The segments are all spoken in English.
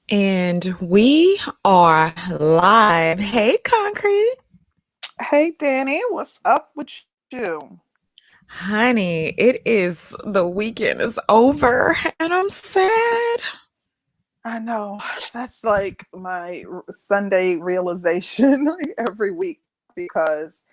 And we are live. Hey, Concrete. Hey Danny, what's up with you? Honey, it is the weekend is over and I'm sad. I know that's like my Sunday realization like every week because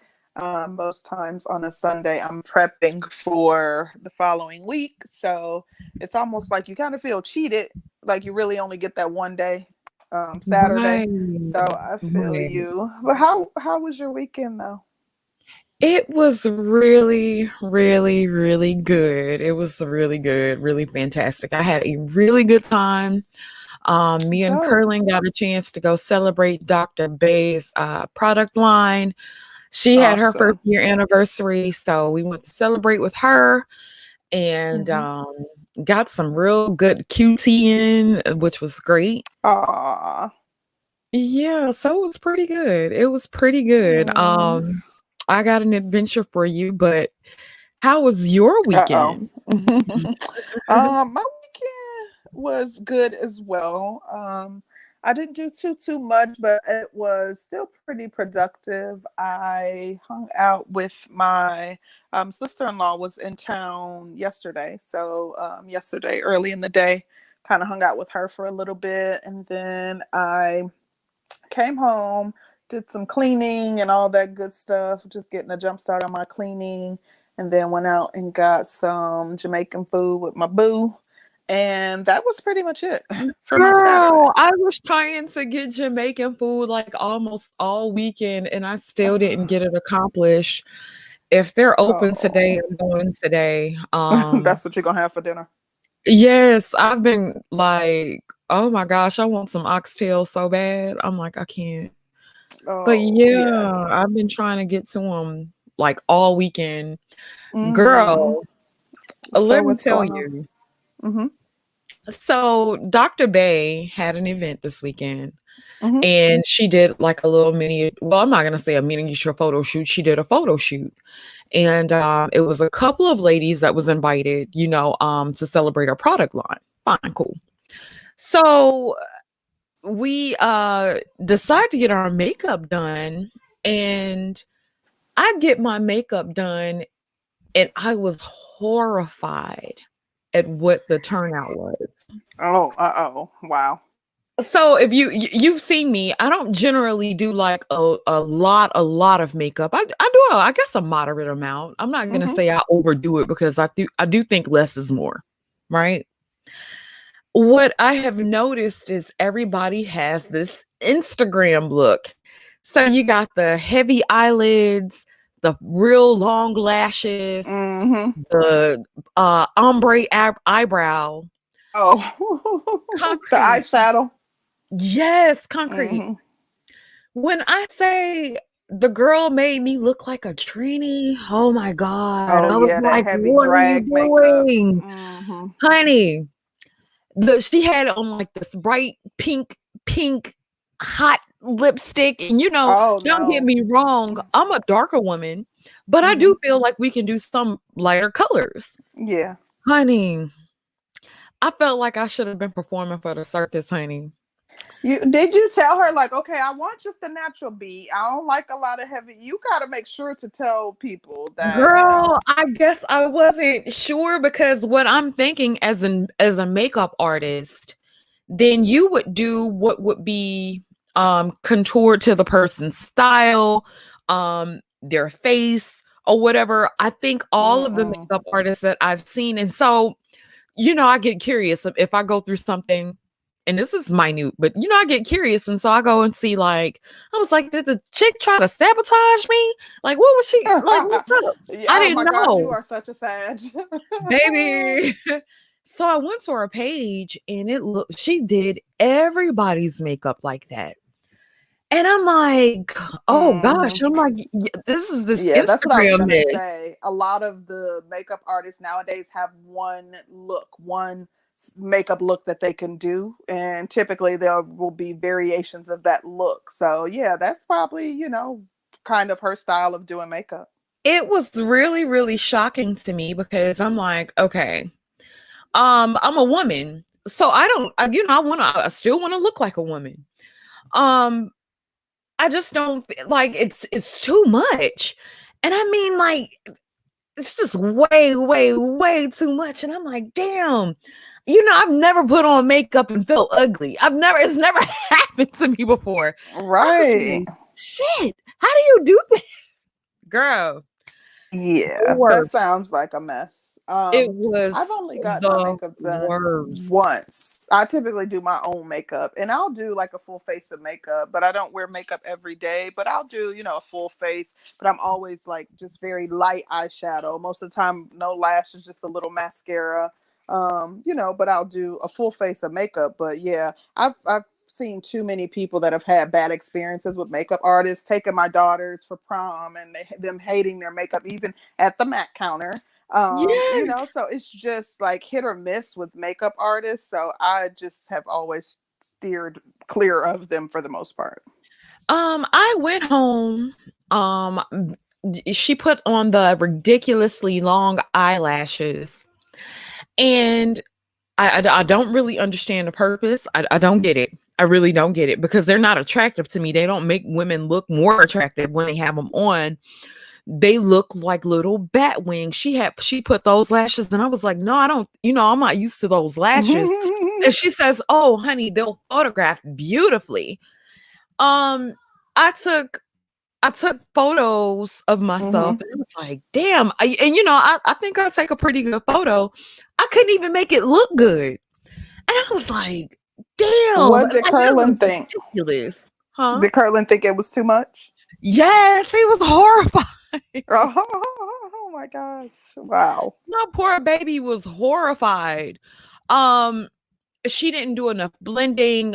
most times on a Sunday I'm prepping for the following week. So it's almost like you kind of feel cheated, like you really only get that one day, Saturday. Right. So I feel Right. you. But how was your weekend though? It was really, really, really good. It was really good, really fantastic. I had a really good time. Me and Dope. Curling got a chance to go celebrate Dr. Bay's product line. She had her first Awesome. year anniversary, so we went to celebrate with her and Mm-hmm. got some real good QT in, which was great. Aw. Yeah, so it was pretty good. It was pretty good. Mm. I got an adventure for you, but how was your Uh-oh. weekend? My weekend was good as well. I didn't do too much, but it was still pretty productive. I hung out with my sister-in-law was in town yesterday, so yesterday early in the day, kind of hung out with her for a little bit, and then I came home, did some cleaning and all that good stuff, just getting a jump start on my cleaning, and then went out and got some Jamaican food with my boo. And that was pretty much it for my Saturday. Girl, I was trying to get Jamaican food like almost all weekend and I still didn't get it accomplished. If they're open today, Oh, I'm going today. that's what you're gonna have for dinner. Yes, I've been like, oh my gosh, I want some oxtail so bad. I'm like, I can't. But Oh, yeah. yeah, I've been trying to get to them like all weekend. Mm-hmm. Girl, So let me what's tell going on? you. Mm-hmm. So Dr. Bay had an event this weekend Mm-hmm. and she did like a little mini, well, I'm not gonna say a miniature photo shoot. She did a photo shoot. And it was a couple of ladies that was invited, to celebrate our product line. Fine, cool. So we decide to get our makeup done and I get my makeup done and I was horrified at what the turnout was. Oh, uh-oh. Wow. So if you've seen me, I don't generally do like a lot of makeup. I do I guess a moderate amount. I'm not gonna Mm-hmm. say I overdo it because I do think less is more, right? What I have noticed is everybody has this Instagram look. So you got the heavy eyelids, the real long lashes, Mm-hmm. the eyebrow. Oh, the Concrete. eyeshadow. Yes, concrete. Mm-hmm. When I say the girl made me look like a tranny, oh my God. Oh I was yeah, that like, heavy what are you drag makeup. doing? Hmm. Honey, she had on like this bright pink hot lipstick. And Oh don't get no. me wrong, I'm a darker woman, but I Hmm. do feel like we can do some lighter colors. Yeah. Honey, I felt like I should have been performing for the circus, honey. You did you tell her like, okay, I want just the natural beat. I don't like a lot of heavy. You got to make sure to tell people that Girl, I guess I wasn't sure because what I'm thinking as a makeup artist, then you would do what would be contoured to the person's style, their face or whatever. I think all of the mm-mm. makeup artists that I've seen, and so I get curious if I go through something, and this is minute, but I get curious, and so I go and see, like, I was like, did the chick try to sabotage me? Like, what was she like? What's up? Yeah, I oh didn't my gosh, you know, are such a sag. baby. So I went to her page, and she did everybody's makeup like that. And I'm like, oh Hmm. gosh, I'm like, this is this Yeah, that's what I was Instagram gonna mess. say. A lot of the makeup artists nowadays have one look, one makeup look that they can do, and typically there will be variations of that look. So yeah, that's probably kind of her style of doing makeup. It was really, really shocking to me because I'm like, okay, I'm a woman. so I don't, I still want to look like a woman. Um, I just don't like it's too much. And I mean, like, it's just way, way, way too much. And I'm like, damn, I've never put on makeup and felt ugly. It's never happened to me before. I was Right. like, shit, how do you do that? Girl, the Yeah, that worst. sounds like a mess. It I've was only gotten my the makeup done worst. once. I typically do my own makeup, and I'll do like a full face of makeup, but I don't wear makeup every day. But I'll do, a full face, but I'm always like just very light eyeshadow. Most of the time, no lashes, just a little mascara. But I'll do a full face of makeup. But yeah, I've seen too many people that have had bad experiences with makeup artists, taking my daughters for prom and them hating their makeup even at the MAC counter. Yes. So it's just like hit or miss with makeup artists. So I just have always steered clear of them for the most part. I went home. She put on the ridiculously long eyelashes, and I don't really understand the purpose. I don't get it. I really don't get it because they're not attractive to me. They don't make women look more attractive when they have them on. They look like little bat wings. She put those lashes, and I was like, no, I don't. I'm not used to those lashes. And she says, "Oh, honey, they'll photograph beautifully." Um, I took I took photos of myself, Hmm. and it was like, damn. I think I take a pretty good photo. I couldn't even make it look good. And I was like, damn, What like did it Curlin was think? ridiculous. Huh? Did Curlin think it was too much? Yes, he was horrified. Oh my gosh. Wow. My poor baby was horrified. Um, she didn't do enough blending,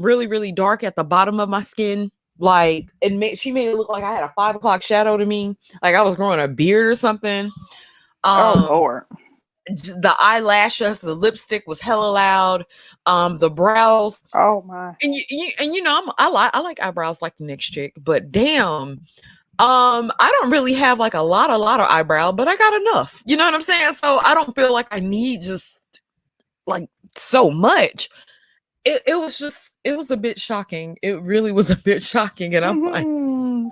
really, really dark at the bottom of my skin. Like she made it look like I had a 5 o'clock shadow to me, like I was growing a beard or something. Oh Um, Lord. the eyelashes, the lipstick was hella loud. The brows, Oh my. and I like eyebrows like the next chick, but damn, I don't really have like a lot of eyebrow, but I got enough. You know what I'm saying? So I don't feel like I need just like so much. It was a bit shocking. It really was a bit shocking, and I'm like,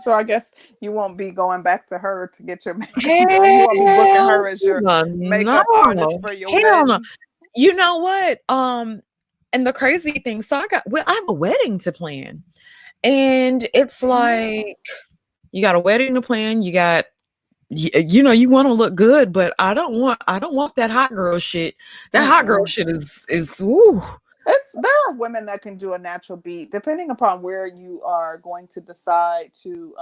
So I guess you won't be going back to her to get your makeup done. You won't be booking hell her as your no, makeup artist for your hell no. wedding. You know what? And the crazy thing, so I have a wedding to plan, and it's Mm. like you got a wedding to plan. You want to look good, but I don't want that hot girl shit. That hot girl Mm-mm. shit is woo. There are women that can do a natural beat depending upon where you are going to decide to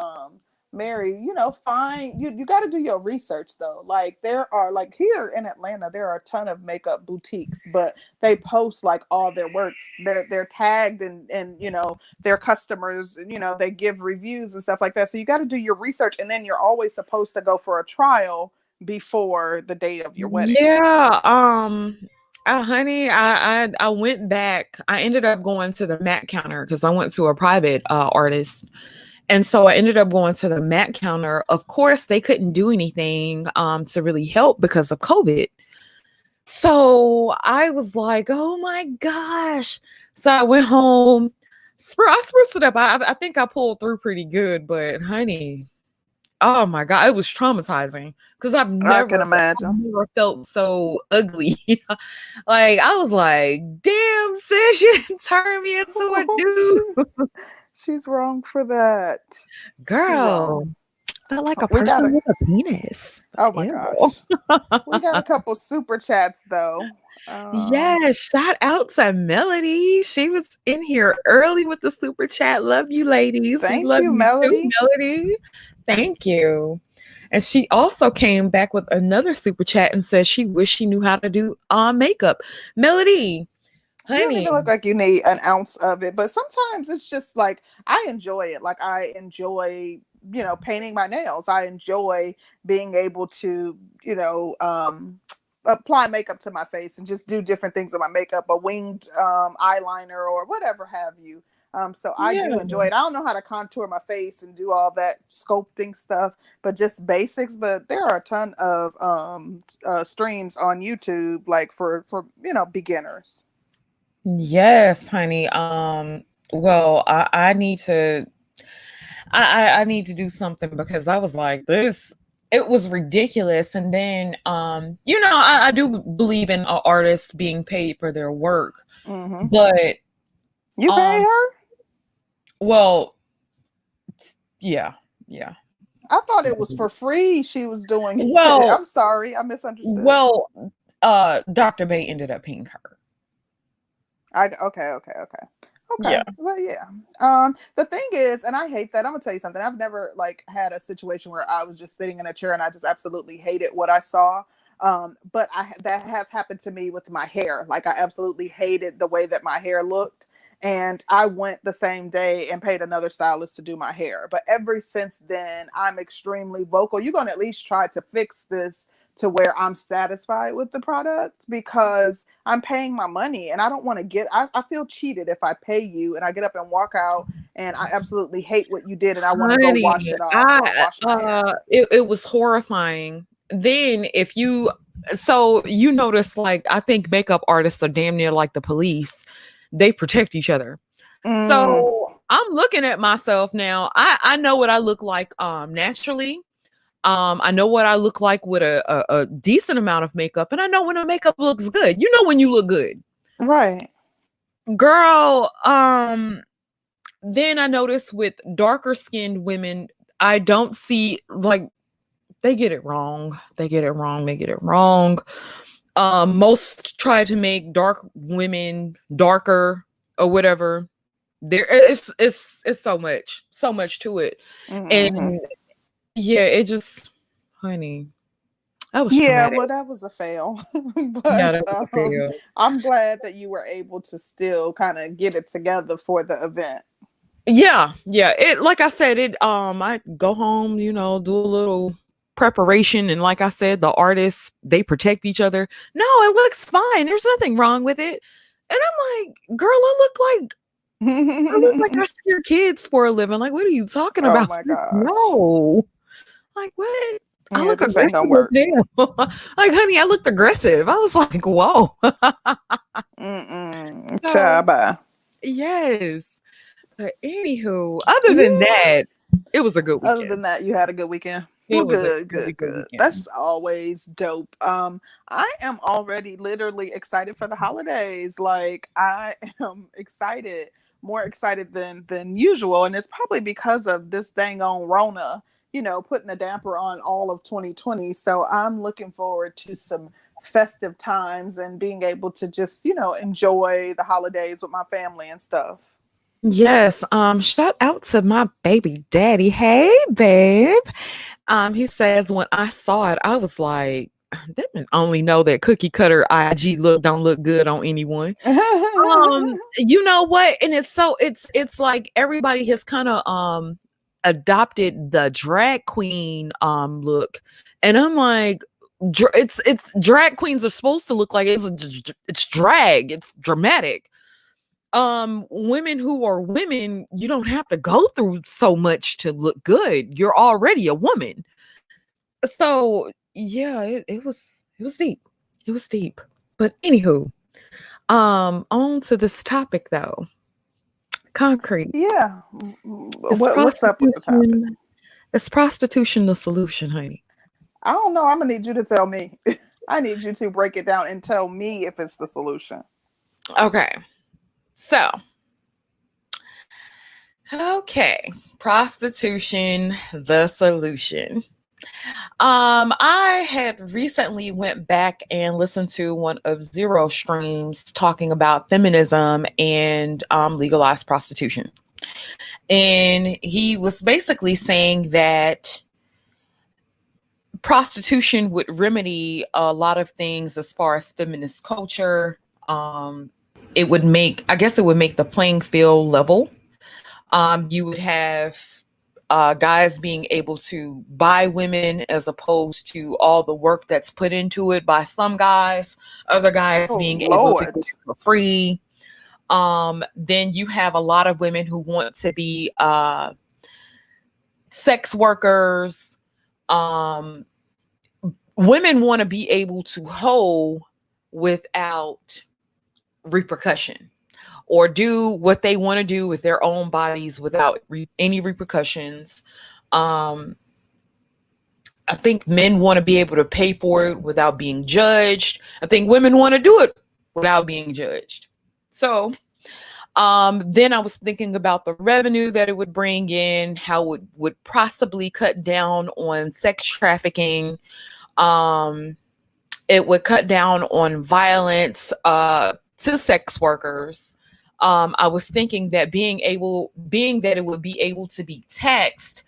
marry. Fine, you got to do your research though. Like there are, like here in Atlanta, there are a ton of makeup boutiques, but they post like all their works. They're tagged, and their customers, they give reviews and stuff like that. So you got to do your research, and then you're always supposed to go for a trial before the day of your wedding. Yeah, honey, I went back. I ended up going to the Mac counter because I went to a private artist, and so I ended up going to the Mac counter. Of course, they couldn't do anything to really help because of COVID. So I was like, oh my gosh. So I went home. I spruced it up. I think I pulled through pretty good, but honey, oh my god, it was traumatizing because I've I never, can I've imagine. never felt so ugly. Like I was like, damn, sis, you didn't turn me into a Oh, dude, she's wrong for that. She wrong. girl. Felt like a We got person a with a penis. Oh my Ew. gosh. We got a couple super chats though. Um Yes, shout out to Melody. She was in here early with the super chat. Love you, ladies. We Thank love you, you too, Melody. Melody. Thank you. And she also came back with another super chat and said she wished she knew how to do makeup. Melody, You don't honey. even look like you need an ounce of it, but sometimes it's just like I enjoy it. Like I enjoy, painting my nails. I enjoy being able to, apply makeup to my face and just do different things with my makeup, a winged eyeliner or whatever have you. So I do Yeah. enjoy it. I don't know how to contour my face and do all that sculpting stuff, but just basics. But there are a ton of streams on YouTube, like for beginners. Yes, honey. Well, I need to I need to do something because I was like, this it was ridiculous. And then I do believe in artists being paid for their work, Hmm. but You pay um her? well, yeah, yeah. I thought it was for free she was doing it. Well, I'm sorry, I misunderstood. well, Dr. Bay ended up paying her. Okay. Yeah. Well, yeah. The thing is, and I hate that. I'm gonna tell you something. I've never like had a situation where I was just sitting in a chair and I just absolutely hated what I saw. But that has happened to me with my hair. Like I absolutely hated the way that my hair looked. And I went the same day and paid another stylist to do my hair. But ever since then, I'm extremely vocal. You're gonna at least try to fix this to where I'm satisfied with the product because I'm paying my money and I don't want to I feel cheated if I pay you and I get up and walk out and I absolutely hate what you did and I want to go Honey, wash it off or wash my hair. it was horrifying. Then if you so you notice like I think makeup artists are damn near like the police. They protect each other. Mm, So I'm looking at myself now. I know what I look like naturally. I know what I look like with a decent amount of makeup, and I know when the makeup looks good. You know when you look good. right. Girl, then I notice with darker skinned women, I don't see like they get it wrong. They get it wrong. They get it wrong. Most try to make dark women darker or whatever. There it's so much to it. Mm-hmm. And yeah, it just honey, that was Yeah, traumatic. well, that was a fail. Yeah, But that was a fail. I'm glad that you were able to still kind of get it together for the event. Yeah, yeah. It like I said, I go home, do a little preparation, and like I said, the artists they protect each other. No, it looks fine. There's nothing wrong with it. And I'm like, girl, I look like I Oh scare kids for a living. Like, what are you talking about? my gosh. No. Like what? I Yeah, look this ain't gonna aggressive as work. hell. Like, honey, I looked aggressive. I was like, whoa. Mm-mm. So Ciao, bye. yes. But anywho, other than Yeah. that, it was a good Other weekend. than that, you had a good weekend. Well, It was a good, really good, good good. weekend. That's always dope. I am already literally excited for the holidays. Like I am excited, more excited than usual, and it's probably because of this dang on Rona, putting a damper on all of 2020. So I'm looking forward to some festive times and being able to just, enjoy the holidays with my family and stuff. Yes, shout out to my baby daddy. Hey, babe. He says when I saw it, I was like, that man only know that cookie cutter IG look don't look good on anyone. You know what? And it's like everybody has kind of adopted the drag queen look. And I'm like, it's drag queens are supposed to look like it's drag, it's dramatic. Women who are women, you don't have to go through so much to look good. You're already a woman. So yeah, it was deep. It was deep. But anywho, on to this topic though. Concrete. Yeah. Is What's up with the topic? prostitution is prostitution the solution, honey? I don't know. I'm gonna need you to tell me. I need you to break it down and tell me if it's the solution. Okay. So, okay. Prostitution the solution. I had recently went back and listened to one of Zero Streams talking about feminism and legalized prostitution. And he was basically saying that prostitution would remedy a lot of things as far as feminist culture. It would make, I guess, it would make the playing field level. You would have guys being able to buy women as opposed to all the work that's put into it by some guys, other guys Oh being able to Lord. get it for free. Then you have a lot of women who want to be sex workers. Um, Women want to be able to hoe without repercussion. or do what they want to do with their own bodies without any repercussions. Um, I think men want to be able to pay for it without being judged. I think women want to do it without being judged. So then I was thinking about the revenue that it would bring in, how it would possibly cut down on sex trafficking. Um, it would cut down on violence to sex workers. I was thinking that being that it would be able to be taxed,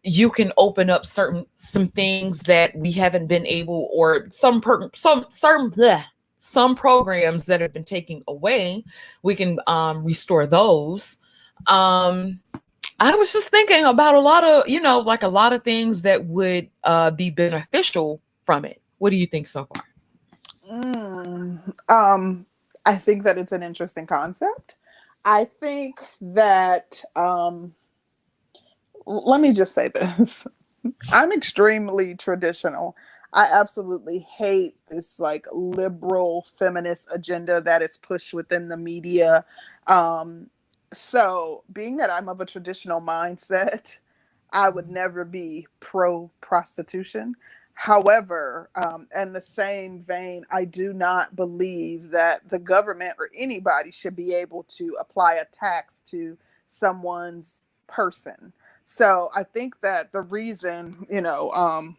you can open up some things that we haven't been able, or some programs that have been taken away. We can restore those. Um, I was just thinking about a lot of, like a lot of things that would be beneficial from it. What do you think so far? I think that it's an interesting concept. I think that, let me just say this. I'm extremely traditional. I absolutely hate this like liberal feminist agenda that is pushed within the media. So being that I'm of a traditional mindset, I would never be pro prostitution. However, in the same vein, I do not believe that the government or anybody should be able to apply a tax to someone's person. So I think that the reason, Well,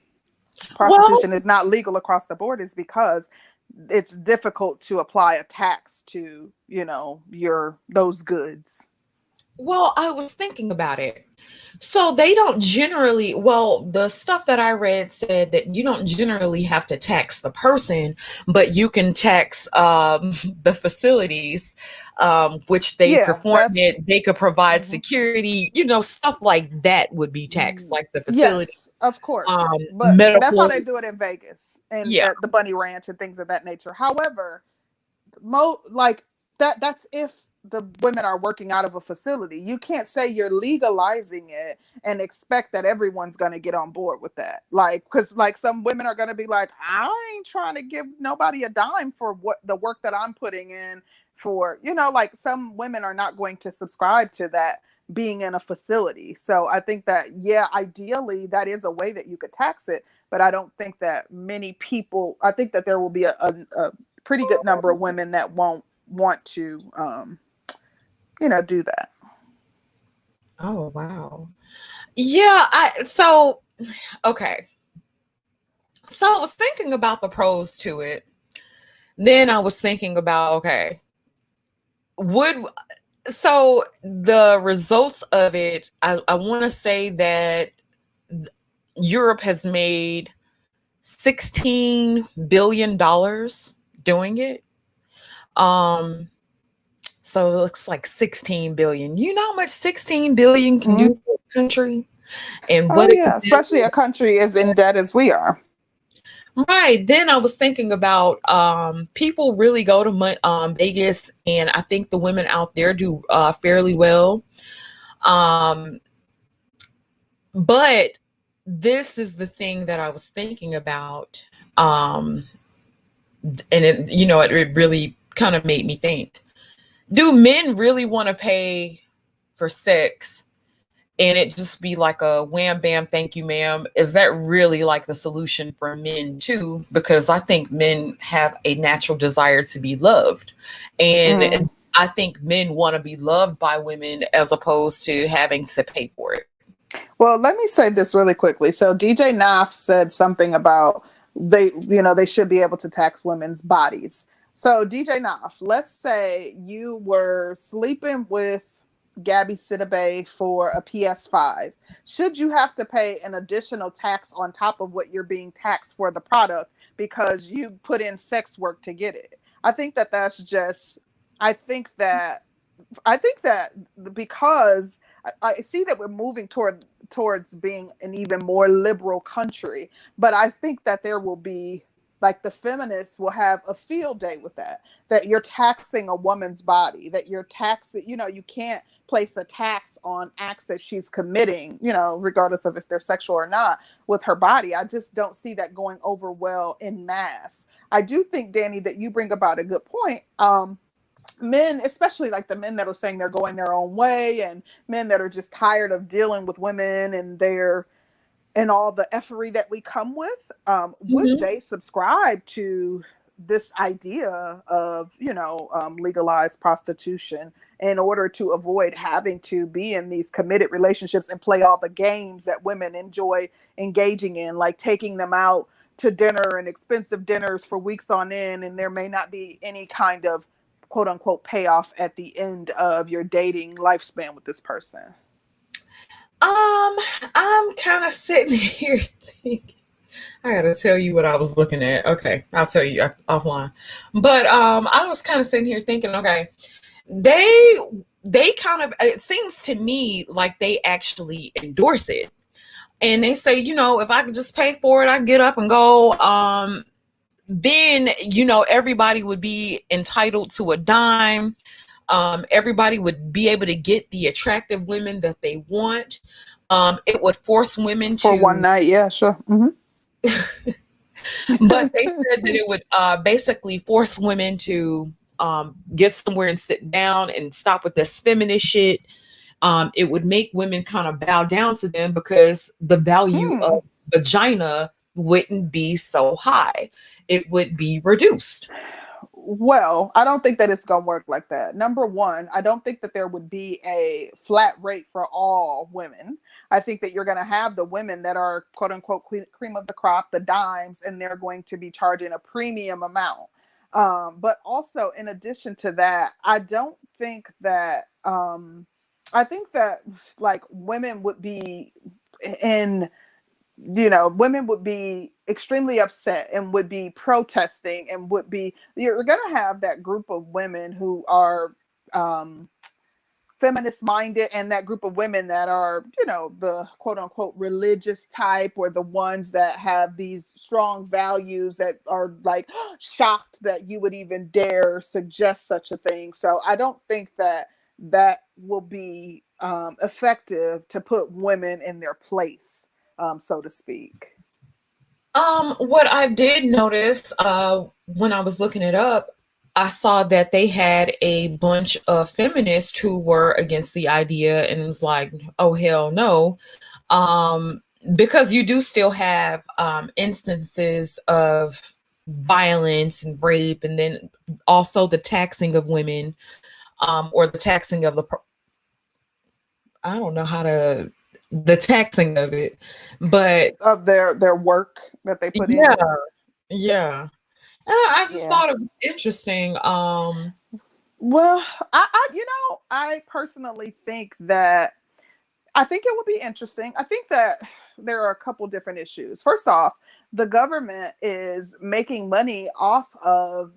prostitution is not legal across the board is because it's difficult to apply a tax to, those goods. Well, I was thinking about it. So they don't generally, well, the stuff that I read said that you don't generally have to tax the person, but you can tax the facilities, which they Yeah, perform that's it. They could provide mhm. security, stuff like that would be taxed, like the facility, Yes, of course. But that's how medical. they do it in Vegas and Yeah. at the Bunny Ranch and things of that nature. However, like that's if the women are working out of a facility. You can't say you're legalizing it and expect that everyone's going to get on board with that. Like, because like some women are going to be like, I ain't trying to give nobody a dime for what the work that I'm putting in for, like some women are not going to subscribe to that being in a facility. So I think that, yeah, ideally that is a way that you could tax it, but I don't think that many people, I think that there will be a pretty good number of women that won't want to do that. Oh, wow. Yeah. Okay. So I was thinking about the pros to it. Then I was thinking about, okay, would so the results of it, I want to say that Europe has made $16 billion doing it. Um, so it looks like 16 billion. You know how much 16 billion can Mhm. do for a country and Oh what it could yeah, especially do. a country as in debt as we are. Right. Then I was thinking about people really go to Vegas, and I think the women out there do fairly well. Um, but this is the thing that I was thinking about. Um, and it really kind of made me think, do men really want to pay for sex and it just be like a wham bam thank you ma'am? Is that really like the solution for men too? Because I think men have a natural desire to be loved, and Mm. I think men want to be loved by women as opposed to having to pay for it. Well, let me say this really quickly. So DJ Naff said something about they should be able to tax women's bodies. So DJ Naff, let's say you were sleeping with Gabby Sidibe for a PS5. Should you have to pay an additional tax on top of what you're being taxed for the product because you put in sex work to get it? I think that that's just. I think that I think that because I see that we're moving towards being an even more liberal country, but I think that there will be like the feminists will have a field day with that. That you're taxing a woman's body, that you're taxing, you can't place a tax on acts that she's committing, regardless of if they're sexual or not, with her body. I just don't see that going over well in mass. I do think, Danny, that you bring about a good point. men, especially like the men that are saying they're going their own way, and men that are just tired of dealing with women and all the effery that we come with, would Mhm. they subscribe to this idea of, legalized prostitution in order to avoid having to be in these committed relationships and play all the games that women enjoy engaging in, like taking them out to dinner and expensive dinners for weeks on end, and there may not be any kind of quote unquote payoff at the end of your dating lifespan with this person? I'm kind of sitting here thinking, I gotta tell you what I was looking at. Okay, I'll tell you offline. But I was kind of sitting here thinking, okay, they they kind of, it seems to me like they actually endorse it. And they say, if I could just pay for it, I get up and go. Then, everybody would be entitled to a dime. Everybody would be able to get the attractive women that they want. It would force women For one to, night, yeah, sure. but they said that it would basically force women to get somewhere and sit down and stop with this feminist shit. It would make women kind of bow down to them because the value Hmm. of vagina wouldn't be so high. It would be reduced. Well, I don't think that it's going to work like that. Number one, I don't think that there would be a flat rate for all women. I think that you're going to have the women that are quote unquote cream of the crop, the dimes, and they're going to be charging a premium amount. But also, in addition to that, I don't think that, I think that like women would be in, women would be extremely upset and would be protesting and would be, you're going to have that group of women who are um, feminist minded, and that group of women that are, the quote unquote religious type, or the ones that have these strong values that are like shocked that you would even dare suggest such a thing. So I don't think that that will be effective to put women in their place, so to speak. What I did notice when I was looking it up, I saw that they had a bunch of feminists who were against the idea and was like, oh, hell no. Um, because you do still have instances of violence and rape, and then also the taxing of women, or the taxing of I don't know how to, the taxing of it. But Of their work that they put yeah, in. yeah. I just Yeah. thought it was interesting. Well, I personally think that, I think it would be interesting. I think that there are a couple different issues. First off, the government is making money off of,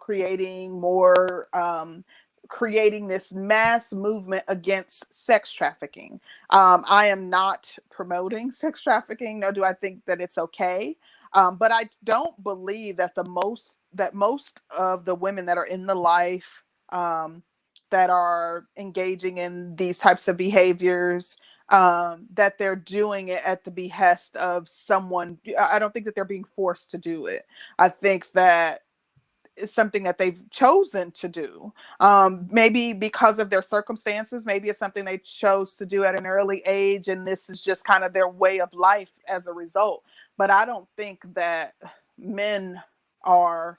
creating more, creating this mass movement against sex trafficking. I am not promoting sex trafficking, nor do I think that it's okay. But I don't believe that most of the women that are in the life, that are engaging in these types of behaviors, that they're doing it at the behest of someone. I don't think that they're being forced to do it. I think that it's something that they've chosen to do. Maybe because of their circumstances, maybe it's something they chose to do at an early age, and this is just kind of their way of life as a result. But I don't think that men are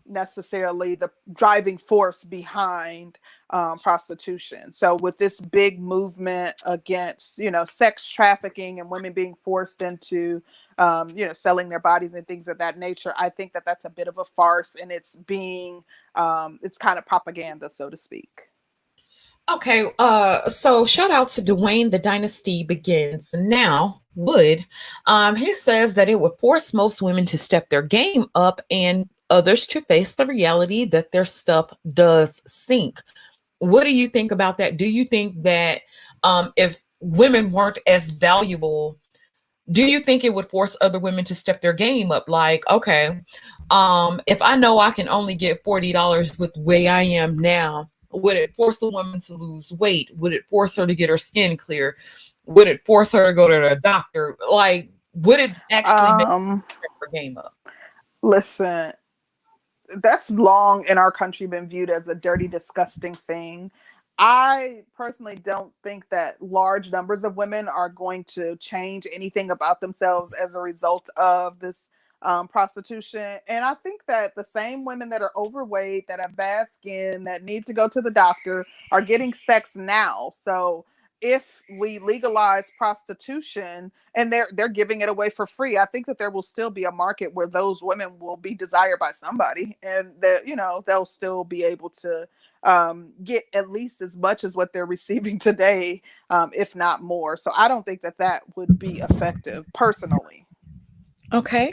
necessarily the driving force behind prostitution. So with this big movement against, sex trafficking and women being forced into, selling their bodies and things of that nature, I think that that's a bit of a farce, and it's being, it's kind of propaganda, so to speak. Okay, so shout out to Dwayne. The dynasty begins now. Would he says that it would force most women to step their game up and others to face the reality that their stuff does sink. What do you think about that? Do you think that if women weren't as valuable, do you think it would force other women to step their game up? Like, okay, if I know I can only get $40 with the way I am now, would it force a woman to lose weight? Would it force her to get her skin clear? Would it force her to go to the doctor? Like, would it actually make Um, her game up? Listen, that's long in our country been viewed as a dirty, disgusting thing. I personally don't think that large numbers of women are going to change anything about themselves as a result of this prostitution. And I think that the same women that are overweight, that have bad skin, that need to go to the doctor are getting sex now. So if we legalize prostitution and they're giving it away for free, I think that there will still be a market where those women will be desired by somebody, and that, you know, they'll still be able to get at least as much as what they're receiving today, if not more. So I don't think that that would be effective personally. Okay.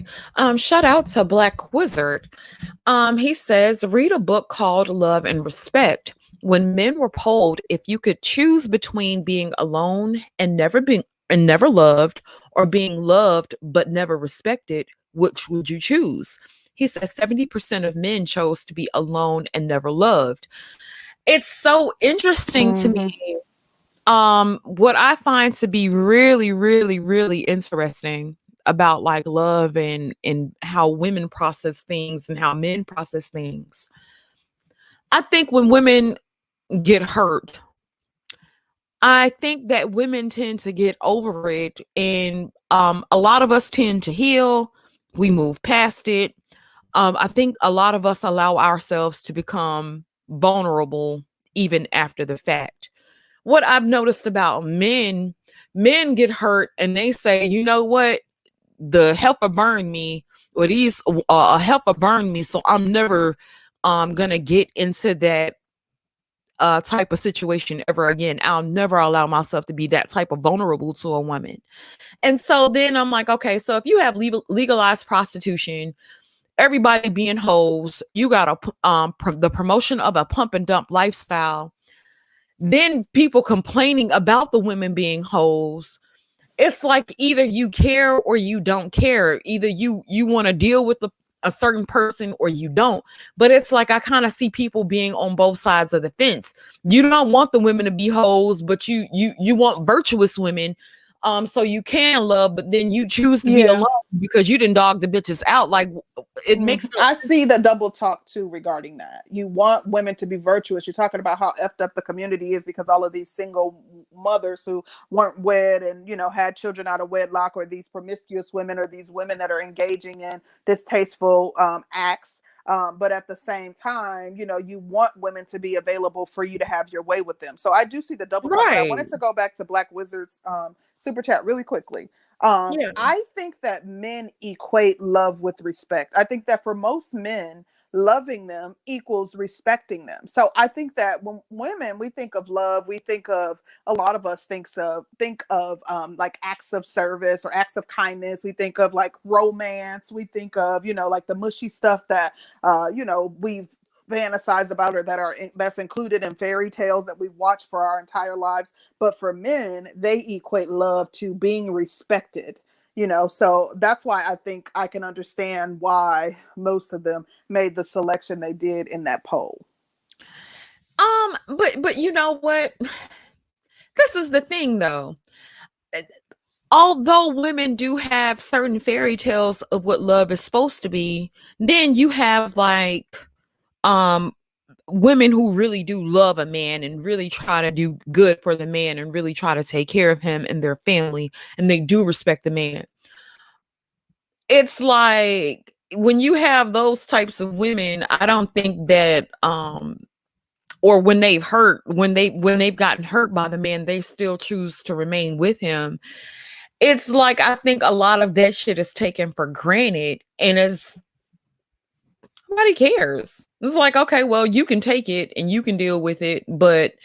Shout out to Black Wizard. He says, read a book called Love and Respect. When men were polled if you could choose between being alone and never loved, or being loved but never respected, which would you choose? He says 70% of men chose to be alone and never loved. It's so interesting to Mm-hmm. me. What I find to be really, really, really interesting about like love and how women process things and how men process things. I think when women get hurt, I think that women tend to get over it, and a lot of us tend to heal. We move past it. I think a lot of us allow ourselves to become vulnerable even after the fact. What I've noticed about men, men get hurt and they say, you know what, the helper burned me, or these a helper burned me, so I'm never gonna get into that type of situation ever again. I'll never allow myself to be that type of vulnerable to a woman. And so then I'm like, okay, so if you have legalized prostitution, everybody being hoes, you got the promotion of a pump and dump lifestyle, then people complaining about the women being hoes. It's like either you care or you don't care. Either you want to deal with a certain person or you don't. But it's like I kind of see people being on both sides of the fence. You don't want the women to be hoes, but you want virtuous women. So you can love, but then you choose to be Yeah. alone because you didn't dog the bitches out. Like it makes no I sense. see the double talk too regarding that. You want women to be virtuous. You're talking about how effed up the community is because all of these single mothers who weren't wed and, you know, had children out of wedlock, or these promiscuous women, or these women that are engaging in distasteful acts. But at the same time, you know, you want women to be available for you to have your way with them. So I do see the double talk, but I wanted Right. to go back to Black Wizard's super chat really quickly. Yeah. I think that men equate love with respect. I think that for most men, loving them equals respecting them. So I think that when women, we think of love, we think of, a lot of us think of like acts of service or acts of kindness. We think of like romance. We think of, you know, like the mushy stuff that you know, we've fantasize about, or that are that's included in fairy tales that we've watched for our entire lives. But for men, they equate love to being respected, you know. So that's why I think I can understand why most of them made the selection they did in that poll. But you know what? This is the thing though. Although women do have certain fairy tales of what love is supposed to be, then you have like um women who really do love a man and really try to do good for the man and really try to take care of him and their family, and they do respect the man. It's like when you have those types of women, I don't think that or when they've gotten hurt by the man, they still choose to remain with him. It's like I think a lot of that shit is taken for granted, and it's nobody cares. It's like, okay, well, you can take it and you can deal with it, but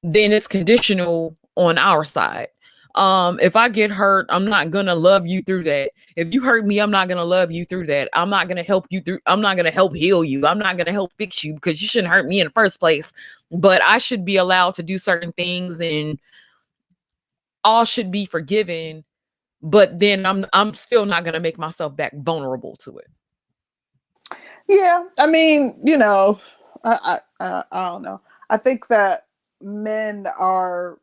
then it's conditional on our side. If I get hurt, I'm not gonna love you through that. If you hurt me, I'm not gonna love you through that. I'm not gonna help heal you. I'm not gonna help fix you because you shouldn't hurt me in the first place. But I should be allowed to do certain things and all should be forgiven, but then I'm still not gonna make myself back vulnerable to it. Yeah, I mean, you know, I don't know. I think that men are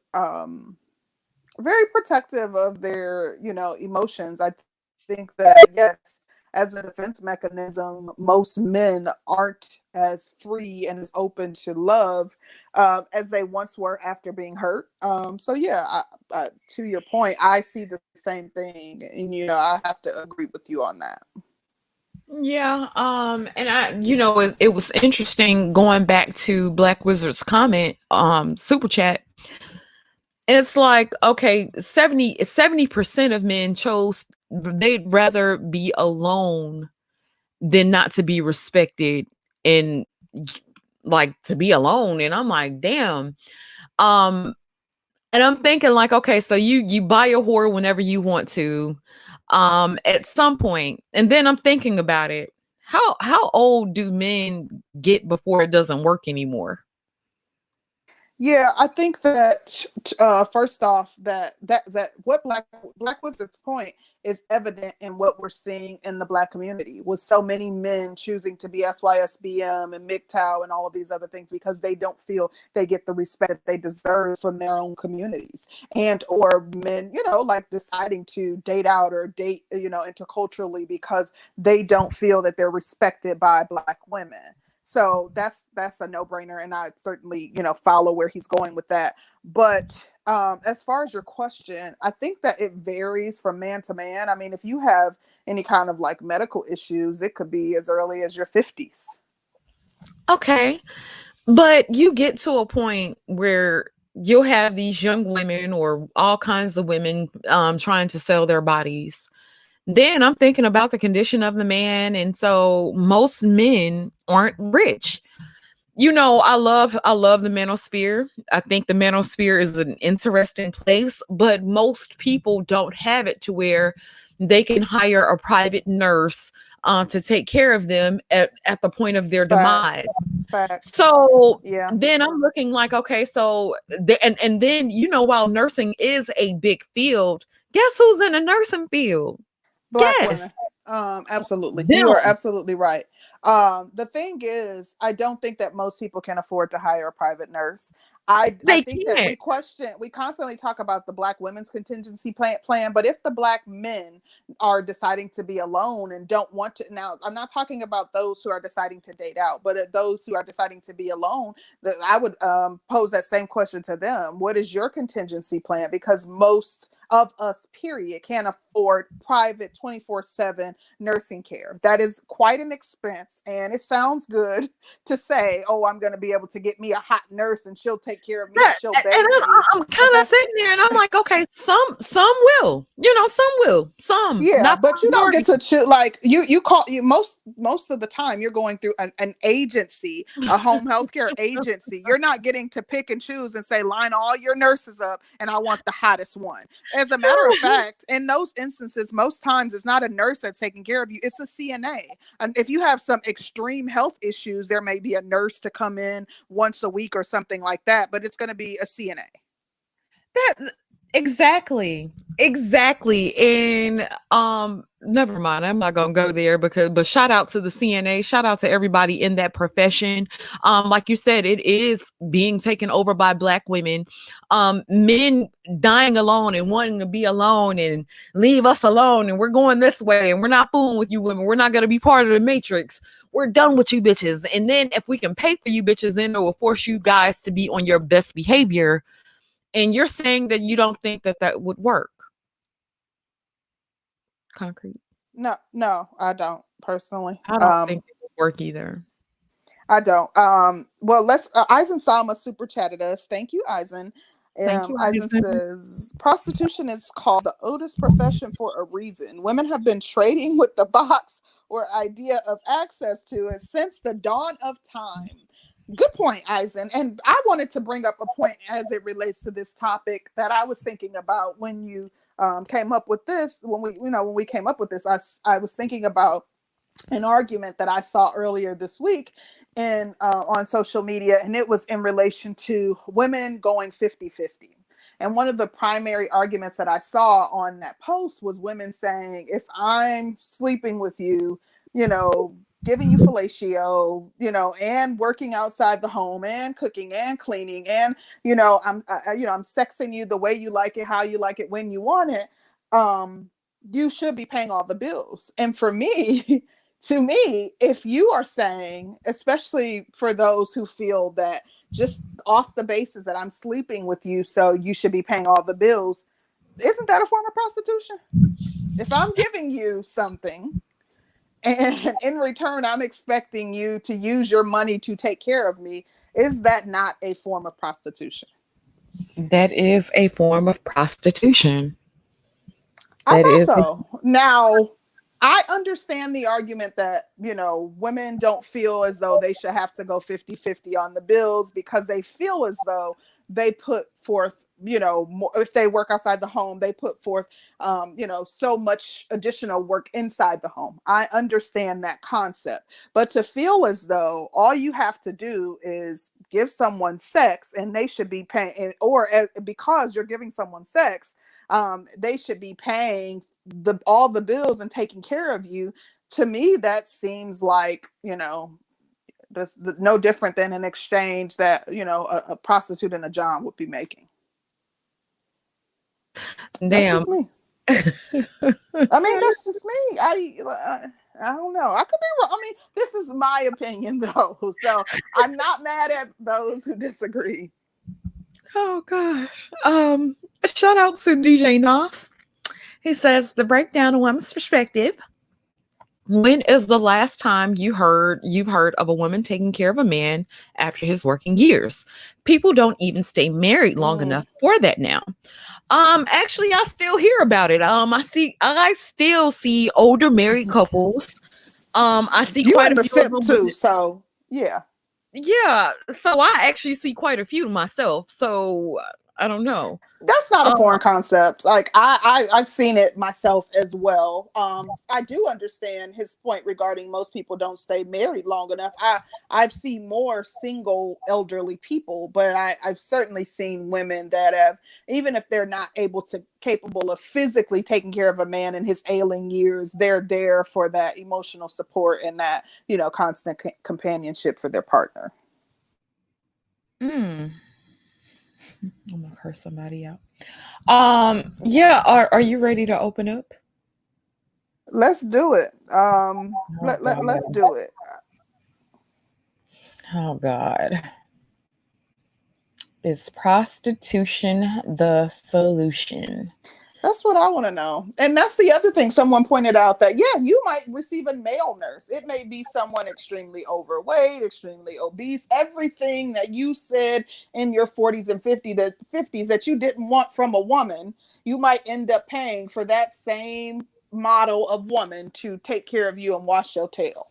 very protective of their, you know, emotions. I think that, yes, as a defense mechanism, most men aren't as free and as open to love as they once were after being hurt. So yeah, to your point, I see the same thing, and I have to agree with you on that. Yeah, and it was interesting going back to Black Wizard's comment, super chat. It's like, okay, 70% of men chose they'd rather be alone than not to be respected and like to be alone. And I'm like, damn. Um, and I'm thinking like, okay, so you buy a whore whenever you want to, at some point, and then I'm thinking about it. How old do men get before it doesn't work anymore? Yeah, I think that first off, that what Black Wizard's point is evident in what we're seeing in the Black community, with so many men choosing to be SYSBM and MGTOW and all of these other things because they don't feel they get the respect that they deserve from their own communities, and or men, like deciding to date out or date, interculturally because they don't feel that they're respected by Black women. So that's a no-brainer, and I certainly follow where he's going with that. But as far as your question, I think that it varies from man to man. I mean, if you have any kind of like medical issues, it could be as early as your 50s. Okay, but you get to a point where you'll have these young women or all kinds of women trying to sell their bodies. Then I'm thinking about the condition of the man, and so most men aren't rich. I love the manosphere. I think the manosphere is an interesting place, but most people don't have it to where they can hire a private nurse to take care of them at the point of their demise. Facts. Facts. So Yeah. then I'm looking like, okay, so and then while nursing is a big field, guess who's in the nursing field? Black Guess women. Absolutely. You are them. absolutely right. The thing is, I don't think that most people can afford to hire a private nurse. I They think that can't. we constantly talk about the Black women's contingency plan, but if the Black men are deciding to be alone and don't want to, now I'm not talking about those who are deciding to date out, but those who are deciding to be alone, that I would pose that same question to them. What is your contingency plan? Because most of us, period, can't afford private 24/7 nursing care. That is quite an expense, and it sounds good to say, oh, I'm going to be able to get me a hot nurse and she'll take care of me and Right, she'll and bathe me. I'm But kind of that's sitting there, and I'm like, okay, some will, some will, some, Yeah, not the but you don't get majority. to choose. Like you call you most of the time you're going through an agency, a home health care agency. You're not getting to pick and choose and say, line all your nurses up and I want the hottest one. As a matter of fact, in those instances, most times it's not a nurse that's taking care of you, it's a CNA. And if you have some extreme health issues, there may be a nurse to come in once a week or something like that, but it's going to be a CNA. That exactly, and never mind. I'm not gonna go there but shout out to the CNA, shout out to everybody in that profession. Like you said, it is being taken over by Black women. Men dying alone and wanting to be alone and leave us alone, and we're going this way, and we're not fooling with you women. We're not gonna be part of the matrix. We're done with you bitches. And then if we can pay for you bitches, then it will force you guys to be on your best behavior. And you're saying that you don't think that that would work. Concrete. No, I don't personally. I don't think it would work either. I don't. Well, let's. Eisen Sama super chatted us. Thank you, Eisen. Thank you, Eisen Eisen. says prostitution is called the oldest profession for a reason. Women have been trading with the box or idea of access to it since the dawn of time. Good point, Eisen. And I wanted to bring up a point as it relates to this topic that I was thinking about when you came up with this. When we came up with this, I was thinking about an argument that I saw earlier this week in on social media, and it was in relation to women going 50-50. And one of the primary arguments that I saw on that post was women saying, if I'm sleeping with you, giving you fellatio, and working outside the home and cooking and cleaning and, I'm sexing you the way you like it, how you like it, when you want it. you should be paying all the bills. And for me, to me, if you are saying, especially for those who feel that just off the basis that I'm sleeping with you, so you should be paying all the bills, isn't that a form of prostitution? If I'm giving you something and in return I'm expecting you to use your money to take care of me, is that not a form of prostitution? That is a form of prostitution. I That thought is. so. Now, I understand the argument that, women don't feel as though they should have to go 50-50 on the bills because they feel as though they put forth, more, if they work outside the home, they put forth, so much additional work inside the home. I understand that concept. But to feel as though all you have to do is give someone sex and they should be paying, or because you're giving someone sex, they should be paying all the bills and taking care of you. To me, that seems like, that's no different than an exchange that, a prostitute and a John would be making. That's Damn. just me. I mean, that's just me. I don't know. I could be wrong. I mean, this is my opinion though. So I'm not mad at those who disagree. Oh gosh. Shout out to DJ Knopf. He says the breakdown of women's perspective. When is the last time you've heard of a woman taking care of a man after his working years? People don't even stay married long enough for that now. Actually, I still hear about it. I still see older married couples. I see you quite in a the few SIP of them. too, so yeah. Yeah, so I actually see quite a few myself. So I don't know. That's not a foreign concept. Like I've seen it myself as well. I do understand his point regarding most people don't stay married long enough. I've seen more single elderly people, but I've certainly seen women that have, even if they're not capable of physically taking care of a man in his ailing years, they're there for that emotional support and that, constant companionship for their partner. I'm gonna curse somebody out. Yeah, are you ready to open up? Let's do it. Let's do it. Oh God. Is prostitution the solution? That's what I want to know. And that's the other thing. Someone pointed out that, yeah, you might receive a male nurse. It may be someone extremely overweight, extremely obese, everything that you said in your 40s and 50s that you didn't want from a woman, you might end up paying for that same model of woman to take care of you and wash your tail.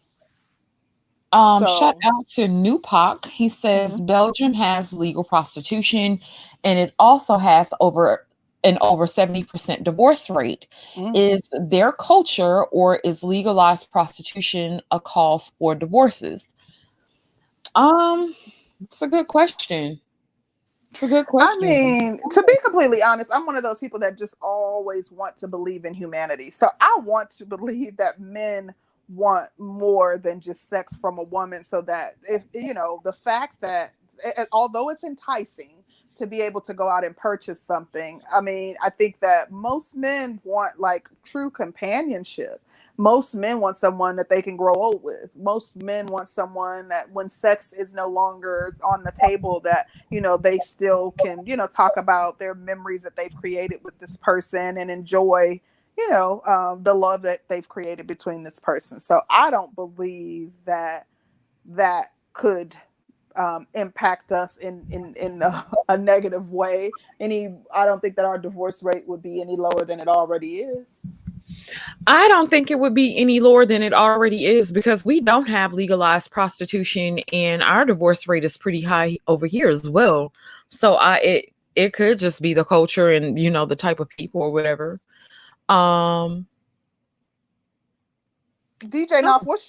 Shout out to Nupak. He says Belgium has legal prostitution and it also has over 70% divorce rate. Is their culture or is legalized prostitution a cause for divorces? It's a good question. It's a good question. I mean, to be completely honest, I'm one of those people that just always want to believe in humanity. So I want to believe that men want more than just sex from a woman, so that if the fact that although it's enticing to be able to go out and purchase something, I mean, I think that most men want like true companionship. Most men want someone that they can grow old with. Most men want someone that when sex is no longer on the table, that they still can talk about their memories that they've created with this person and enjoy the love that they've created between this person. So I don't believe that could impact us in a negative way. I don't think that our divorce rate would be any lower than it already is. I don't think it would be any lower than it already is because we don't have legalized prostitution and our divorce rate is pretty high over here as well. So it could just be the culture and the type of people or whatever. DJ Knopf, what's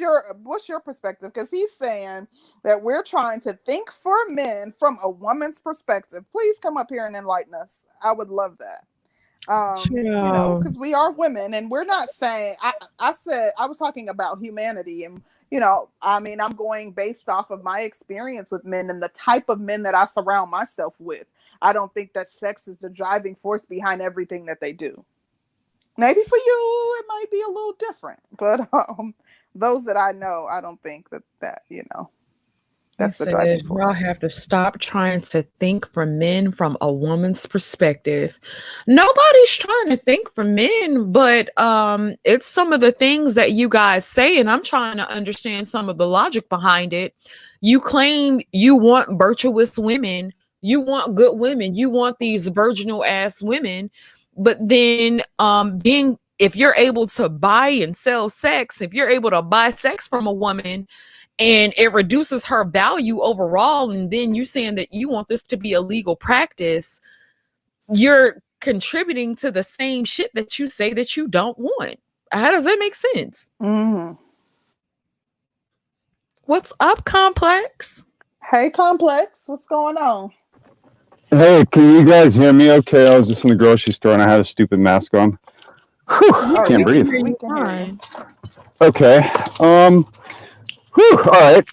your perspective? Because he's saying that we're trying to think for men from a woman's perspective. Please come up here and enlighten us. I would love that. Because we are women and we're not saying, I said, I was talking about humanity and, I mean, I'm going based off of my experience with men and the type of men that I surround myself with. I don't think that sex is the driving force behind everything that they do. Maybe for you, it might be a little different, but those that I know, I don't think that He that's the driving says, y'all force. have to stop trying to think for men from a woman's perspective. Nobody's trying to think for men, but it's some of the things that you guys say, and I'm trying to understand some of the logic behind it. You claim you want virtuous women, you want good women, you want these virginal ass women, but then being if you're able to buy and sell sex, if you're able to buy sex from a woman and it reduces her value overall, and then you saying that you want this to be a legal practice, you're contributing to the same shit that you say that you don't want. How does that make sense? Mm. What's up, Complex? Hey, Complex, what's going on? Hey, can you guys hear me okay? I was just in the grocery store and I had a stupid mask on. Whew, I can't breathe. We can hear you. Okay. Whew, all right.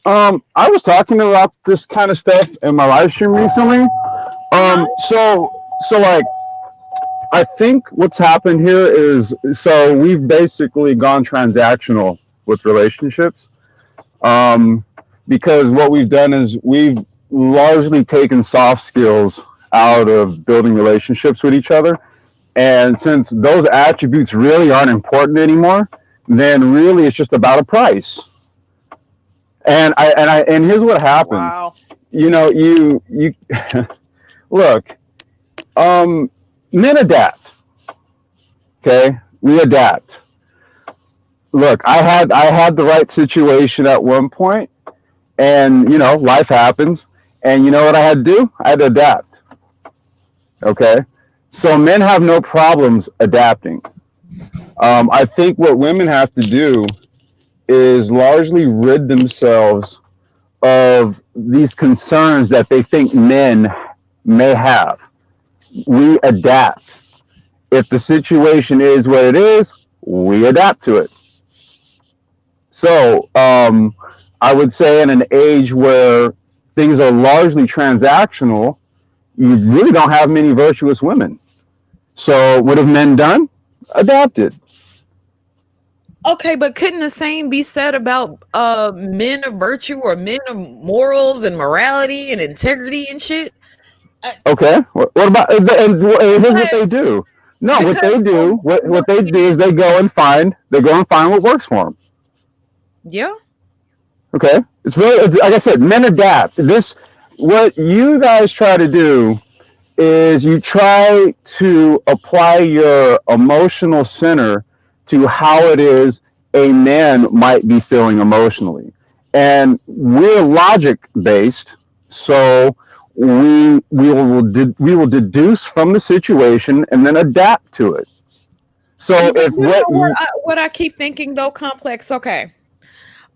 I was talking about this kind of stuff in my live stream recently. So like, I think what's happened here is, so we've basically gone transactional with relationships. Because what we've done is we've largely taken soft skills out of building relationships with each other. And since those attributes really aren't important anymore, then really it's just about a price. And here's what happened. Wow. You look, men adapt. Okay, we adapt. Look, I had the right situation at one point, and life happens, and you know what I had to do? I had to adapt. Okay, so men have no problems adapting. I think what women have to do is largely rid themselves of these concerns that they think men may have. We adapt. If the situation is what it is, we adapt to it. So I would say in an age where things are largely transactional, you really don't have many virtuous women. So what have men done? Adapted. Okay, but couldn't the same be said about men of virtue or men of morals and morality and integrity and shit? Okay, what about, and here's what they do. No, what they do is they go and find what works for them. Yeah. Okay, it's like I said, men adapt. What you guys try to do is you try to apply your emotional center to how it is a man might be feeling emotionally. And we're logic based, so we will deduce from the situation and then adapt to it. So if what I keep thinking though, Complex, okay.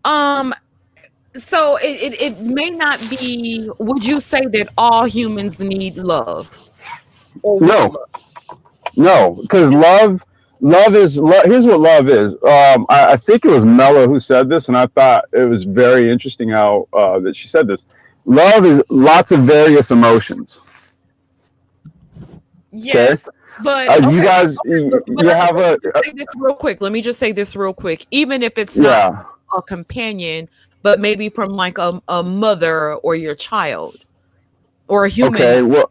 So it may not be, would you say that all humans need love? Or no, because love is love. Here's what love is. I think it was Mello who said this, and I thought it was very interesting how that she said this. Love is lots of various emotions. Yes, okay? But okay. You guys, you have a. Say this real quick. Let me just say this real quick. Even if it's not a companion, but maybe from like a mother or your child or a human. Okay, well,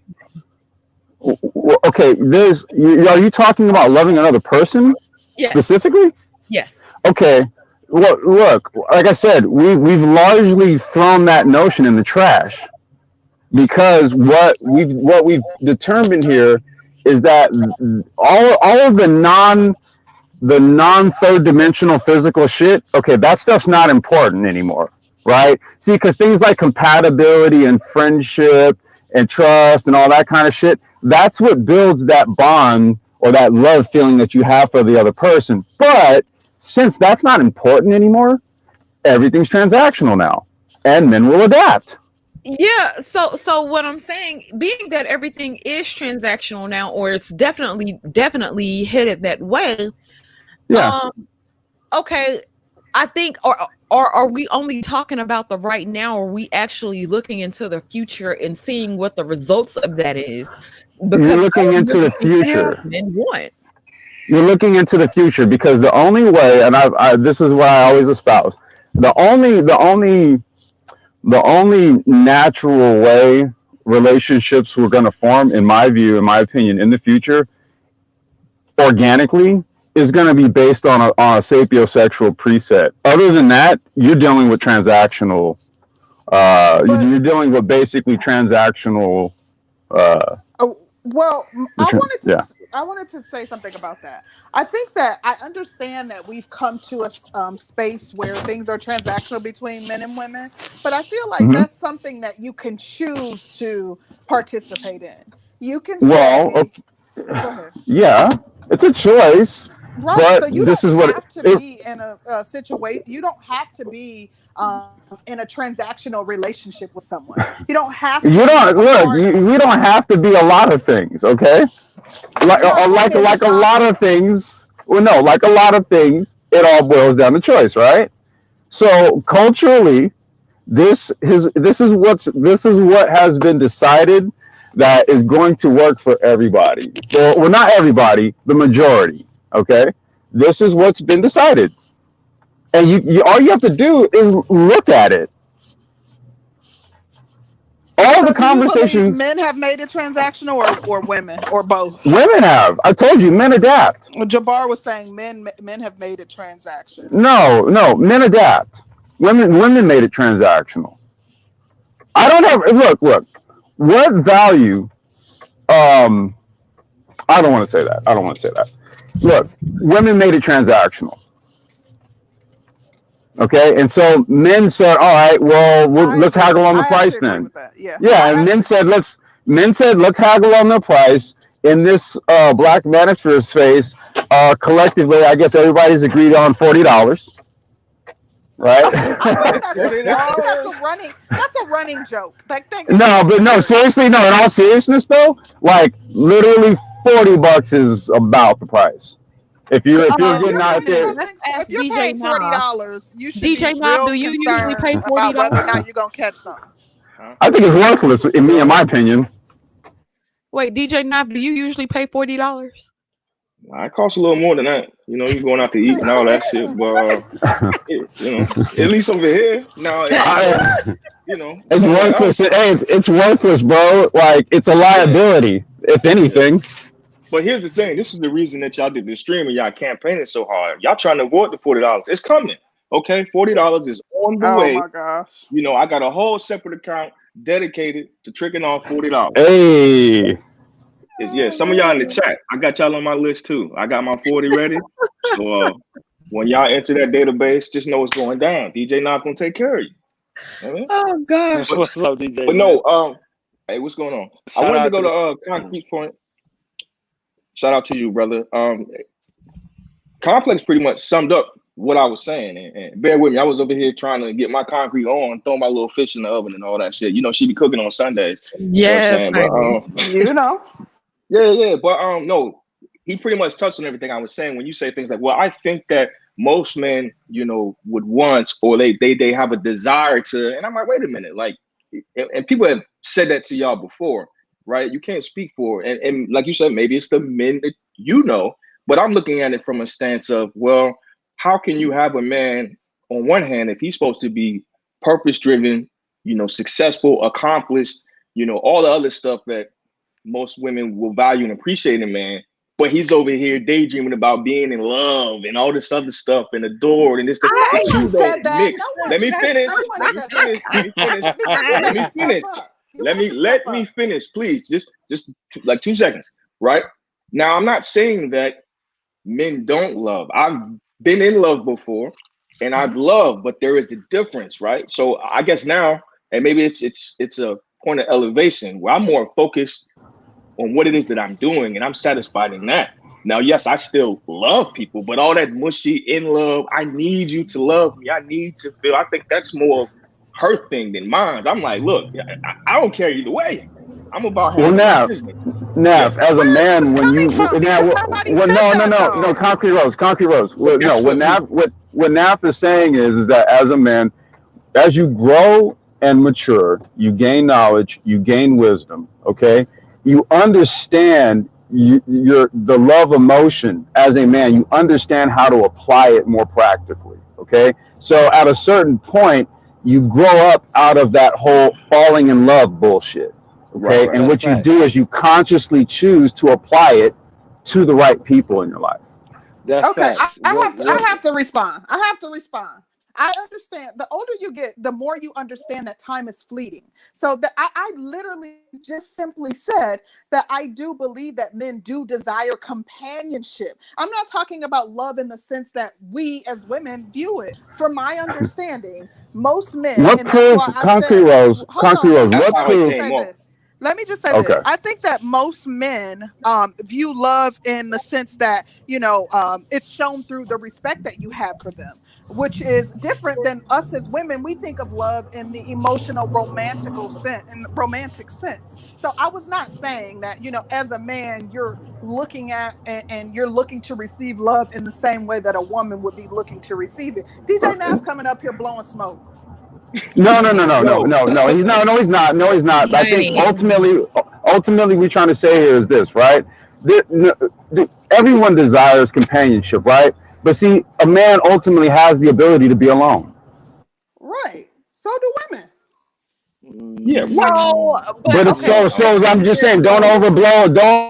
okay. Are you talking about loving another person specifically? Yes. Okay. Well, look, like I said, we've largely thrown that notion in the trash, because what we've determined here is that all of the non third dimensional physical shit, okay, that stuff's not important anymore, right? See, because things like compatibility and friendship and trust and all that kind of shit, that's what builds that bond or that love feeling that you have for the other person. But since that's not important anymore, everything's transactional now, and men will adapt. Yeah, so what I'm saying, being that everything is transactional now, or it's definitely headed that way. Yeah. Okay, I think, or are we only talking about the right now, or are we actually looking into the future and seeing what the results of that is? Because you're looking into the future. Men want. You're looking into the future because the only way, and this is what I always espouse, the only natural way relationships were going to form, in my view, in my opinion, in the future, organically, is going to be based on a sapiosexual preset. Other than that, you're dealing with transactional. You're dealing with basically transactional. Well, Yeah. I wanted to say something about that. I think that I understand that we've come to a space where things are transactional between men and women, but I feel like that's something that you can choose to participate in. You can say, Well, okay, go ahead. yeah, it's a choice. Right, but so you this don't is what have to be in a situation. You don't have to be in a transactional relationship with someone. You don't have to. You don't be a look. partner. We don't have to be a lot of things, okay? Like My point like is, like it's a not lot of things. Well, no, like a lot of things, it all boils down to choice, right? So culturally, this is what has been decided that is going to work for everybody. Well, not everybody, the majority. Okay, this is what's been decided, and you all you have to do is look at it. All the So, do you believe conversations men have made it transactional, or women, or both? women have. I told you, men adapt. Well, Jabbar was saying men have made it transaction. No, men adapt. Women made it transactional. I don't have look. What value? I don't want to say that. I don't want to say that. Look, women made it transactional. Okay, and so men said, "All right, well, let's haggle on the price then." Yeah, and men said, "Let's haggle on the price." In this Black Manosphere space, collectively, I guess everybody's agreed on $40, right? That's a running joke. Like, No, but no, seriously, no. In all seriousness, though, like literally $40 is about the price. If you're getting out there, if you're paying $40, you should be Knob, real do you concerned usually pay about $40? whether or not you're gonna catch something. I think it's worthless, in my opinion. Wait, DJ Knob, do you usually pay $40? It costs a little more than that. You know, you going out to eat and all that shit. But at least over here, now, it's worthless. It's worthless, bro. Like, it's a liability, if anything. But here's the thing. This is the reason that y'all did this stream and y'all campaigning so hard. Y'all trying to avoid the $40. It's coming. Okay, $40 is on the way. Oh my gosh. I got a whole separate account dedicated to tricking off $40. Hey. Yeah, some of y'all in the chat. I got y'all on my list too. I got my 40 ready. So when y'all enter that database, just know it's going down. DJ not gonna take care of you. Oh gosh. What's up, DJ? But no, hey, what's going on? I wanted to go to Concrete Point. Shout out to you, brother. Complex pretty much summed up what I was saying, and bear with me. I was over here trying to get my concrete on, throw my little fish in the oven and all that shit. She be cooking on Sundays. Yeah, you know what I'm saying? But yeah. But no, he pretty much touched on everything I was saying when you say things like, well, I think that most men, would want, or they have a desire to, and I'm like, wait a minute, like, and people have said that to y'all before, right? You can't speak for it. And like you said, maybe it's the men that but I'm looking at it from a stance of, well, how can you have a man on one hand if he's supposed to be purpose-driven, successful, accomplished, all the other stuff that most women will value and appreciate in a man, but he's over here daydreaming about being in love and all this other stuff and adored and this. Let me finish, please. Just like 2 seconds, right? Now, I'm not saying that men don't love. I've been in love before and I've loved, but there is a difference, right? So I guess now, and maybe it's a point of elevation where I'm more focused on what it is that I'm doing and I'm satisfied in that. Now, yes, I still love people, but all that mushy in love, I need you to love me. I need to feel, I think that's more her thing than mine. I'm like, look, I don't care either way. I'm about having Nav, as a man, when you no, Concrete Rose. What Nav is saying is that as a man, as you grow and mature, you gain knowledge, you gain wisdom. Okay, you understand the love emotion as a man, you understand how to apply it more practically. Okay, so at a certain point, you grow up out of that whole falling in love bullshit. Okay, and what you do is you consciously choose to apply it to the right people in your life. That's Okay, facts. I have to respond. I understand. The older you get, the more you understand that time is fleeting. So I literally just simply said that I do believe that men do desire companionship. I'm not talking about love in the sense that we as women view it. From my understanding, most men, What and that's proof, why I Concrete said, Rose? Concrete Rose. That's What how it proof? came off. Let me just say Okay. this. I think that most men view love in the sense that, it's shown through the respect that you have for them, which is different than us as women. We think of love in the emotional, romantic sense. So I was not saying that, as a man, you're looking at and you're looking to receive love in the same way that a woman would be looking to receive it. DJ Naff coming up here blowing smoke. No. He's not. I think ultimately, we're trying to say here is this, right? Everyone desires companionship, right? But see, a man ultimately has the ability to be alone. Right. So do women. Yeah. So, But it's so. I'm just saying, don't overblow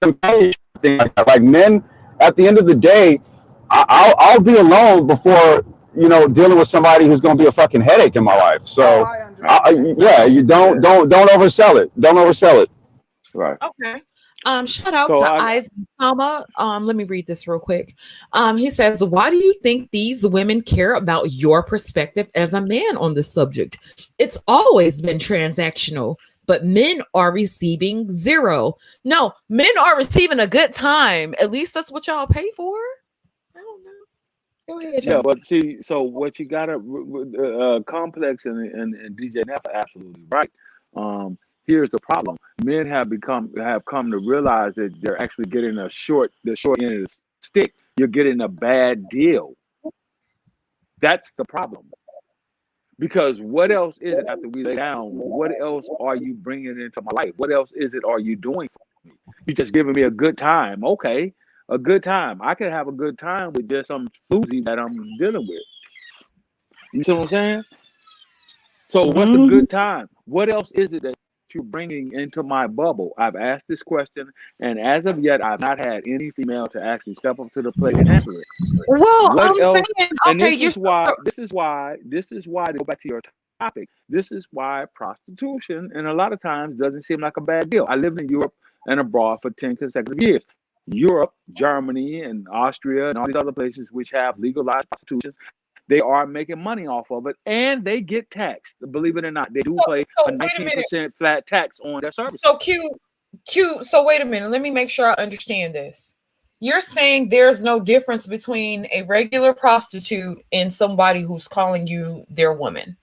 companionship thing like that. Like men, at the end of the day, I'll be alone before dealing with somebody who's going to be a fucking headache in my life. So I understand. you don't oversell it. Don't oversell it. Right. Okay. Shout out to Isama. Let me read this real quick. He says, why do you think these women care about your perspective as a man on this subject? It's always been transactional, but men are receiving zero. No, men are receiving a good time. At least that's what y'all pay for. I don't know. Go ahead, Yeah, but see, so what you gotta complex and DJ Naff are absolutely right. Here's the problem: men have come to realize that they're actually getting the short end of the stick. You're getting a bad deal. That's the problem. Because what else is it after we lay down? What else are you bringing into my life? What else is it are you doing for me? You just giving me a good time. Okay, a good time. I can have a good time with just some floozy that I'm dealing with. You see what I'm saying? So what's the good time? What else is it that you're bringing into my bubble? I've asked this question, and as of yet, I've not had any female to actually step up to the plate and answer it. Well, What I'm else? saying, And okay, this is why to go back to your topic. This is why prostitution, and a lot of times, doesn't seem like a bad deal. I lived in Europe and abroad for 10 consecutive years. Europe, Germany, and Austria, and all these other places which have legalized prostitution, they are making money off of it, and they get taxed. Believe it or not, they do pay a 19% flat tax on their services. So cute. So wait a minute. Let me make sure I understand this. You're saying there's no difference between a regular prostitute and somebody who's calling you their woman?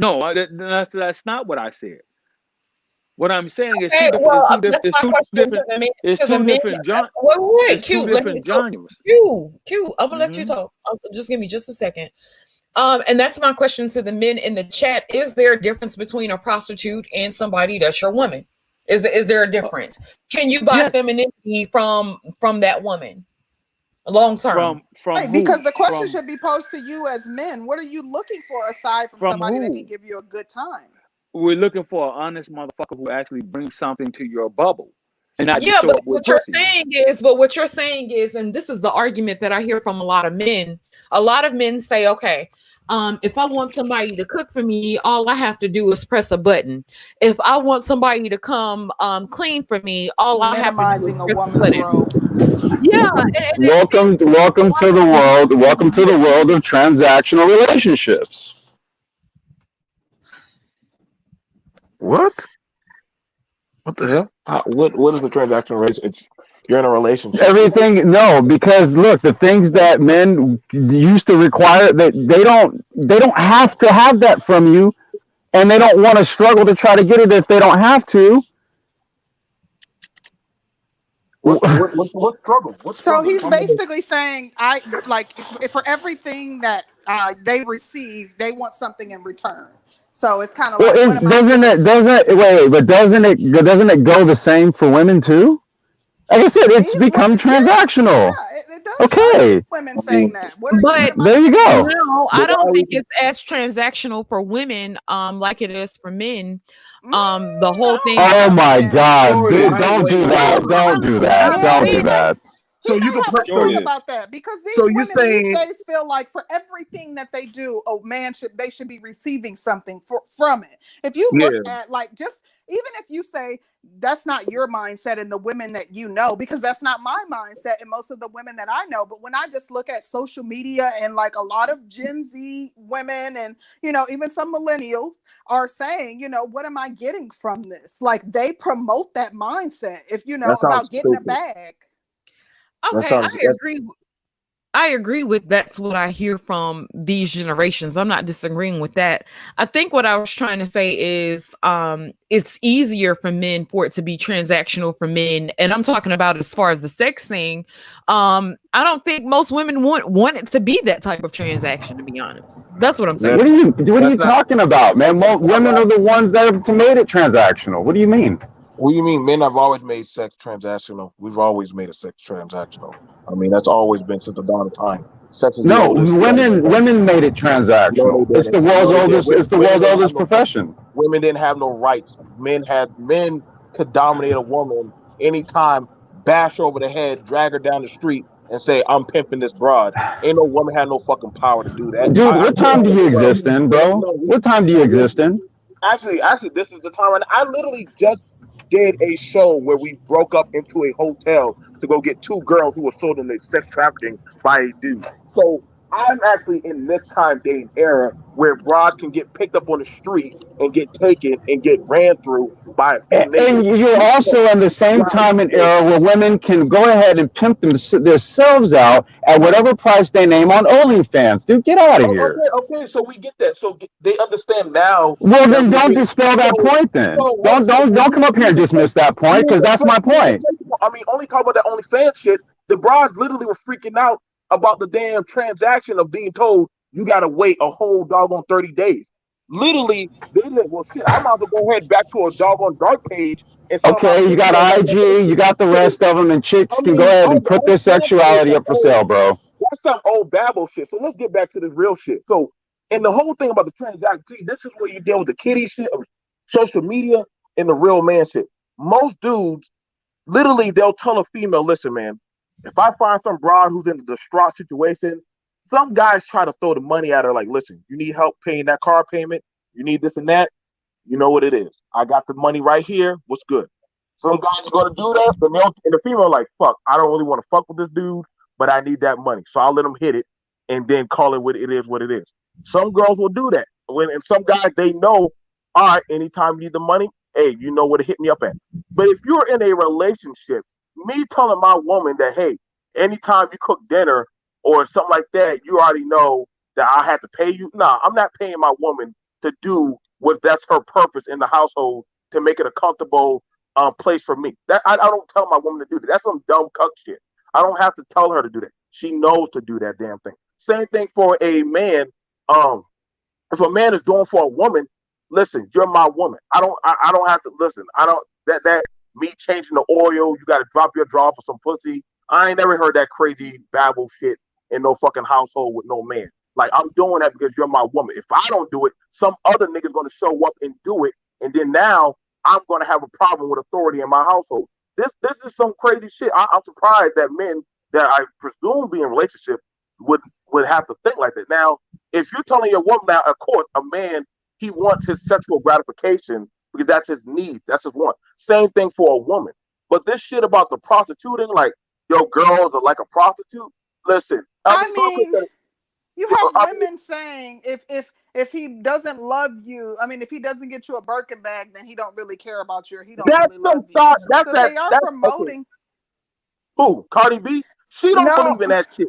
No, that's not what I said. What I'm saying is Okay, two different genres. Q, I'm gonna let you talk. Just give me just a second. And that's my question to the men in the chat. Is there a difference between a prostitute and somebody that's your woman? Is there a difference? Can you buy femininity from that woman long term? Right, because the question should be posed to you as men. What are you looking for aside from somebody that can give you a good time? We're looking for an honest motherfucker who actually brings something to your bubble. And not but what you're saying is, and this is the argument that I hear from a lot of men. A lot of men say, okay, if I want somebody to cook for me, all I have to do is press a button. If I want somebody to come clean for me, all I have to do is press a button. Yeah. Welcome to the world. Welcome to the world of transactional relationships. What? What the hell? What is the transactional relationship? You're in a relationship. Everything, no, because look, the things that men used to require, that they don't have to have that from you, and they don't want to struggle to try to get it if they don't have to. What struggle? So he's basically saying, for everything that they receive, they want something in return. So it's kind of Well, like, what am I doesn't getting it from doesn't wait, but doesn't it go the same for women too? Like I said, it's these become women? Yeah, transactional. yeah, it does. I see Okay, women I saying mean, that. What But am I there you getting from go. it? no, but I why don't we? think it's as transactional for women, like it is for men. Mm, The I whole don't thing Oh know. my gosh, Majority. dude, Why? don't Wait, do wait, that. wait. Don't do that. Yeah, Don't he do may that. he So you may can have a point Majority about is. that because so these you women these saying days feel like for everything that they do, oh man, they should be receiving something from it. If you look yeah, at like just even if you say that's not your mindset and the women that you know, because that's not my mindset and most of the women that I know. But when I just look at social media and like a lot of Gen Z women and even some millennials are saying, what am I getting from this? Like they promote that mindset if that sounds about getting a stupid. bag. That okay, sounds that's I agree with that's what I hear from these generations. I'm not disagreeing with that. I think what I was trying to say is it's easier for men for it to be transactional for men. And I'm talking about as far as the sex thing. I don't think most women want it to be that type of transaction, to be honest. That's what I'm that saying. What are you that's not talking about, man? that's not Women right. are the ones that have made it transactional. What do you mean? What do you mean? Men have always made sex transactional. We've always made a sex transactional. I mean, that's always been since the dawn of time. Sex is the No, oldest way of life. women made it No, they transactional. It's didn't. the No, world's they didn't. oldest. It's the Women world's didn't have oldest no. profession. Women didn't have no rights. Men could dominate a woman anytime, bash her over the head, drag her down the street, and say, "I'm pimping this broad." Ain't no woman had no fucking power to do that. Dude, I what did time all do this you stuff. exist in, bro? No, What time do you no, exist in? actually, this is the time. And I literally just did a show where we broke up into a hotel to go get two girls who were sold into sex trafficking by a dude. So I'm actually in this time dating era where broad can get picked up on the street and get taken and get ran through by a few And niggas. you're also in the same Right. time and So, era where women can go ahead and pimp themselves out at whatever price they name on OnlyFans. Dude, get out of here. okay. So we get that. So they understand now Well, that then we don't get. dispel that So point. Then so don't come up here and dismiss that point because that's my point. I mean, only talk about that OnlyFans shit. The brides literally were freaking out about the damn transaction of being told you got to wait a whole doggone 30 days. Literally, they said, well, shit, I'm about to go ahead back to a doggone dark page and sell my Okay, you pussy got on IG, you OnlyFans. got the So, rest of them, and chicks I can go mean, ahead and put all their I'm saying is sexuality up for sale, bro. that's some old babble shit. So let's get back to this real shit. So, and the whole thing about the transaction, see, this is where you deal with the kiddie shit of social media and the real man shit. Most dudes, literally, they'll tell a female, listen, man, if I find some broad who's in a distraught situation, some guys try to throw the money at her, like, listen, you need help paying that car payment, you need this and that. You know what it is. I got the money right here. What's good? Some guys are gonna do that, but and the female like, fuck, I don't really want to fuck with this dude, but I need that money. So I'll let him hit it and then call it what it is. Some girls will do that. And some guys they know, all right, anytime you need the money, hey, you know where to hit me up at. But if you're in a relationship, me telling my woman that, hey, anytime you cook dinner or something like that, you already know that I have to pay you. Nah, I'm not paying my woman to do what that's her purpose in the household to make it a comfortable place for me. That I don't tell my woman to do that. That's some dumb cuck shit. I don't have to tell her to do that. She knows to do that damn thing. Same thing for a man. Um, if a man is doing for a woman, listen, you're my woman. I don't have to listen. I don't that me changing the oil. You got to drop your draw for some pussy. I ain't never heard that crazy babble shit in no fucking household with no man. Like I'm doing that because you're my woman. If I don't do it, some other nigga's gonna show up and do it, and then now I'm gonna have a problem with authority in my household. This is some crazy shit. I'm surprised that men that I presume be in relationship would have to think like that. Now, if you're telling your woman now, of course, a man he wants his sexual gratification because that's his need, that's his want. Same thing for a woman. But this shit about the prostituting, like your girls are like a prostitute. Listen, I I mean, mean, you have I mean, women saying if he doesn't love you, I mean, if he doesn't get you a Birkin bag, then he don't really care about you, or he don't that's really some love you. thought. That's So that. they are That's okay. promoting. Who? Cardi B? She don't No, believe in that shit.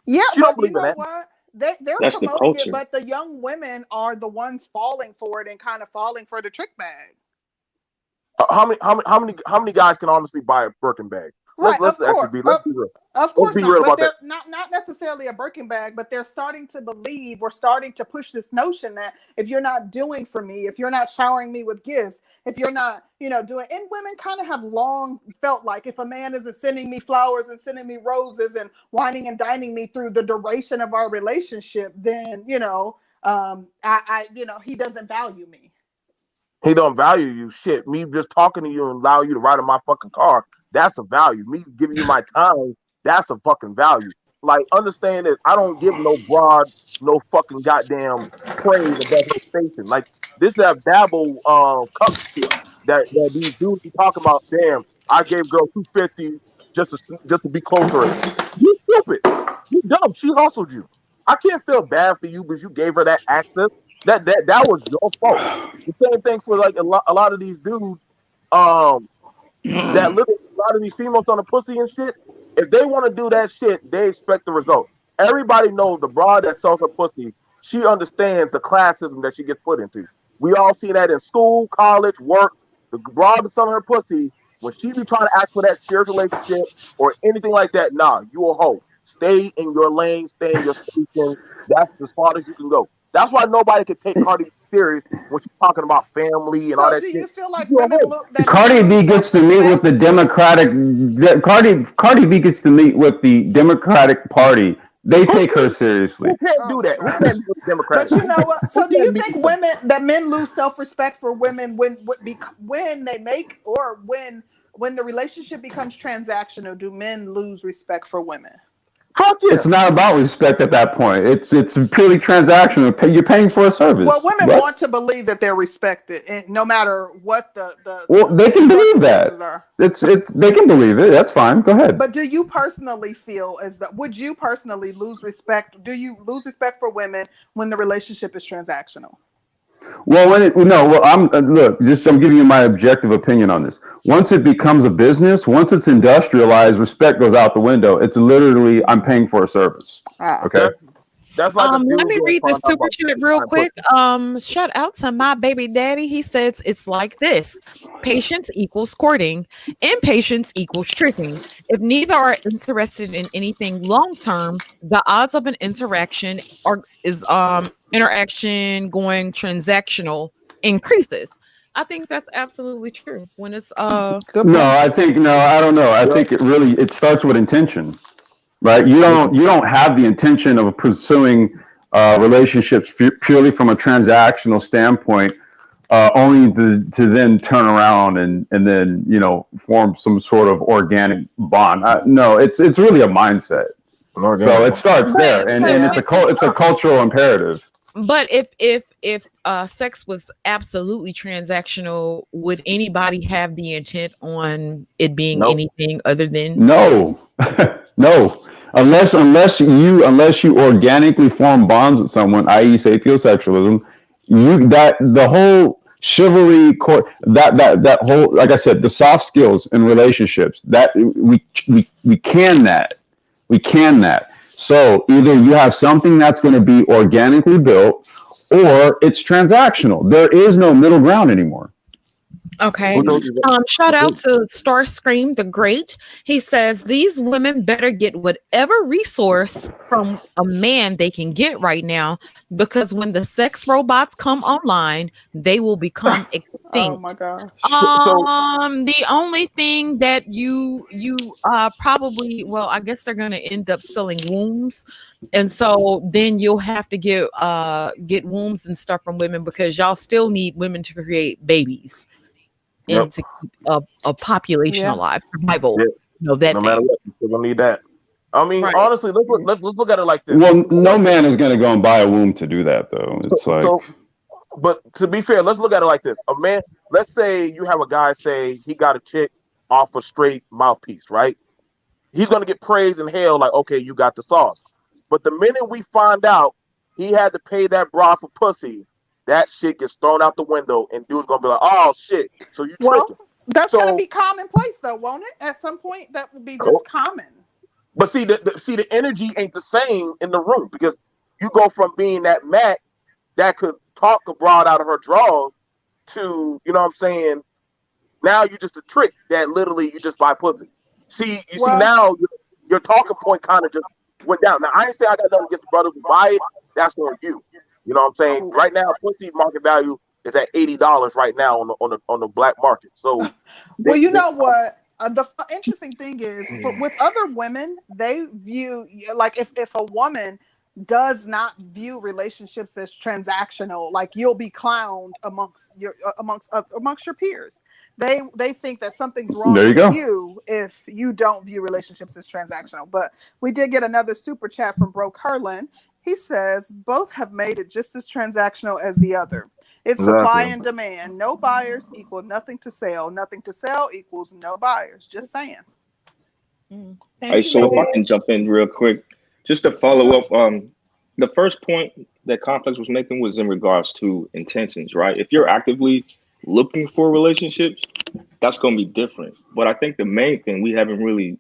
yeah, She don't but you believe in know that. what? They're That's the promoting it, culture. but the young women are the ones falling for it and kind of falling for the trick bag. How many guys can honestly buy a Birkin bag? Right, Let's actually be let's be real. Of Let's course be not. real But about that. they're not necessarily a Birkin bag, but they're starting to believe, we're starting to push this notion that if you're not doing for me, if you're not showering me with gifts, if you're not, doing, and women kind of have long felt like if a man isn't sending me flowers and sending me roses and whining and dining me through the duration of our relationship, then he doesn't value me. He don't value you. Shit, me just talking to you and allow you to ride in my fucking car, that's a value. Me giving you my time, that's a fucking value. Like, understand that I don't give no broad, no fucking goddamn praise above her station. Like, this that dabble cup shit that these dudes be talking about. Damn, I gave girl 250 just to be close to her. You stupid. You dumb. She hustled you. I can't feel bad for you because you gave her that access. That was your fault. The same thing for like a lot of these dudes, that literally a lot of these females on the pussy and shit. If they want to do that shit, they expect the result. Everybody knows the broad that sells her pussy. She understands the classism that she gets put into. We all see that in school, college, work. The broad that's selling her pussy, when she be trying to ask for that serious relationship or anything like that, nah, you a hoe. Stay in your lane, stay in your station. That's as far as you can go. That's why nobody can take Cardi B serious when she's talking about family and all So that do shit. you feel like women Cardi B gets to meet with the Democratic. Cardi B gets to meet with the Democratic Party. They take her seriously. Who can't do that? Who can't meet with the Democrats? But you know what? So do you think that men lose self-respect for women when they make, or when the relationship becomes transactional? Do men lose respect for women? Fuck yeah. It's not about respect at that point. It's purely transactional. You're paying for a service. Well, women want to believe that they're respected, and no matter what they can believe that. are. They can believe it. That's fine. Go ahead. But do you personally feel would you personally lose respect? Do you lose respect for women when the relationship is transactional? Well, I'm giving you my objective opinion on this. Once it becomes a business, once it's industrialized, respect goes out the window. It's literally I'm paying for a service. Okay. That's like let me read this super chat real quick. Shout out to my baby daddy. He says it's like this: patience equals courting, impatience equals tricking. If neither are interested in anything long term, the odds of an interaction interaction going transactional increases. I think that's absolutely true. When it's I don't know. I think it starts with intention. Right, you don't have the intention of pursuing relationships purely from a transactional standpoint, only to then turn around and then form some sort of organic bond. No, it's really a mindset. So it starts there, and it's a cultural imperative. But if sex was absolutely transactional, would anybody have the intent on it being anything other than no? Unless you organically form bonds with someone, i.e., sapiosexualism, the whole chivalry that whole, like I said, the soft skills in relationships, that we can that. So either you have something that's going to be organically built, or it's transactional. There is no middle ground anymore. Okay. Shout out to Starscream the Great. He says these women better get whatever resource from a man they can get right now, because when the sex robots come online, they will become extinct. Oh my gosh. The only thing that you probably, well, I guess they're gonna end up selling wombs, and so then you'll have to get wombs and stuff from women, because y'all still need women to create babies. And to keep a population alive, survival. That no matter what, you still gonna need that. I mean, honestly, let's look at it like this. Well, no man is going to go and buy a womb to do that, though. But to be fair, let's look at it like this. A man, let's say you have a guy say he got a chick off a straight mouthpiece, right? He's gonna get praise and hell, like, okay, you got the sauce. But the minute we find out he had to pay that bra for pussy, that shit gets thrown out the window, and dude's gonna be like, "Oh shit!" So you tricking. That's gonna be commonplace, though, won't it? At some point, that will be just common. But see, the energy ain't the same in the room, because you go from being that Mac that could talk a broad out of her drawers to, you know what I'm saying? Now you just a trick that literally you just buy pussy. See, you see Well, now your talking point kind of just went down. Now I ain't say I got nothing against the brothers who buy it. That's on you. You know what I'm saying? Right now, pussy market value is at $80 right now on the black market. So, well, you know what? The interesting thing is, with other women, they view like if a woman does not view relationships as transactional, like you'll be clowned amongst your peers. They think that something's wrong There you with go. you if you don't view relationships as transactional. But we did get another super chat from Bro Curlin. He says both have made it just as transactional as the other. It's supply and demand. No buyers equal nothing to sell. Nothing to sell equals no buyers. Just saying. Hey, so if I can jump in real quick, just to follow up, the first point that Complex was making was in regards to intentions, right? If you're actively looking for relationships, that's going to be different. But I think the main thing we haven't really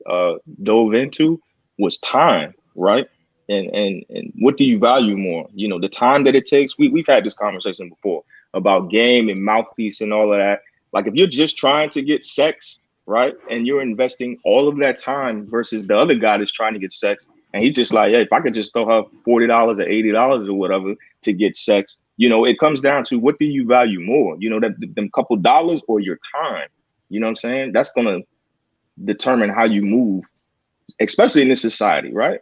dove into was time, right? And what do you value more? You know, the time that it takes. We've had this conversation before about game and mouthpiece and all of that. Like if you're just trying to get sex, right, and you're investing all of that time versus the other guy that's trying to get sex, and he's just like, yeah, if I could just throw her $40 or $80 or whatever to get sex, you know, it comes down to what do you value more? You know, that them couple dollars or your time. You know what I'm saying? That's gonna determine how you move, especially in this society, right?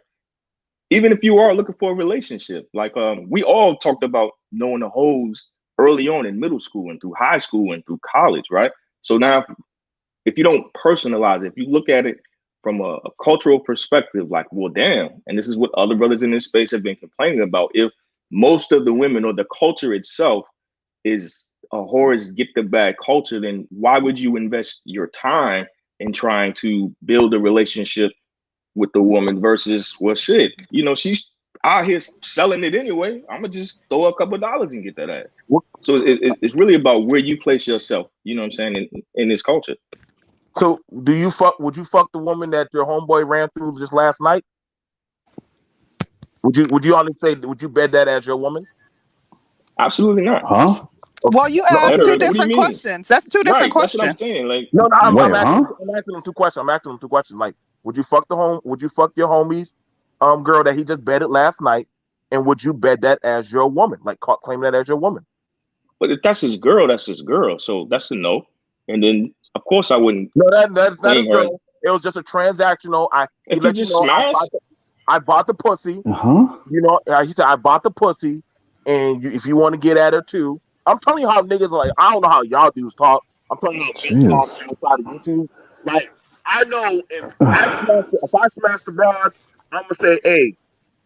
Even if you are looking for a relationship, like we all talked about knowing the hoes early on in middle school and through high school and through college, right? So now if you don't personalize it, if you look at it from a cultural perspective, like, well, damn, and this is what other brothers in this space have been complaining about. If most of the women or the culture itself is a horror's get the bag culture, then why would you invest your time in trying to build a relationship with the woman versus, well, shit, you know, she's out here selling it anyway. I'm gonna just throw a couple dollars and get that ass. So it's really about where you place yourself. You know what I'm saying in this culture. So would you fuck the woman that your homeboy ran through just last night? Would you only say, would you bet that as your woman? Absolutely not. Huh? Well, you asked two different questions. That's two different questions. That's what I'm saying. Like, no, I'm Wait, asking them two questions. I'm asking them two questions. Like, would you fuck your homie's girl that he just betted last night, and would you bet that as your woman? Like, claim that as your woman? But if that's his girl, that's his girl. So that's a no. And then, of course, I wouldn't. No, that's not his her. girl. It was just a transactional. If you just smash, I bought the pussy. You know, he said I bought the pussy, and if you want to get at her too. I'm telling you how niggas are like. I don't know how y'all dudes talk. I'm telling you how men talk outside of YouTube. Like, I know if I smash the broad, I'm gonna say, hey,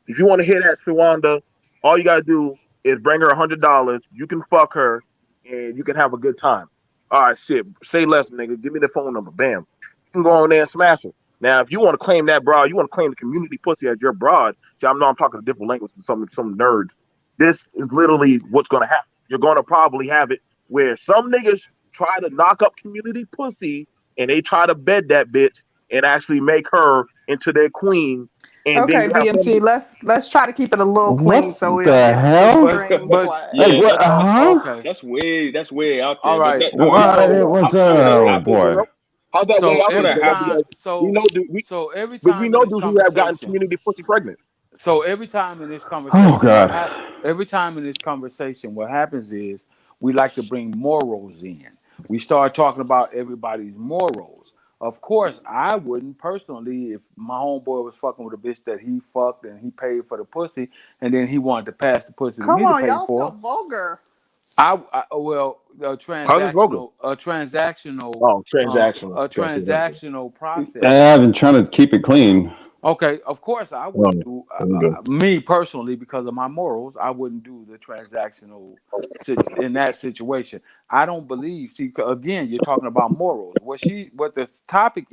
if you want to hear that, Shawanda, all you gotta do is bring her $100. You can fuck her, and you can have a good time. All right, shit. Say less, nigga. Give me the phone number. Bam. You can go on there and smash her. Now, if you want to claim that broad, you want to claim the community pussy as your broad. See, I know I'm talking a different language to some nerds. This is literally what's gonna happen. You're gonna probably have it where some niggas try to knock up community pussy and they try to bed that bitch and actually make her into their queen. And okay, BMT, let's try to keep it a little clean. What so the hell? Okay. That's way out there. All right. What's up, boy? How's that way out there? So every time we know dudes who have gotten community pussy pregnant. So every time in this conversation, what happens is we like to bring morals in. We start talking about everybody's morals. Of course, I wouldn't personally, if my homeboy was fucking with a bitch that he fucked and he paid for the pussy, and then he wanted to pass the pussy to me to pay y'all for. so vulgar. A transactional process. I've been trying to keep it clean. Okay, of course I wouldn't do me personally because of my morals. I wouldn't do the transactional in that situation. I don't believe. See, again, you're talking about morals. What the topic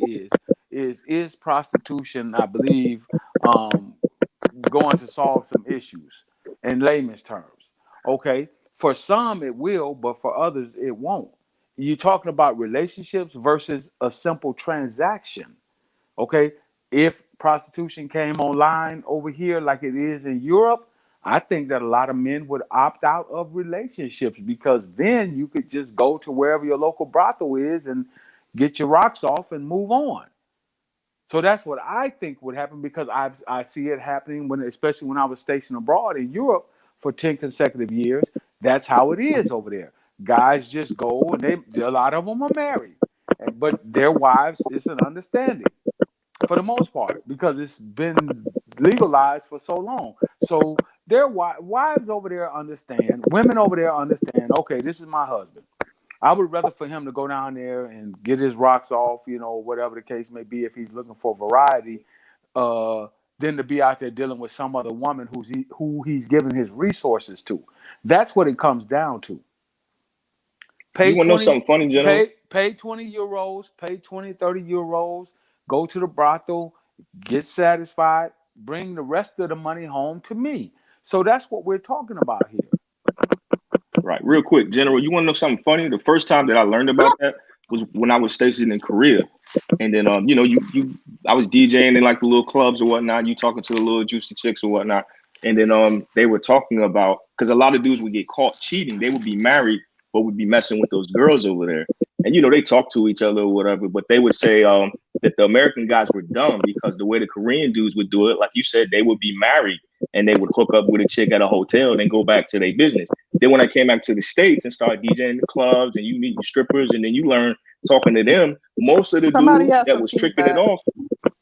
is prostitution? I believe going to solve some issues in layman's terms. Okay, for some it will, but for others it won't. You're talking about relationships versus a simple transaction. Okay. If prostitution came online over here like it is in Europe, I think that a lot of men would opt out of relationships because then you could just go to wherever your local brothel is and get your rocks off and move on. So that's what I think would happen, because I see it happening especially when I was stationed abroad in Europe for 10 consecutive years. That's how it is over there. Guys just go, and a lot of them are married, but their wives, it's an understanding for the most part, because it's been legalized for so long. So their wives over there understand, women over there understand, okay, this is my husband. I would rather for him to go down there and get his rocks off, whatever the case may be, if he's looking for variety, than to be out there dealing with some other woman who he's giving his resources to. That's what it comes down to. You want to know something funny, General? Pay 20 euros, pay 20, 30 euros, go to the brothel, get satisfied, bring the rest of the money home to me. So that's what we're talking about here. Right. Real quick, General, you want to know something funny? The first time that I learned about that was when I was stationed in Korea. And then, I was DJing in like the little clubs or whatnot. You talking to the little juicy chicks or whatnot. And then they were talking about, because a lot of dudes would get caught cheating. They would be married, but would be messing with those girls over there. And, they talk to each other or whatever. But they would say that the American guys were dumb, because the way the Korean dudes would do it, like you said, they would be married and they would hook up with a chick at a hotel and then go back to their business. Then when I came back to the States and started DJing in the clubs, and you meet the strippers, and then you learn talking to them, most of the dudes that was tricking it off,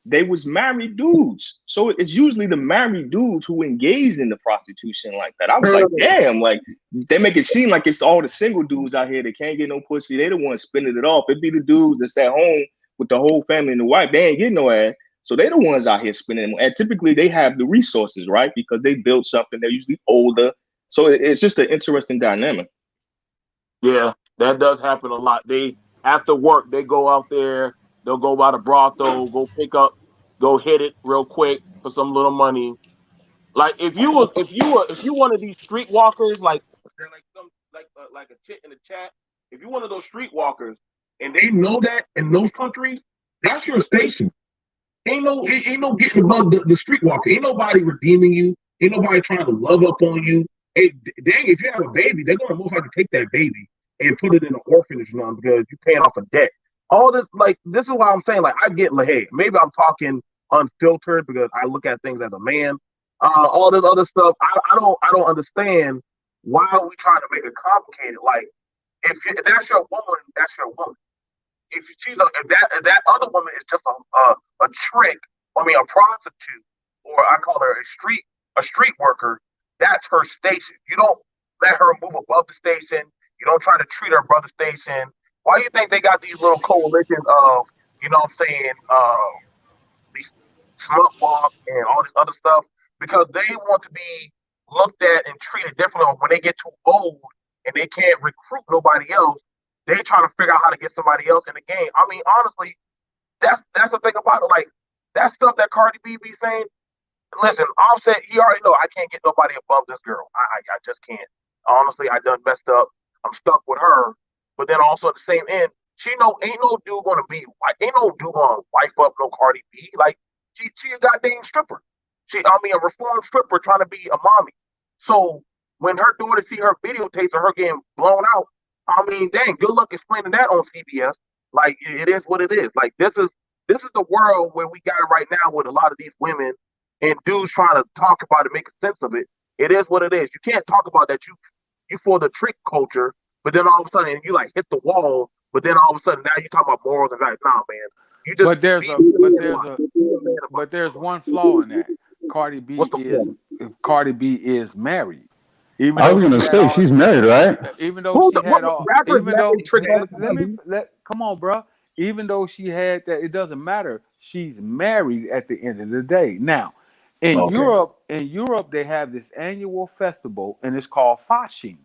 they was married dudes. So it's usually the married dudes who engage in the prostitution like that. I was like, damn, like they make it seem like it's all the single dudes out here that can't get no pussy. They the ones spinning it off. It'd be the dudes that's at home with the whole family and the wife. They ain't getting no ass. So they're the ones out here spinning them. And typically they have the resources, right? Because they built something. They're usually older. So it's just an interesting dynamic. Yeah, that does happen a lot. They, after work, they go out there, they'll go by the brothel, go hit it real quick for some little money. Like if you one of these streetwalkers, like they're like a chick in the chat. If you're one of those streetwalkers and they know that in those countries, that's your station. Ain't no getting above the streetwalker. Ain't nobody redeeming you. Ain't nobody trying to love up on you. Hey, dang, if you have a baby, they're gonna most likely take that baby and put it in an orphanage now because you're paying off a debt. All this, like, this is why I'm saying, like, I get, like, hey, maybe I'm talking unfiltered because I look at things as a man. All this other stuff, I don't understand why are we trying to make it complicated. Like, if that's your woman, that's your woman. If that other woman is just a trick, a prostitute, or I call her a street worker, that's her station. You don't let her move above the station. You don't try to treat her above the station. Why do you think they got these little coalitions of, these slut walk and all this other stuff? Because they want to be looked at and treated differently. When they get too old and they can't recruit nobody else, they try to figure out how to get somebody else in the game. I mean, honestly, that's the thing about it. Like, that stuff that Cardi B be saying, listen, Offset, he already know I can't get nobody above this girl. I just can't. Honestly, I done messed up. I'm stuck with her. But then also at the same end, she know ain't no dude gonna wife up no Cardi B. Like, she a goddamn stripper. A reformed stripper trying to be a mommy. So when her daughter see her videotapes of her getting blown out, I mean, dang, good luck explaining that on CBS. Like, it is what it is. Like, this is the world where we got it right now with a lot of these women and dudes trying to talk about it, make sense of it. It is what it is. You can't talk about that you for the trick culture, but then all of a sudden you like hit the wall, but then all of a sudden now you talking about morals and like, nah, man. You just but there's one flaw in that. Cardi B is married. Even I was gonna say she's married, right? Even though she had all, come on, bro. Even though she had that, it doesn't matter. She's married at the end of the day. Now, in Europe, they have this annual festival, and it's called Fasching.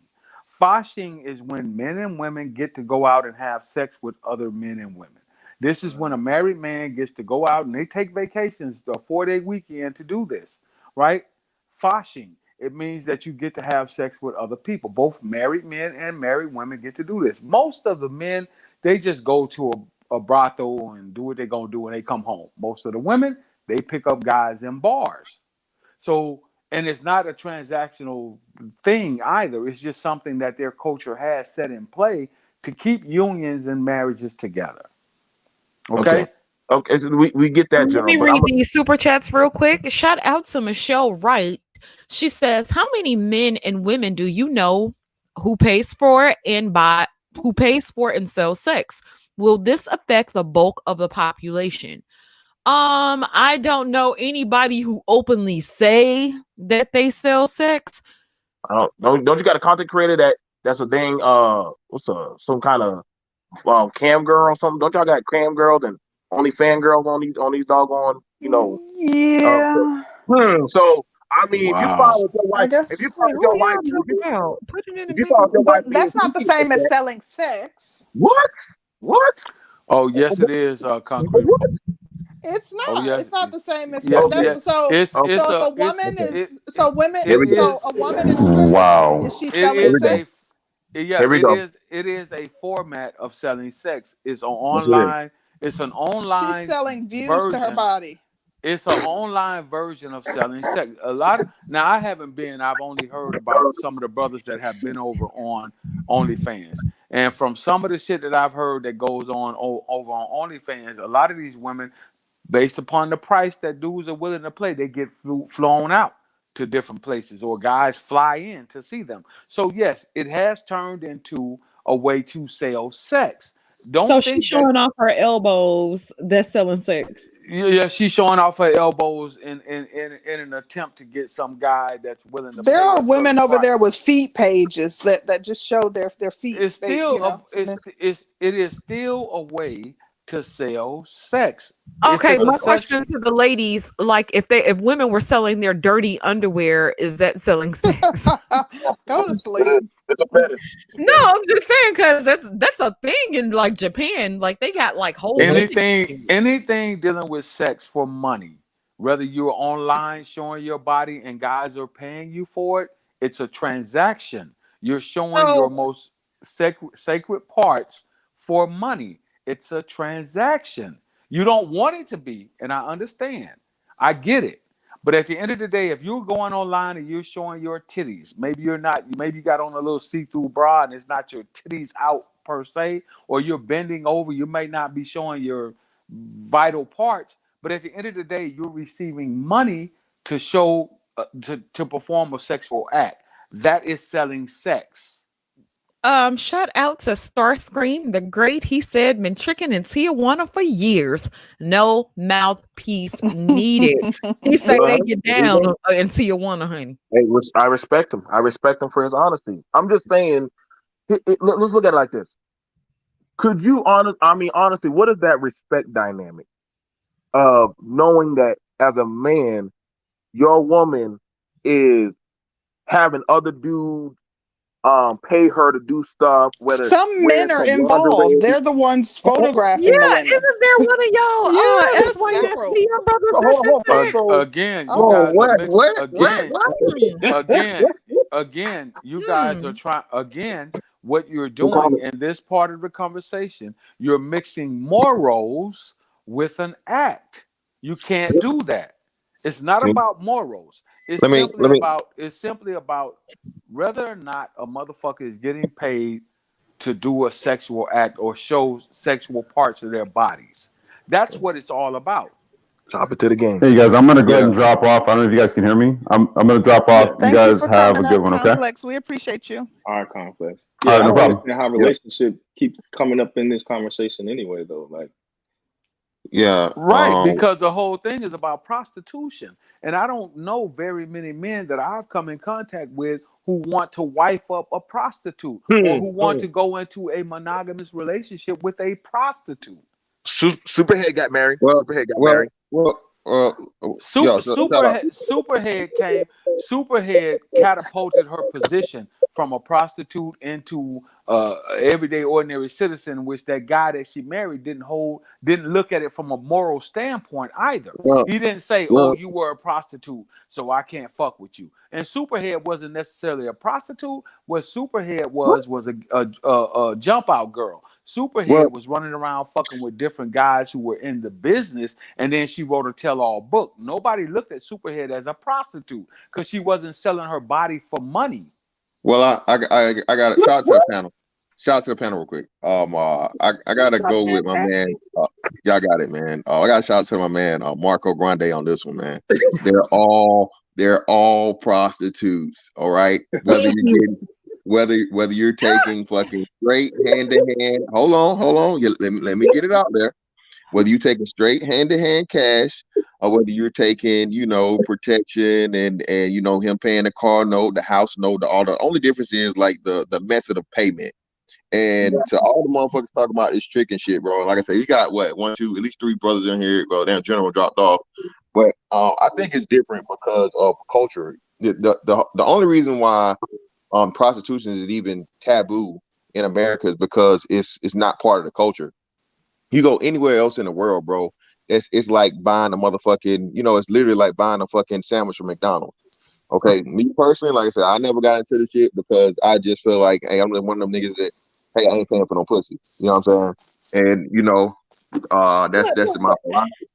Fasching is when men and women get to go out and have sex with other men and women. This is when a married man gets to go out and they take vacations, a 4-day weekend to do this, right? Fasching. It means that you get to have sex with other people. Both married men and married women get to do this. Most of the men, they just go to a brothel and do what they're going to do when they come home. Most of the women, they pick up guys in bars. So, and it's not a transactional thing either. It's just something that their culture has set in play to keep unions and marriages together. Okay? Okay, so we get that, Let me General. But read these super chats real quick. Shout out to Michelle Wright. She says, "How many men and women do you know who pays for and sells sex? Will this affect the bulk of the population?" I don't know anybody who openly say that they sell sex. don't you got a content creator that's a dang some kind of cam girl or something? Don't y'all got cam girls and only fan girls on these doggone uh, Yeah, so I mean, if you Wow. follow your I wife, if you guess. Wait, follow who your wife, y'all talking about? Put it in the if you follow your wife But being that's not the sneaky like same as that, selling sex. what? Oh, yes, it is, Concrete. What? It's Oh, not. yes. It's not the same as Yeah, Okay, yeah. that's so. okay, It's So if a a it's woman okay. it is it Here we go. so is a woman is stripping, is Wow. she it selling Here we is go. a sex? yeah, Here we go. it is a format of selling sex. Yes, it is. It's an She's online selling views to her version. body. It's an online version of selling sex. A lot of now I haven't been, I've only heard about some of the brothers that have been over on OnlyFans. And from some of the shit that I've heard that goes on over on OnlyFans, a lot of these women, based upon the price that dudes are willing to play, they get flown out to different places, or guys fly in to see them. So yes, it has turned into a way to sell sex. So Don't she's think that showing off her elbows. That's selling sex. yeah, she's showing off her elbows in an attempt to get some guy that's willing to There pay are a certain women over there with price. feet pages that just show their feet. It's They still men- it is still a way to sell sex. If Okay, it's a my sex, question to the ladies, like if women were selling their dirty underwear, is that selling sex? go to sleep. It's a fetish. It's a No, fetish. I'm just saying because that's a thing in like Japan. Like they got like whole anything dealing with sex for money, whether you're online showing your body and guys are paying you for it, it's a transaction. You're showing your So most sacred parts for money. It's a transaction. You don't want it to be, and I understand. I get it. But at the end of the day, if you're going online and you're showing your titties, maybe you're not, maybe you got on a little see-through bra and it's not your titties out per se, or you're bending over, you may not be showing your vital parts. But at the end of the day, you're receiving money to show, to perform a sexual act. That is selling sex. shout out to Starscream the Great. He said, been tricking in Tijuana for years. No mouthpiece needed. He say Well, they get here we down go. in Tijuana, honey. Hey, I respect him. I respect him for his honesty. I'm just saying. Let's look at it like this. Could you honestly, what is that respect dynamic of knowing that as a man, your woman is having other dudes pay her to do stuff, whether Some wearing men are some involved. lingerie. They're the ones Yeah, photographing the women. isn't there one of y'all Yeah, there's several. SYFBM brothers So that said hold on. that? So Again, you Oh, guys are mixed. Hmm. Again, you guys are Hmm. trying. Again, what you're doing in this part of the conversation, you're mixing morals with an act. You can't do that. It's not about morals. let me It's simply about whether or not a motherfucker is getting paid to do a sexual act or show sexual parts of their bodies. That's what it's all about. chop it to the game. Hey, you guys, I'm going to go ahead Yeah. and drop off. I don't know if you guys can hear me. I'm going to drop Yeah. off. You thank you guys for have a coming good up, one, okay? Complex. We appreciate you. Our complex. All Yeah, right, I no don't problem. understand how relationship keep coming up in this conversation anyway, though. Like, Yeah. Right, because the whole thing is about prostitution. And I don't know very many men that I've come in contact with who want to wife up a prostitute or who want to go into a monogamous relationship with a prostitute. Superhead got married. Well, Superhead got well, married. well, yo, so shout out. Superhead catapulted her position from a prostitute into everyday ordinary citizen, which that guy that she married didn't look at it from a moral standpoint either. Well, He didn't say, "Oh, well, you were a prostitute, so I can't fuck with you." And Superhead wasn't necessarily a prostitute. What Superhead was a jump out girl. Superhead well, was running around fucking with different guys who were in the business, and then she wrote a tell-all book. Nobody looked at Superhead as a prostitute because she wasn't selling her body for money. well. I got shout out to the panel. Shout out to the panel real quick. I gotta go with my man. Y'all got it, man. I got to shout out to my man Marco Grande on this one, man. They're all prostitutes. All right, whether you're taking fucking straight hand to hand. Hold on. Yeah, let me get it out there. Whether you take a straight hand to hand cash, or whether you're taking, protection and him paying the car note, the house note, all the only difference is like the method of payment. And to all the motherfuckers talking about this trick and shit, bro. Like I said, you got what, 1, 2, at least 3 brothers in here. Well, damn, General dropped off. But I think it's different because of culture. The only reason why prostitution is even taboo in America is because it's not part of the culture. You go anywhere else in the world, bro, it's like buying a motherfucking, it's literally like buying a fucking sandwich from McDonald's. Okay, me personally, like I said, I never got into the shit because I just feel like, hey, I'm one of them niggas that, hey, I ain't paying for no pussy. You know what I'm saying? And that's my philosophy.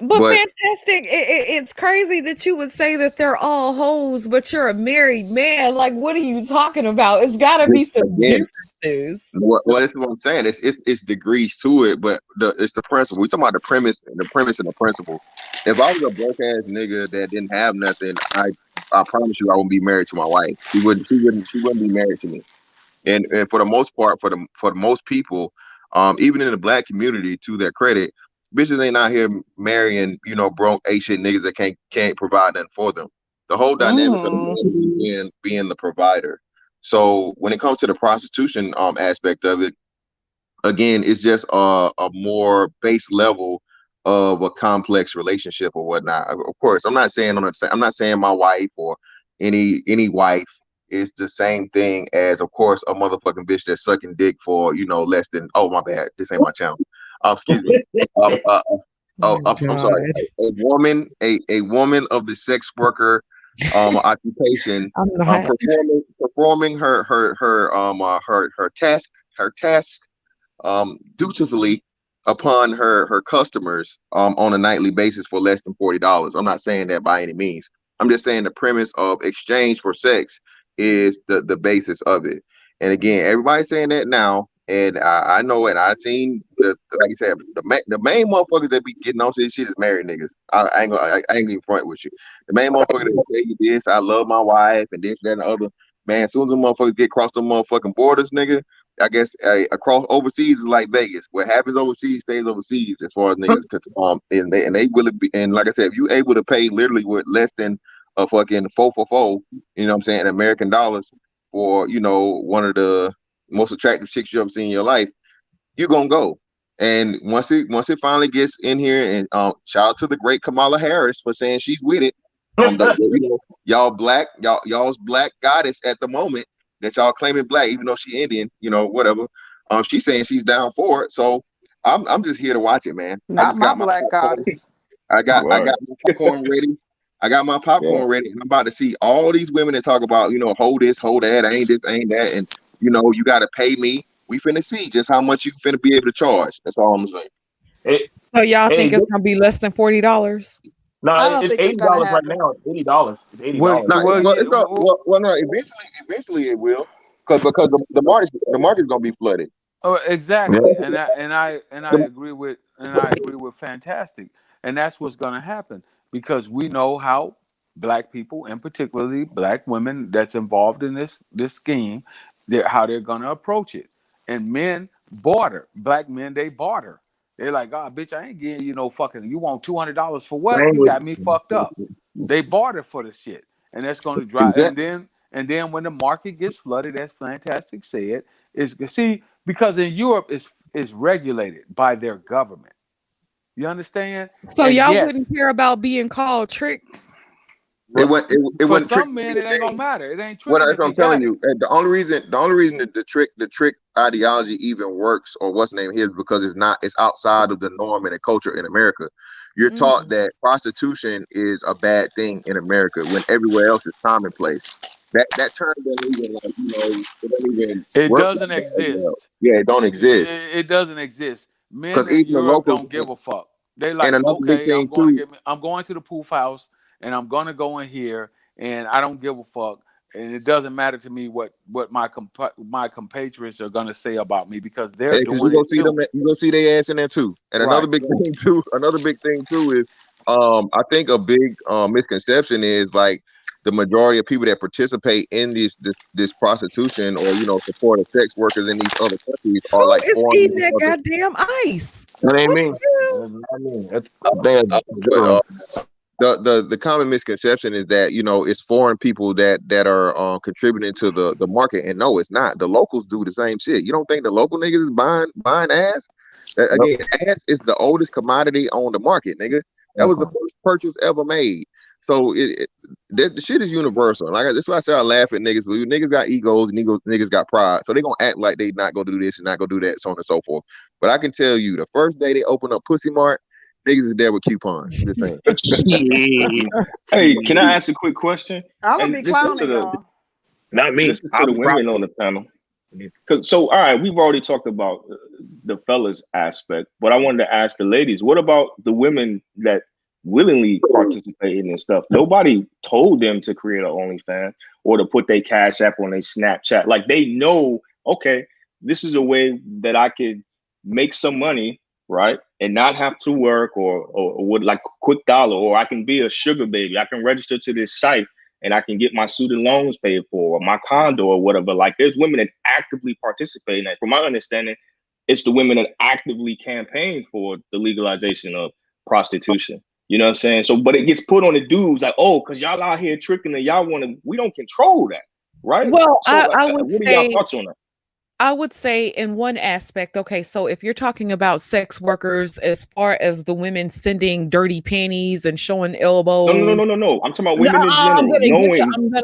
But fantastic. It's crazy that you would say that they're all hoes, but you're a married man. Like, what are you talking about? It's got to be some differences. Well, this is what I'm saying. It's degrees to it, but it's the principle. We talking about the premise and the principle. If I was a broke ass nigga that didn't have nothing, I promise you, I wouldn't be married to my wife. She wouldn't be married to me. And for the most part, for the most people, even in the black community, to their credit, bitches ain't out here marrying, broke shit niggas that can't provide nothing for them. The whole dynamic of being the provider. So when it comes to the prostitution aspect of it, again, it's just a more base level of a complex relationship or whatnot. Of course, I'm not saying my wife or any wife is the same thing as, of course, a motherfucking bitch that's sucking dick for less than. Oh, my bad, this ain't my channel. Excuse me. I'm sorry. A woman of the sex worker occupation, performing her task dutifully upon her customers on a nightly basis for less than $40. I'm not saying that by any means. I'm just saying the premise of exchange for sex is the basis of it. And again, everybody's saying that now, and I know it. I've seen like you said, the main motherfuckers that be getting on this shit is married niggas. I ain't even front with you. The main motherfucker that say you this, I love my wife and this, that, and the other. Man, as soon as the motherfuckers get across the motherfucking borders, nigga, I guess across overseas is like Vegas. What happens overseas stays overseas as far as niggas. And they will be. And like I said, if you able to pay literally with less than a fucking 4 for 4, you know what I'm saying, American dollars for one of the most attractive chicks you ever seen in your life, you're gonna go. And once it finally gets in here, and shout out to the great Kamala Harris for saying she's with it. Y'all's black goddess at the moment that y'all claiming black, even though she Indian, whatever. She's saying she's down for it. So I'm just here to watch it, man. Not my black goddess. I got my popcorn ready. I got my popcorn ready, and I'm about to see all these women that talk about, hold this, hold that, ain't this, ain't that, and you got to pay me. We finna see just how much you finna be able to charge. That's all I'm saying. So y'all think it's gonna be less than $40? No, it's $80 right now. It's $80. It's $80. No, eventually it will, because the market's gonna be flooded. Oh, exactly, and I agree with fantastic, and that's what's gonna happen, because we know how black people, and particularly black women that's involved in this scheme, how they're gonna approach it. And men barter. Black men, they barter. They're like, oh, bitch, I ain't getting you no fucking. You want $200 for what? You got me fucked up. They barter for the shit, and that's going to drive. Exactly. And then when the market gets flooded, as Fantastic said, because in Europe is regulated by their government. You understand? So y'all wouldn't care about being called tricks. For some men, it ain't gonna matter. It ain't true. Well, that's what I'm telling you. The only reason that the trick ideology even works, or what's the name here, is because it's outside of the norm and the culture in America. You're taught that prostitution is a bad thing in America when everywhere else is commonplace. That term doesn't even it doesn't exist. Yeah, it don't exist. It doesn't exist. Men in Europe don't give a fuck. They like, okay, I'm going to the poof house, and I'm gonna go in here, and I don't give a fuck. And it doesn't matter to me what my compatriots are gonna say about me because they're doing you go it see too. them. You go see their ass in there too. And another big thing too. Another big thing too is, I think a big misconception is like the majority of people that participate in this prostitution or support of sex workers in these other countries are Who like is foreign. eating that goddamn ice? That ain't What me. the hell? That's not me. That's bad. The common misconception is that it's foreign people that are contributing to the market, and no, it's not. The locals do the same shit. You don't think the local niggas is buying ass? Again, ass is the oldest commodity on the market, nigga. That was the first purchase ever made. So the shit is universal. Like that's why I say I laugh at niggas, but niggas got egos and niggas got pride, so they gonna act like they not gonna do this and not gonna do that, so on and so forth. But I can tell you, the first day they open up Pussy Mart, niggas is there with coupons. I'm just saying. Hey, can I ask a quick question? I'm gonna be clowning y'all. Not me. Listen to the women on the panel. So, all right, we've already talked about the fellas aspect, but I wanted to ask the ladies, what about the women that willingly participate in this stuff? Nobody told them to create an OnlyFans or to put their Cash App on their Snapchat. Like they know, okay, this is a way that I could make some money, right? And not have to work or with like quick dollar, or I can be a sugar baby. I can register to this site and I can get my student loans paid for, or my condo or whatever. Like there's women that actively participate in that. From my understanding, it's the women that actively campaign for the legalization of prostitution. You know what I'm saying? So, but it gets put on the dudes like, oh, because y'all out here tricking and y'all we don't control that, right? Well, So, I would what are say, y'all thoughts on that? I would say in one aspect, okay, so if you're talking about sex workers, as far as the women sending dirty panties and showing elbows. No. I'm talking about women in general, knowing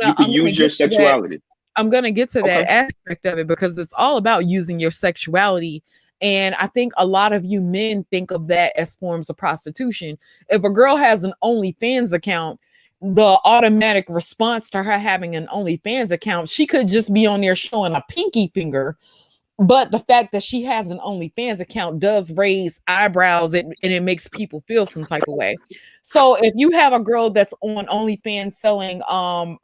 you can use your sexuality. I'm going to get to that aspect of it because it's all about using your sexuality. And I think a lot of you men think of that as forms of prostitution. If a girl has an OnlyFans account, the automatic response to her having an OnlyFans account, she could just be on there showing a pinky finger. But the fact that she has an OnlyFans account does raise eyebrows and it makes people feel some type of way. So if you have a girl that's on OnlyFans selling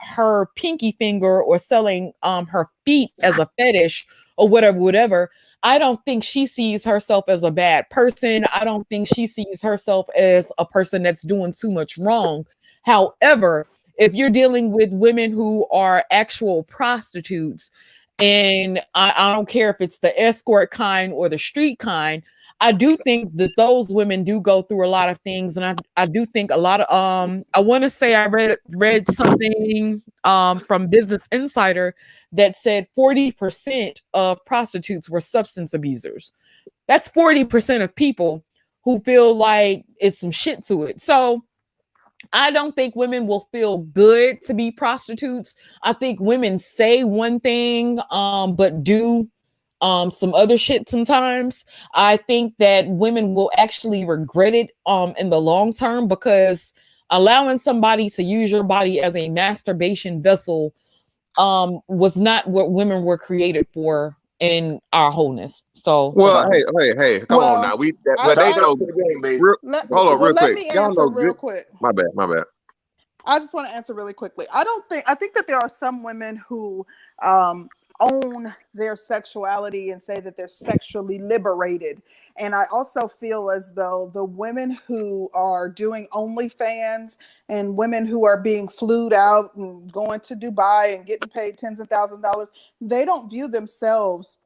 her pinky finger or selling her feet as a fetish or whatever, I don't think she sees herself as a bad person. I don't think she sees herself as a person that's doing too much wrong. However, if you're dealing with women who are actual prostitutes, and I don't care if it's the escort kind or the street kind, I do think that those women do go through a lot of things. And I do think a lot of, I want to say I read something from Business Insider that said 40% of prostitutes were substance abusers. That's 40% of people who feel like it's some shit to it. So I don't think women will feel good to be prostitutes. I think women say one thing, but do some other shit sometimes. I think that women will actually regret it in the long term, because allowing somebody to use your body as a masturbation vessel was not what women were created for in our wholeness. So, well, hey, come on now. They know. Hold on, real quick. Let me answer real quick. My bad. I just want to answer really quickly. I think that there are some women who own their sexuality and say that they're sexually liberated. And I also feel as though the women who are doing OnlyFans and women who are being flued out and going to Dubai and getting paid tens of thousands of dollars, they don't view themselves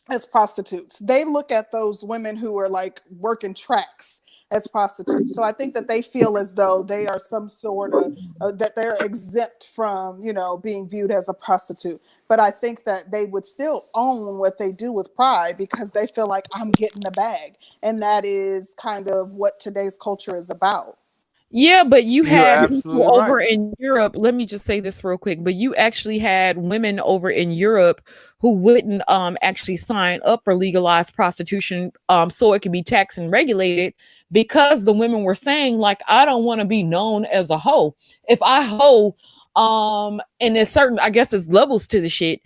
as prostitutes. They look at those women who are like working tracks as prostitutes. So I think that they feel as though they are some sort of that they're exempt from, being viewed as a prostitute. But I think that they would still own what they do with pride, because they feel like I'm getting the bag. And that is kind of what today's culture is about. Yeah, but you had people over in Europe. Let me just say this real quick. But you actually had women over in Europe who wouldn't actually sign up for legalized prostitution so it could be taxed and regulated, because the women were saying, like, I don't want to be known as a hoe. If I hoe, and there's certain, I guess it's levels to the shit.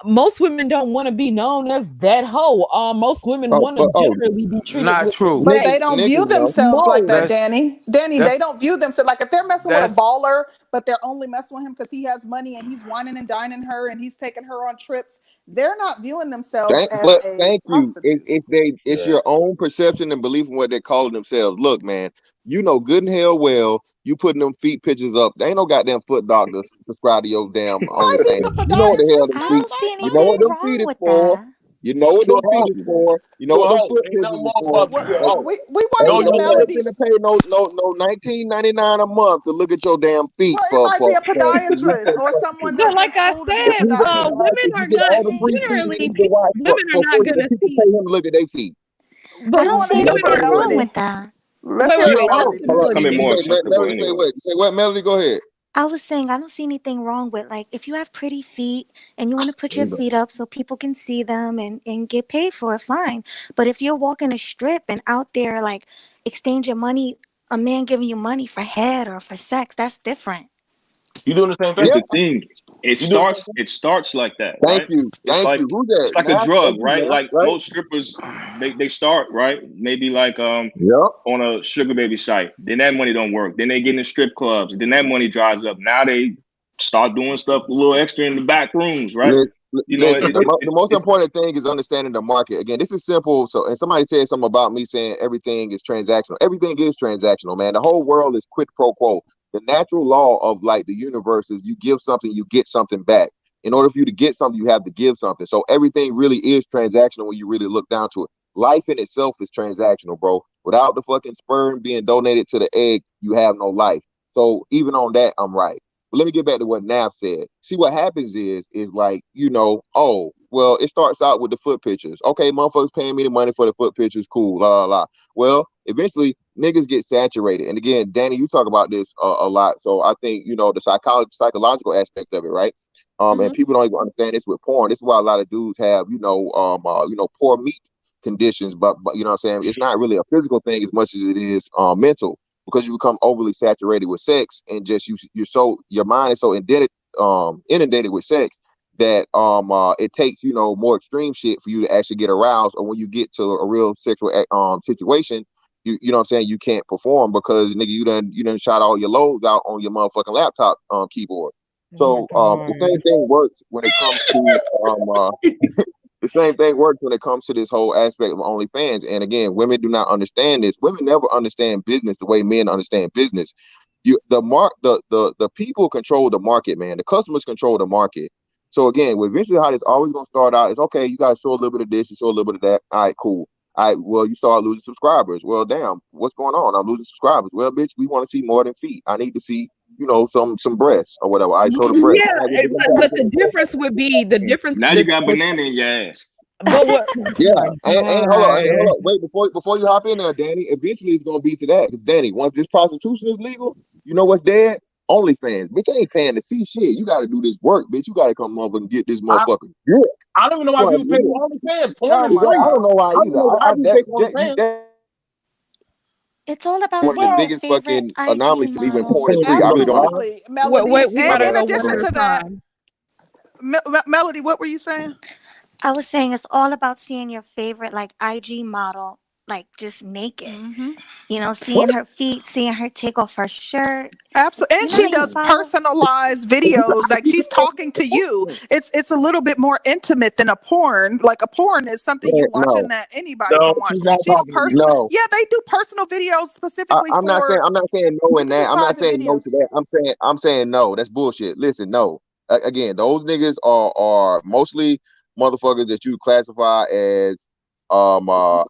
Most women don't want to be known as that hoe. Most women want to generally be treated. Not true. But they don't view themselves like that, Danny. They don't view themselves like, if they're messing with a baller, but they're only messing with him because he has money and he's wining and dining her and he's taking her on trips. They're not viewing themselves as a Thank you. prostitute. It's your own perception and belief in what they're calling themselves. Look, man, you know good and hell well you putting them feet pictures up. They ain't no goddamn foot doctor subscribe to your damn OnlyFans. You know what the hell them I feet. don't see You know what anything them feet wrong is with for. that. You know what them feet is for. You know what them foot Ain't pictures no is for. motherfucker. We want to Ain't get no Melody's. finna pay no $19.99 a month to look at your damn feet Well, it might be a for podiatrist or someone But that's in like I school to be a said, podiatrist. women if are you get not all the free feet you generally need to watch women are for not free, gonna people see. pay him to look at their feet. But I don't see Let's women hear anything are wrong Melody. with that. Let's wait, hear wait, from wait. Melody. Melody Becoming more Say acceptable Melody, say anyway. what? Say what? Melody, go ahead. I was saying I don't see anything wrong with, like, if you have pretty feet and you want to put your feet up so people can see them and get paid for it, fine. But if you're walking a strip and out there like exchanging money, a man giving you money for head or for sex, that's different. You doing the same Here's thing? the thing. It You doing the starts. It starts like that, Thank right? you. It's Thank like you. Who's that? it's like a Nap? drug, Thank you, right? Nap, Like right? most strippers, they start right, maybe like Yep. on a sugar baby site. Then that money don't work. Then they get in strip clubs. Then that money dries up. Now they start doing stuff a little extra in the back rooms, right? You know, Listen, the most important thing is understanding the market. Again, this is simple. So, and somebody said something about me saying everything is transactional. Everything is transactional, man. The whole world is quid pro quo. The natural law of like the universe is you give something, you get something back. In order for you to get something, you have to give something. So everything really is transactional when you really look down to it. Life in itself is transactional, bro. Without the fucking sperm being donated to the egg, you have no life. So even on that, I'm right. But let me get back to what Nav said. See, what happens is like, oh, well, it starts out with the foot pictures. Okay, motherfuckers paying me the money for the foot pictures. Cool, la, la, la. Well, eventually, niggas get saturated. And again, Danny, you talk about this a lot. So I think, the psychological aspect of it, right? And people don't even understand this with porn. This is why a lot of dudes have, poor meat conditions. But you know what I'm saying? It's not really a physical thing as much as it is mental. Because you become overly saturated with sex and just your mind is so inundated with sex that it takes more extreme shit for you to actually get aroused, or when you get to a real sexual situation, you know what I'm saying, you can't perform because nigga you done shot all your loads out on your motherfucking laptop keyboard. So the same thing works when it comes to the same thing works when it comes to this whole aspect of OnlyFans. And again, women do not understand this. Women never understand business the way men understand business. The people control the market, man. The customers control the market. So again, eventually how this always gonna start out is, okay, you guys show a little bit of this, you show a little bit of that. All right, cool. All right, well, you start losing subscribers. Well, damn, what's going on? I'm losing subscribers. Well, bitch, we want to see more than feet. I need to see, some breasts or whatever. I show the breasts. Yeah, but the difference would be now you got banana in your ass. But what? Yeah, and hold on. Wait, before you hop in there, Danny. Eventually, it's gonna be to that. 'Cause Danny, once this prostitution is legal, you know what's dead? OnlyFans, bitch. Ain't paying to see shit. You got to do this work, bitch. You got to come up and get this motherfucker. I don't even know why people pay for OnlyFans. Porn is my great. I don't know why I don't know why people pay for OnlyFans. It's all about One of the seeing your biggest favorite fucking IG anomalies to even model. porn is free. I really don't. Absolutely, Melody. Wait, we And gotta in go one addition at to a that, time. Melody, what were you saying? I was saying it's all about seeing your favorite like IG model like just naked. Seeing her feet, seeing her take off her shirt. Absolutely, and she You does follow. personalized videos. Like she's talking to you. It's a little bit more intimate than a porn. Like a porn is something you watching that anybody can watch. She's not talking to me. Personal. Yeah, they do personal videos specifically I'm not saying no in that. I'm not private saying no to videos. that. I'm saying no. That's bullshit. Listen, no. Again, those niggas are mostly motherfuckers that you classify as I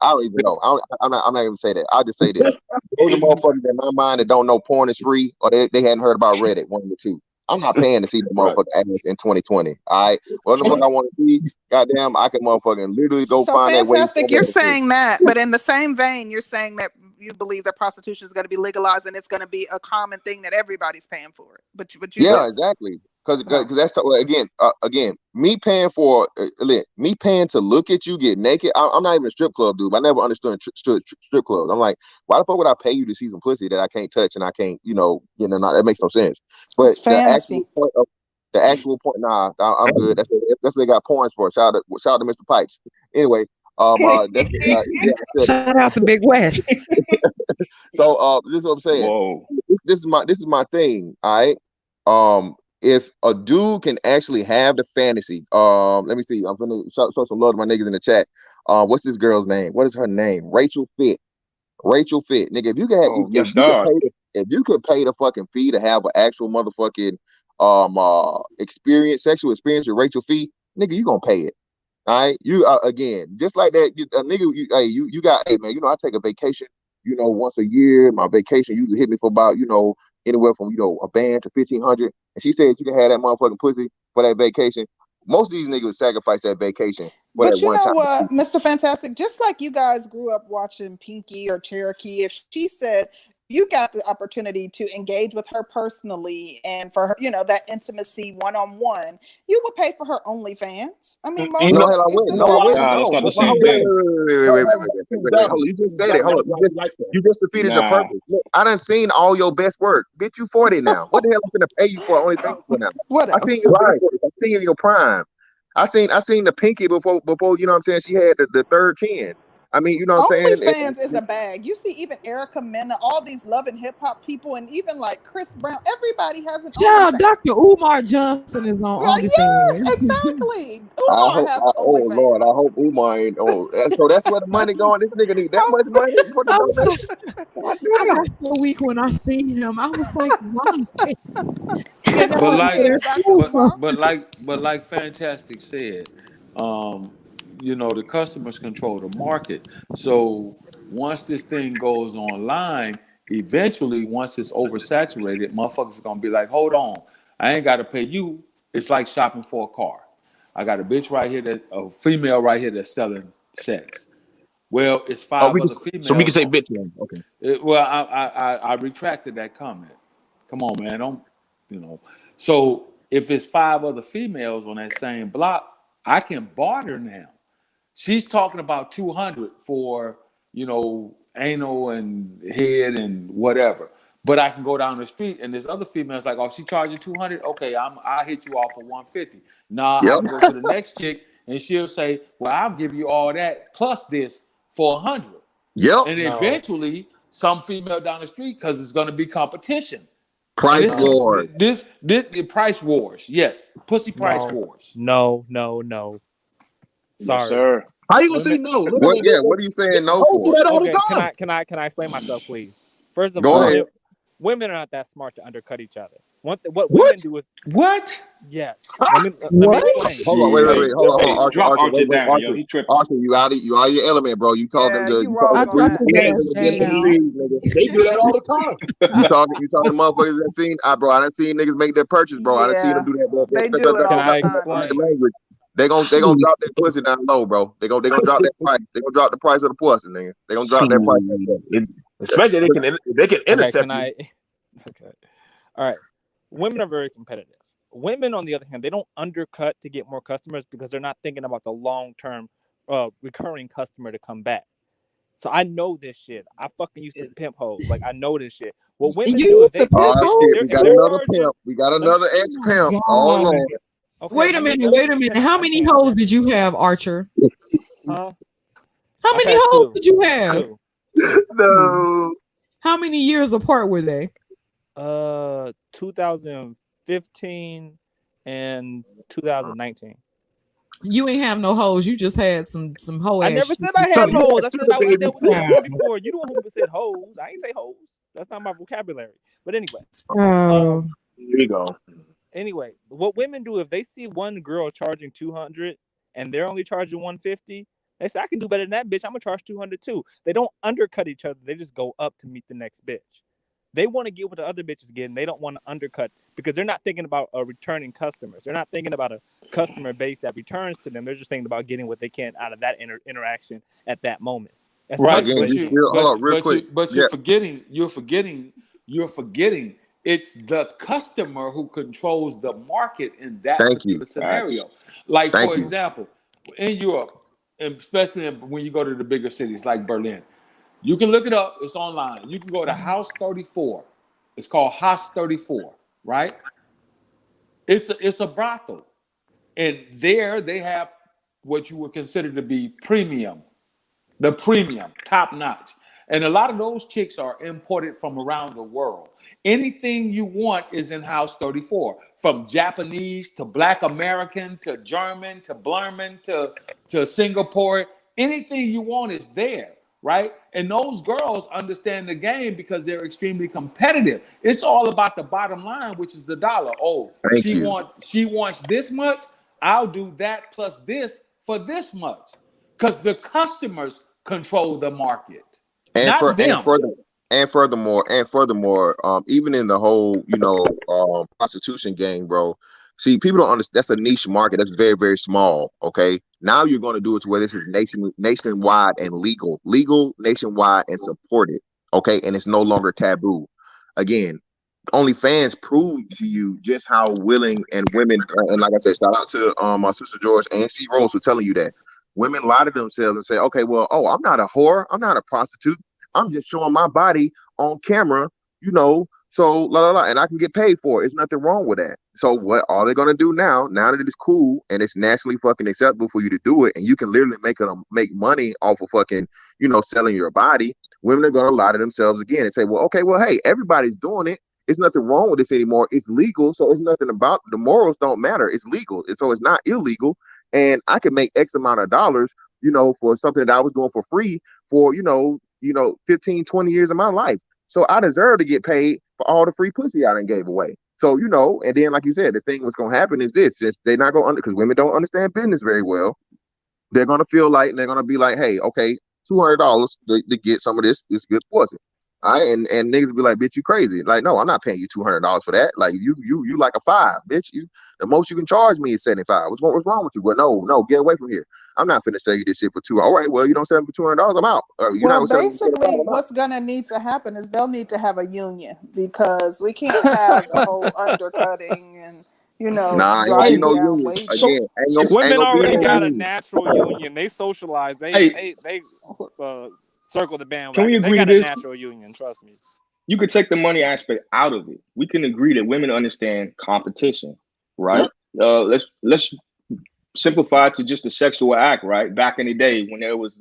don't even know. I'm not even say that. I'll just say this. Those are motherfuckers in my mind that don't know porn is free, or they hadn't heard about Reddit 1 or 2. I'm not paying to see the motherfucker ass in 2020. All right, what the fuck I want to see? Goddamn, I can motherfucking literally go So find that way. fantastic. You're saying that, but in the same vein, you're saying that you believe that prostitution is going to be legalized and it's going to be a common thing that everybody's paying for it. But you yeah, exactly. Because that's again, me paying to look at you get naked. I'm not even a strip club dude. I never understood strip clubs. I'm like, why the fuck would I pay you to see some pussy that I can't touch and I can't, that makes no sense. But it's fantasy. The actual point, nah, I'm good. That's what they got points for. Shout out to Mr. Pipes. Anyway, shout out to Big West. So this is what I'm saying. Whoa. This is my thing. All right. If a dude can actually have the fantasy, let me see. I'm gonna show some love to my niggas in the chat. What's this girl's name? What is her name? Rachel Fit. Rachel Fit, nigga. If you can, Yes, God. if you could pay the fucking fee to have an actual motherfucking sexual experience with Rachel Fee, nigga, you gonna pay it. All right, you again, just like that, nigga. You got, hey man, I take a vacation, once a year. My vacation usually hit me for about, anywhere from a band to 1,500. And she said you can have that motherfucking pussy for that vacation. Most of these niggas would sacrifice that vacation for But that you one know time. what, Mr. Fantastic, just like you guys grew up watching Pinky or Cherokee, if she said you got the opportunity to engage with her personally and for her, that intimacy one-on-one, you would pay for her OnlyFans. I mean, most No, hell, I wouldn't. No, I wouldn't. Nah, No, that's not the wait, same thing. Hold on. You just said it. Hold on. You just defeated your Nah. purpose. Look, I done seen all your best work. Bitch, you 40 now. What the hell I'm gonna pay you for OnlyFans for now? What I else? seen your best work. I seen your prime. I seen the Pinky before you know what I'm saying, she had the third chin. I mean, you know what I'm saying? OnlyFans is a bag. You see, even Erica Mena, all these love and hip hop people, and even like Chris Brown, everybody has an Yeah, OnlyFans. Dr. Umar Johnson is on OnlyFans. Yes, exactly. Umar has an oh OnlyFans. Lord, I hope Umar ain't. So that's where the money going. This nigga need that much money for the donation. I got so weak when I seen him. I was like, why? And But Dr. like Fantastic said, the customers control the market. So once this thing goes online, eventually, once it's oversaturated, motherfuckers are gonna be like, hold on, I ain't gotta pay you. It's like shopping for a car. I got a bitch right here a female right here that's selling sex. Well, it's five other females. So we can say Bitcoin. Okay. I retracted that comment. Come on, man. Don't. So if it's five other females on that same block, I can barter now. She's talking about 200 for, anal and head and whatever. But I can go down the street and there's other females like, oh, she charging 200. Okay, I'll hit you off for 150. Nah, I can go to the next chick and she'll say, well, I'll give you all that plus this for 100. Yep. And eventually, some female down the street, because it's going to be competition. Price wars. This price wars. Yes, pussy price wars. No. Sorry, yes, sir. How you gonna say no? What are you saying no for? Okay, can I explain myself, please? First of Go all, ahead. Women are not that smart to undercut each other. What women do is yes. Let me explain. Hold on, wait. Hold on. Archer, you out of your element, bro. You talking to they do that all the time. you talking to motherfuckers that seen bro. I done seen niggas make that purchase, bro. I done seen them do that, bro. They do it all the time. Language. They gonna drop that pussy down low, bro. They gonna drop that price. They gonna drop the price of the pussy, nigga. They gonna drop that price. Especially they can intercept. Okay. All right. Women are very competitive. Women, on the other hand, they don't undercut to get more customers because they're not thinking about the long-term recurring customer to come back. So I know this shit. I fucking used to pimp hoes. Like, I know this shit. What women do is they we got another pimp. We got another ex-pimp. Oh, man. Okay, wait a minute. How many hoes did you have, Archer? How many hoes did you have? No. How many years apart were they? 2015 and 2019. You ain't have no hoes. You just had some hoe ass. I never said I had hoes. I said I was there with before. You the one who said hoes. I ain't say hoes. That's not my vocabulary. But anyway. Here you go. Anyway, what women do if they see one girl charging 200 and they're only charging 150, they say I can do better than that bitch. I'm gonna charge 200 too. They don't undercut each other. They just go up to meet the next bitch. They want to get what the other bitches get, and they don't want to undercut because they're not thinking about returning customers. They're not thinking about a customer base that returns to them. They're just thinking about getting what they can out of that interaction at that moment. That's right. But you're forgetting. It's the customer who controls the market in that particular scenario. Like, for example, in Europe, and especially when you go to the bigger cities like Berlin, you can look it up. It's online. You can go to House 34. It's called House 34, right? It's a brothel. And there they have what you would consider to be premium, top notch. And a lot of those chicks are imported from around the world. Anything you want is in House 34, from Japanese to Black American to German to Blurman to Singapore. Anything you want is there, right? And those girls understand the game because they're extremely competitive. It's all about the bottom line, which is the dollar. Oh, she wants this much. I'll do that plus this for this much, because the customers control the market, not them. Furthermore, even in the whole, prostitution game, bro. See, people don't understand. That's a niche market. That's very, very small. Okay. Now you're going to do it to where this is nationwide and legal, nationwide and supported. Okay, and it's no longer taboo. Again, OnlyFans prove to you just how willing and women, and like I said, shout out to my sister George and C Rose for telling you that women lie to themselves and say, okay, well, I'm not a whore, I'm not a prostitute. I'm just showing my body on camera, so and I can get paid for it. There's nothing wrong with that. So what are they gonna do now that it's cool and it's nationally fucking acceptable for you to do it, and you can literally make money off of fucking, selling your body? Women are gonna lie to themselves again and say, well, okay, well, hey, everybody's doing it. There's nothing wrong with this anymore. It's legal, so it's nothing about the morals don't matter. It's legal, and so it's not illegal, and I can make X amount of dollars, for something that I was doing for free for 15, 20 years of my life. So I deserve to get paid for all the free pussy I done gave away. So, and then like you said, the thing what's going to happen is this, just they're not going to, because women don't understand business very well. They're going to feel like, they're going to be like, hey, okay, $200 to get some of this good pussy. All right, and niggas will be like, bitch, you crazy. Like, no, I'm not paying you $200 for that. Like, you like a $5, bitch. The most you can charge me is $75. What's wrong with you? Well, no, get away from here. I'm not finna sell you this shit for $200. All right, well, you don't sell me for $200, I'm out. Well, basically, what's gonna need to happen is they'll need to have a union, because we can't have the whole undercutting and driving down wages. Women already got a natural union. They socialize. They circle the bandwagon. Can we agree they got to a this? natural union, trust me. You could take the money aspect out of it. We can agree that women understand competition, right? Let's simplify it to just the sexual act, right? Back in the day when there was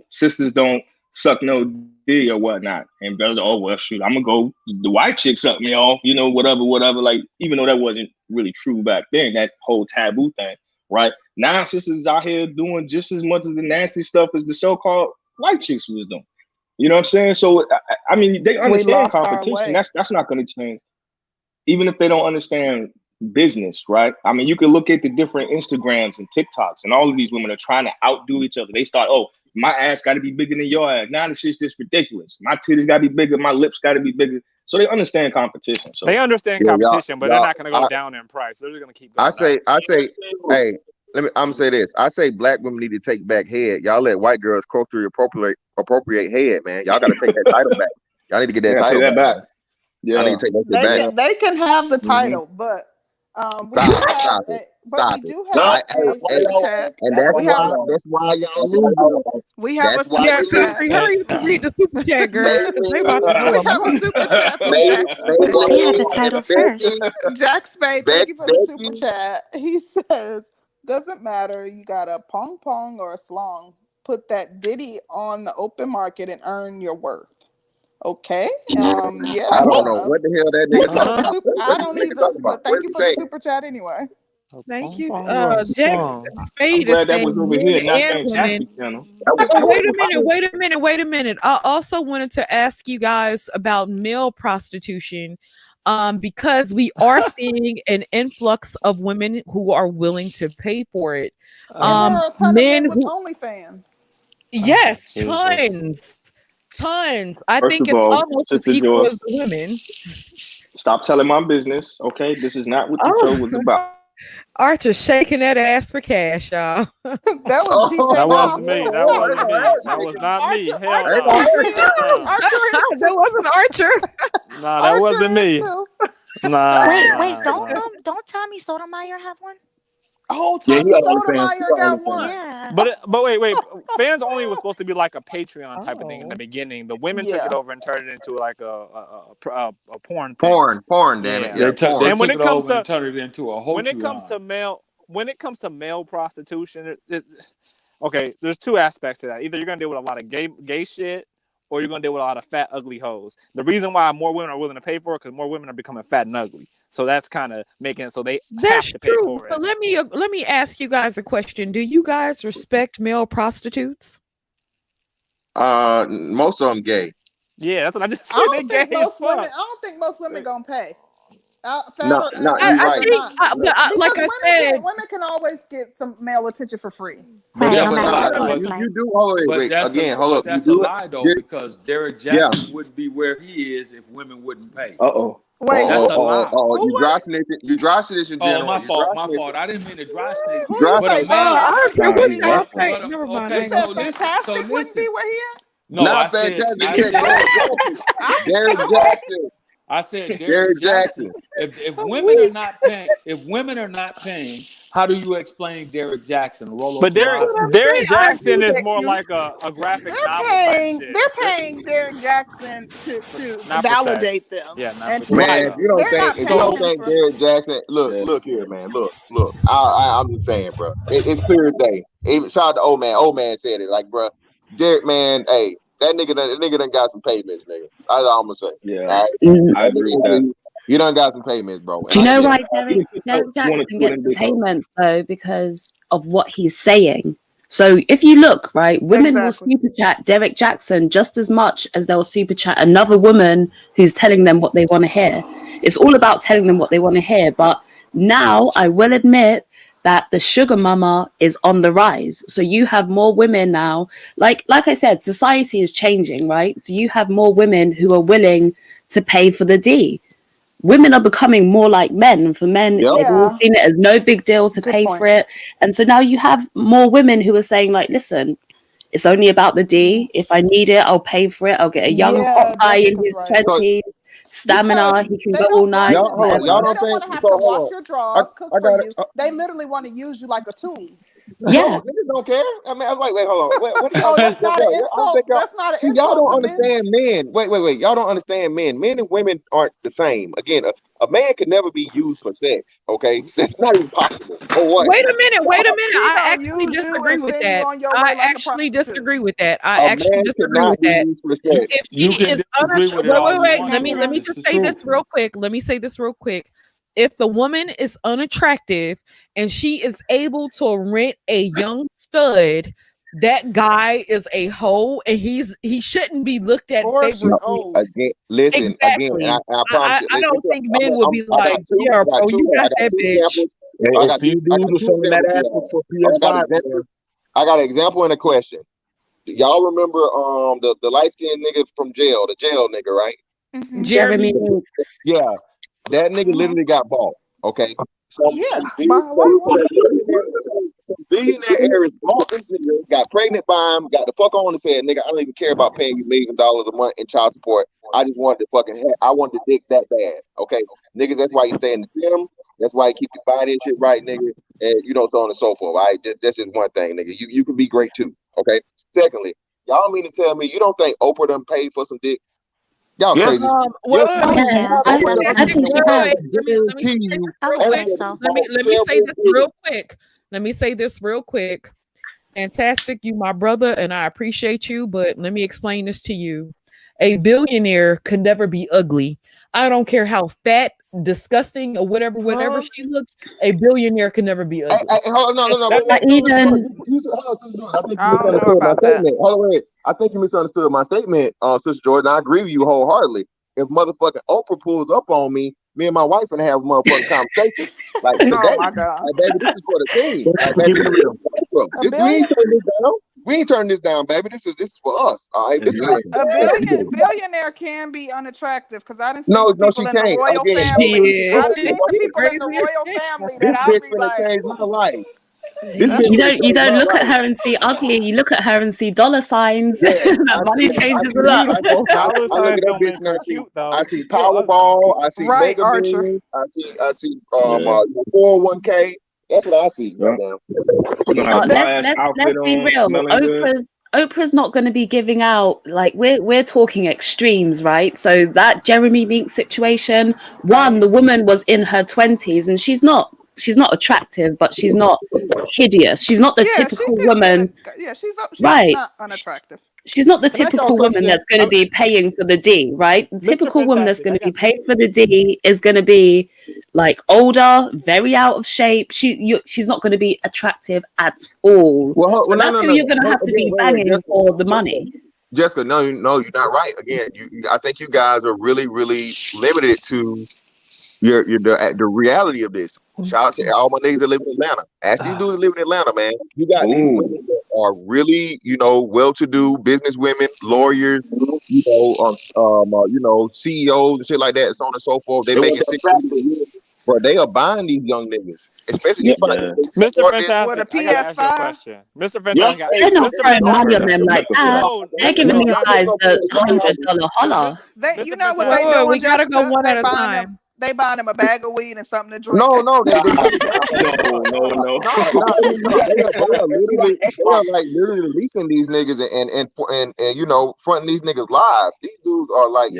sisters don't suck no D or whatnot, and brothers, shoot, I'm gonna go, the white chick suck me off, whatever. Like, even though that wasn't really true back then, that whole taboo thing, right? Now sisters out here doing just as much of the nasty stuff as the so-called white chicks was doing. You know what I'm saying? So I mean, they understand competition. That's not going to change, even if they don't understand business, right? I mean, you can look at the different Instagrams and TikToks, and all of these women are trying to outdo each other. They start, my ass got to be bigger than your ass. Now this shit's just ridiculous. My titties got to be bigger. My lips got to be bigger. So they understand competition. So they understand competition, but they're not going to go down in price. They're just going to keep going. I say, hey. I'm gonna say this. I say black women need to take back head. Y'all let white girls culturally appropriate head, man. Y'all gotta take that title back. Y'all need to get that title back. Yeah, I need to take that back. They can have the title, but we do have a super chat. And that's why y'all lose. We have a super chat. Hurry up and read the super chat, girl. We have a super chat from Jack Spade. They had the title first. Jack Spade, thank you for the super chat. He says, doesn't matter, you got a pong pong or a slong. Put that ditty on the open market and earn your worth. Okay. Yeah. I don't know what the hell that nigga talking about. I don't either, but thank you for the super chat anyway. Thank you. Jack Spade is that was over here, not Jackie channel. Wait a minute. I also wanted to ask you guys about male prostitution. Because we are seeing an influx of women who are willing to pay for it. There are a ton of men with OnlyFans. Yes, tons. I think it's almost as equal as the women. Stop telling my business, okay? This is not what the show was about. Archer shaking that ass for cash, y'all. That was DJ. That wasn't me. That was not me. Hell no. That wasn't Archer. Nah, that wasn't me. Nah. Wait, don't Tommy Sotomayor have one? Oh, Tommy Sotomayor got one. Yeah. But wait. Fans only was supposed to be like a Patreon type of thing in the beginning. The women took it over and turned it into like a porn. Porn, damn it. They took it over and turned it into a whole. When it comes to male prostitution, okay, there's two aspects to that. Either you're gonna deal with a lot of gay shit, or you're gonna deal with a lot of fat, ugly hoes. The reason why more women are willing to pay for it because more women are becoming fat and ugly. So that's kind of making it so they have to pay for it. But let me ask you guys a question. Do you guys respect male prostitutes? Most of them gay. Yeah, that's what I just said. I don't think most women gonna pay. No, you're right. Women can always get some male attention for free. Yeah, but you do. Wait, again, hold up. That's a lie, though, because Derek Jackson wouldn't be where he is if women wouldn't pay. Wait, that's a lie. You dry snitch in general. My fault. I didn't mean to dry snitch. Fantastic wouldn't be where he at? No, not Fantastic. Derek Jackson. I said Derek Jackson. If women are not paying, how do you explain Derek Jackson? But Derek Jackson is more like a graphic novel. They're paying Derek Jackson to validate them. Yeah, man. If you don't think Derek Jackson, look here, man. Look. I'm just saying, bro. It's clear as day. Even shout out to old man. Old man said it, like, bro. Derek, man, hey. That nigga done got some payments, nigga. That's all I'm gonna say. Yeah, I agree with that. You done got some payments, bro. Do you know why Derek Jackson gets the payments, though? Because of what he's saying. So if you look, right, women will super chat Derek Jackson just as much as they'll super chat another woman who's telling them what they want to hear. It's all about telling them what they want to hear. But now I will admit that the sugar mama is on the rise. So you have more women now. Like I said, society is changing, right? So you have more women who are willing to pay for the D. Women are becoming more like men. And for men, they've all seen it as no big deal to pay for it. And so now you have more women who are saying, like, listen, it's only about the D. If I need it, I'll pay for it. I'll get a young hot guy in his 20s. Stamina, he can go all night. Y'all don't want to have to wash your drawers, cook for you. They literally want to use you like a tool. Yeah, niggas don't care. I mean, I'm like, wait, hold on. That's not an insult. That's not an insult. Y'all don't understand men. Wait. Y'all don't understand men. Men and women aren't the same. Again, a man can never be used for sex. Okay, that's not even possible. Or what? Wait a minute. I actually disagree with that. I actually disagree with that. If she is wait. Let me just say this real quick. If the woman is unattractive and she is able to rent a young stud, that guy is a hoe, and he shouldn't be looked at. Again, listen, exactly. Again, I promise I don't think men will be like, yeah, bro, you got that bitch. I got an example and a question. Y'all remember the light skinned nigga from jail, the jail nigga, right? Mm-hmm. Jeremy. Yeah. That nigga literally got bought. Okay. Some billionaire heirs bought this nigga, got pregnant by him, got the fuck on and said, nigga, I don't even care about paying you $millions a month in child support. I just wanted to I wanted to dick that bad. Okay. Niggas, that's why you stay in the gym. That's why you keep your body and shit right, nigga. And so on and so forth. Right? That's just one thing, nigga. You can be great too. Okay. Secondly, y'all mean to tell me you don't think Oprah done paid for some dick? Y'all crazy. Let me say this real quick. Fantastic, you my brother, and I appreciate you, but let me explain this to you. A billionaire could never be ugly. I don't care how fat, disgusting, or whatever she looks. A billionaire can never be ugly. I think you misunderstood my statement, Sister Jordan. I agree with you wholeheartedly. If motherfucking Oprah pulls up on me and my wife gonna have a motherfucking conversation. Like, my God, baby, this is for the team. Like, baby, we ain't turning this down, baby. This is for us. All right. This is a billionaire can be unattractive because I didn't see people in the royal family. I didn't see some people in the royal family that I'll be like, change my life. You don't look at her and see ugly. You look at her and see dollar signs. That money changes a lot. I look at that bitch and I see Powerball. I see Mega Millions. I see 401k. That's what I see. Let's be real. Oprah's not going to be giving out, like, we're talking extremes, right? So that Jeremy Meeks situation, the woman was in her 20s and she's not attractive, but she's not hideous. She's not the typical woman. She's right. not unattractive. She's not the typical woman that's going to be paying for the D, right? The typical woman that's going to be paying for the D is going to be like older, very out of shape. She's not going to be attractive at all. So that's who you're going to have to be banging for the money. Jessica, no, you're not right. Again, I think you guys are really, really limited to the reality of this. Shout out to all my niggas that live in Atlanta. As you do live in Atlanta, man, you got these women that are really, well-to-do business women, lawyers, CEOs and shit like that, so on and so forth. They making $6 figures. Bro, they are buying these young niggas, especially Mr. Fantastic. I gotta ask you a question. Mr. Fantastic. They're not throwing money on them like that. They're giving these guys the $100 holler. You know what they doing? We gotta go one at a time. They buying them a bag of weed and something to drink. No, they no. They are like literally leasing these niggas and fronting these niggas live. These dudes are like,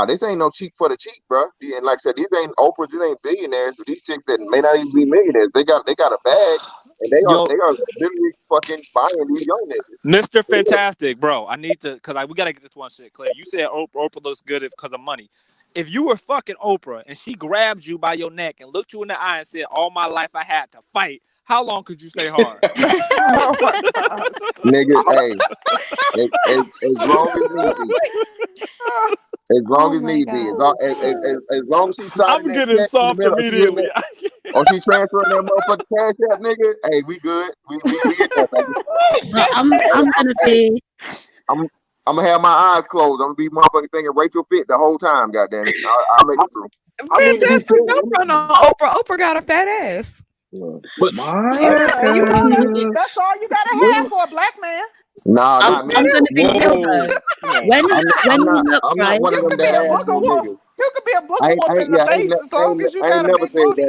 this ain't no cheap for the cheap, bro. And like I said, these ain't Oprahs, these ain't billionaires, but these chicks that may not even be millionaires. They got a bag, and they are literally fucking buying these young niggas. Mr. Fantastic, bro. I need to, because we gotta get this one shit clear. You said Oprah looks good because of money. If you were fucking Oprah and she grabbed you by your neck and looked you in the eye and said, "All my life I had to fight," how long could you stay hard? Nigga, hey, as long as need be. As long as need be. As long as she's I'm getting soft immediately. Or she transferring that motherfucking cash out, nigga. Hey, we good. We get that, baby. I'm gonna be. I'm gonna have my eyes closed. I'm gonna be motherfucking thinking Rachel Fit the whole time. Goddamn it, I'll make it through. Fantastic. Don't run on Oprah. Oprah got a fat ass. But that's all you gotta have for a black man. Nah, I'm gonna be real though. I'm not one of them that ass niggas. You could be a book wolf in the face as long as you got a big booty.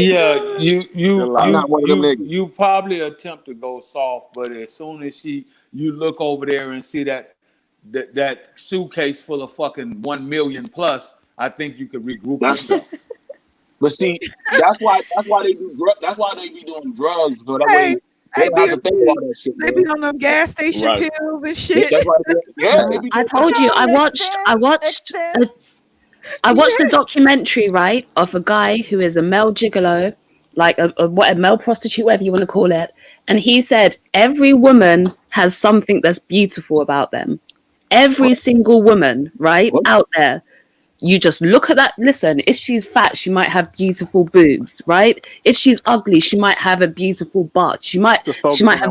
Yeah, you probably attempt to go soft, but as soon as you look over there and see that suitcase full of fucking 1 million plus, I think you could regroup yourself. But see, that's why they do that's why they be doing drugs, so that way they don't have to think about that shit. They be on them gas station pills and shit. I told you, I watched a documentary, right, of a guy who is a male gigolo, like a male prostitute, whatever you want to call it. And he said every woman has something that's beautiful about them. Every single woman, right, out there. You just look at that. Listen, if she's fat, she might have beautiful boobs, right? If she's ugly, she might have a beautiful butt. She might have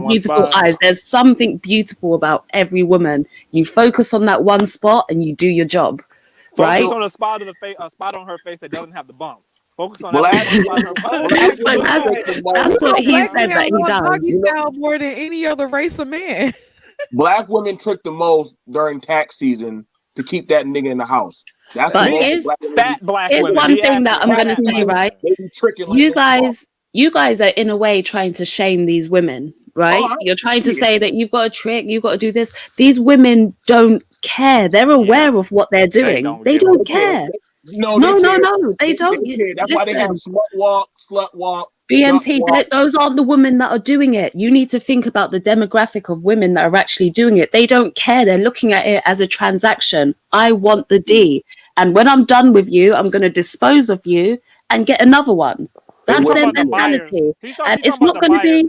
beautiful eyes. There's something beautiful about every woman. You focus on that one spot and you do your job, right? Focus on a spot of the face, a spot on her face that doesn't have the bumps. Focus on that spot on her face. That's what he said that he does. Doggy style more than any other race of men. Black women trick the most during tax season to keep that nigga in the house. That's but here's one thing that I'm gonna say, right? You guys are in a way trying to shame these women, right? You're trying to say that you've got a trick, you've got to do this. These women don't care. They're aware of what they're doing. They don't care. No, they don't. That's why they have slut walk. BMT, those aren't the women that are doing it. You need to think about the demographic of women that are actually doing it. They don't care. They're looking at it as a transaction. I want the D. And when I'm done with you, I'm going to dispose of you and get another one. That's their mentality. And it's not going to be,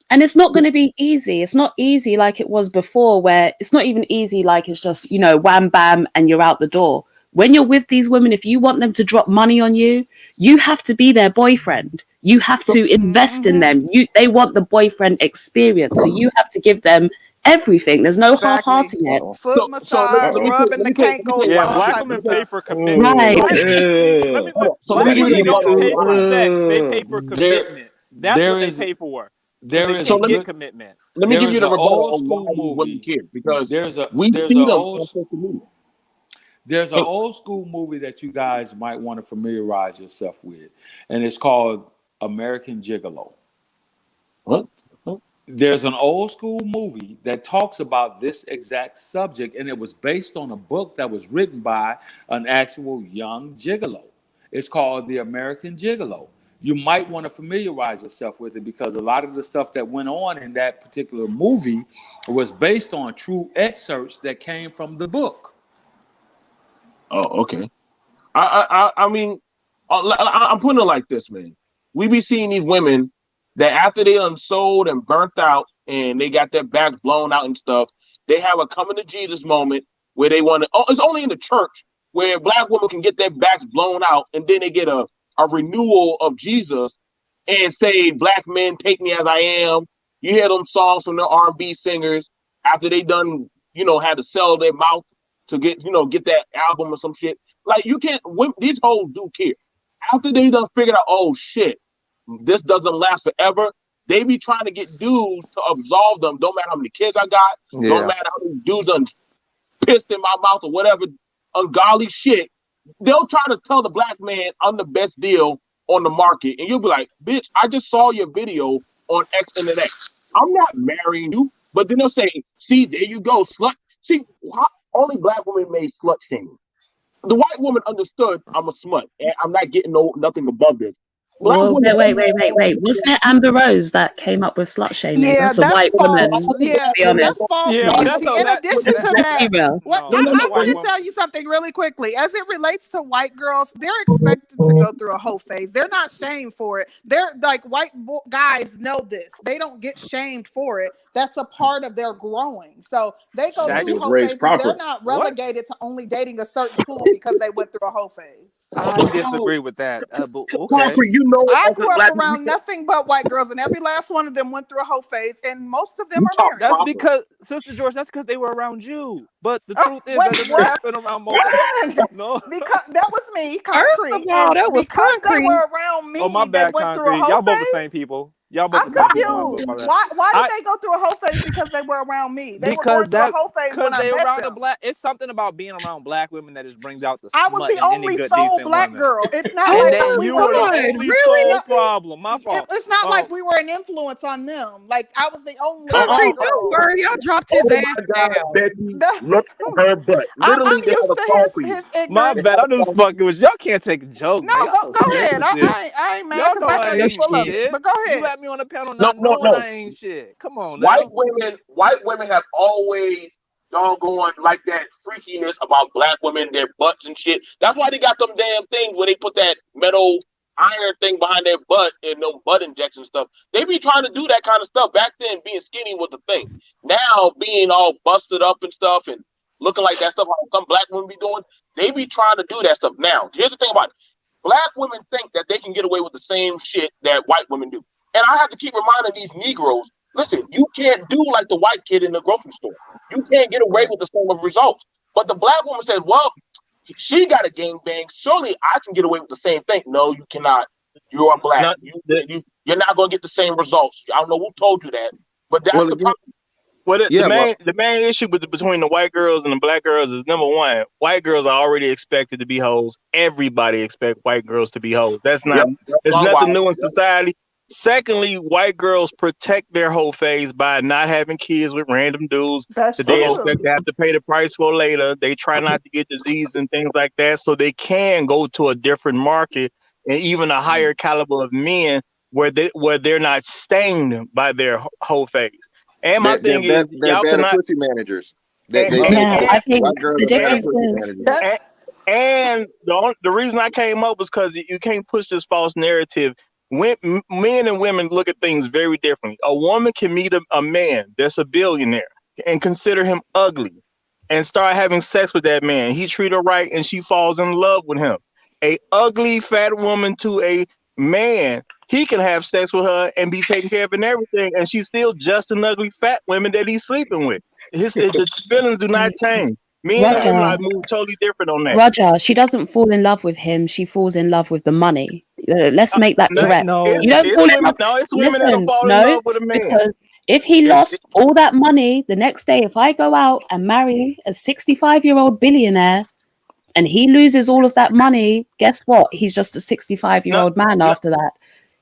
and it's not going to be easy. It's not easy like it was before, where it's not even easy like it's just, wham, bam, and you're out the door. When you're with these women, if you want them to drop money on you, you have to be their boyfriend. You have to invest in them. They want the boyfriend experience. So you have to give them everything. There's no half-hearting it. Foot massage, rubbing the cankles. Yeah, black women pay for commitment. Right. Black women don't pay for sex. They pay for commitment. That's what they pay for. There is get commitment. Let me give you the old school movie because there's an old school movie that you guys might want to familiarize yourself with, and it's called American Gigolo. What? There's an old school movie that talks about this exact subject, and it was based on a book that was written by an actual young gigolo. It's called The American Gigolo. you might want to familiarize yourself with it, because a lot of the stuff that went on in that particular movie was based on true excerpts that came from the book. Oh, okay. I mean, I'm putting it like this, man. We be seeing these women that after they unsold and burnt out and they got their backs blown out and stuff, they have a coming to Jesus moment where they want to. Oh, it's only in the church where Black women can get their backs blown out, and then they get a renewal of Jesus and say, Black men, take me as I am. You hear them songs from the R&B singers after they done, had to sell their mouth to get that album or some shit. Like, you can't, these hoes do care. After they done figured out, oh shit, this doesn't last forever, they be trying to get dudes to absolve them. Don't matter how many kids I got, don't matter how many dudes done pissed in my mouth or whatever ungodly shit. They'll try to tell the Black man, I'm the best deal on the market. And you'll be like, bitch, I just saw your video on X and X. I'm not marrying you. But then they'll say, see, there you go, slut. See, only Black women made slut shaming. The white woman understood I'm a smut and I'm not getting nothing above this. Well, wait. Was it Amber Rose that came up with slut shaming? Yeah, that's a white woman. Yeah, that's false. Yeah, In addition to that, I want to tell you something really quickly. As it relates to white girls, they're expected to go through a whole phase. They're not shamed for it. They're like, white guys know this. They don't get shamed for it. That's a part of their growing. So they go through whole phases. They're not relegated to only dating a certain pool because they went through a whole phase. I disagree with that. But okay. I grew up around nothing but white girls, and every last one of them went through a whole phase, and most of them are married. That's because, Sister George, that's because they were around you. But the truth is that doesn't happen around most. No, because that was me. Concrete. First of all, that was because concrete. they were around me. Oh, my bad, went through a Concrete. whole Y'all both phase. the same people. Y'all both I'm the same confused. people. Why did they go through a whole phase? Because they were around me. They were going through a whole phase when I met them. It's something about being around Black women that just brings out the I was the only sole Black girl. It's not like we were the only sole problem. My fault. It's not like we were an influence on them. Like, I was the only Black girl. Don't worry, y'all dropped his ass down. Becky, look at her butt. Literally, I'm used to his ignorance. My bad. I'm just fucking with y'all. Can't take a joke. No, go ahead. I ain't mad because I know you full of it. But go ahead. You had me on the panel. No. I ain't shit. Come on, now. White women have always doggone like that freakiness about Black women, their butts and shit. That's why they got them damn things where they put that metal iron thing behind their butt and no butt injection stuff. They be trying to do that kind of stuff. Back then, being skinny was the thing. Now, being all busted up and stuff and looking like that stuff, how some Black women be doing, they be trying to do that stuff. Now, here's the thing about it. Black women think that they can get away with the same shit that white women do. And I have to keep reminding these Negroes, listen, you can't do like the white kid in the grocery store. You can't get away with the same results. But the Black woman says, well, she got a gangbang. Surely I can get away with the same thing. No, you cannot. You are Black. You're not going to get the same results. I don't know who told you that, but that's the problem. Well, the main issue between the white girls and the Black girls is, number one, white girls are already expected to be hoes. Everybody expects white girls to be hoes. There's nothing new in society. Secondly, white girls protect their whole phase by not having kids with random dudes that they expect to have to pay the price for later. They try not to get disease and things like that, so they can go to a different market and even a higher caliber of men where they're not stained by their whole phase. And my thing is, they're better pussy managers. I think the difference is. And the reason I came up was because you can't push this false narrative. Men and women look at things very differently. A woman can meet a man that's a billionaire and consider him ugly and start having sex with that man. He treat her right and she falls in love with him. A ugly fat woman to a man, he can have sex with her and be taken care of and everything, and she's still just an ugly fat woman that he's sleeping with. His feelings do not change. Me and him, I move totally different on that. Roger, she doesn't fall in love with him. She falls in love with the money. Let's make that correct. You don't fall in love. No, it's women that fall in love with a man. Because if he lost all that money the next day, if I go out and marry a 65-year-old billionaire and he loses all of that money, guess what? He's just a 65-year-old man after that.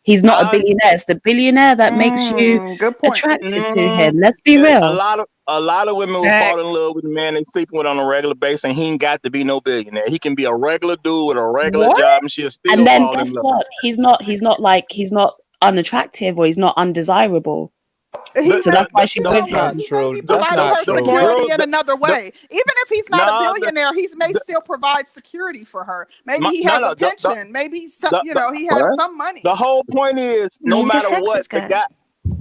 He's not a billionaire. It's the billionaire that makes you attracted to him. Let's be real. A lot of women will fall in love with a man they sleeping with on a regular basis, and he ain't got to be no billionaire. He can be a regular dude with a regular job, and she'll still and then fall guess in love. what? He's not unattractive, or he's not undesirable. So that's why she's with him. He may be providing her security in another way. Even if he's not a billionaire, he may still provide security for her. Maybe he has a pension. Maybe he has some money. The whole point is, no matter what,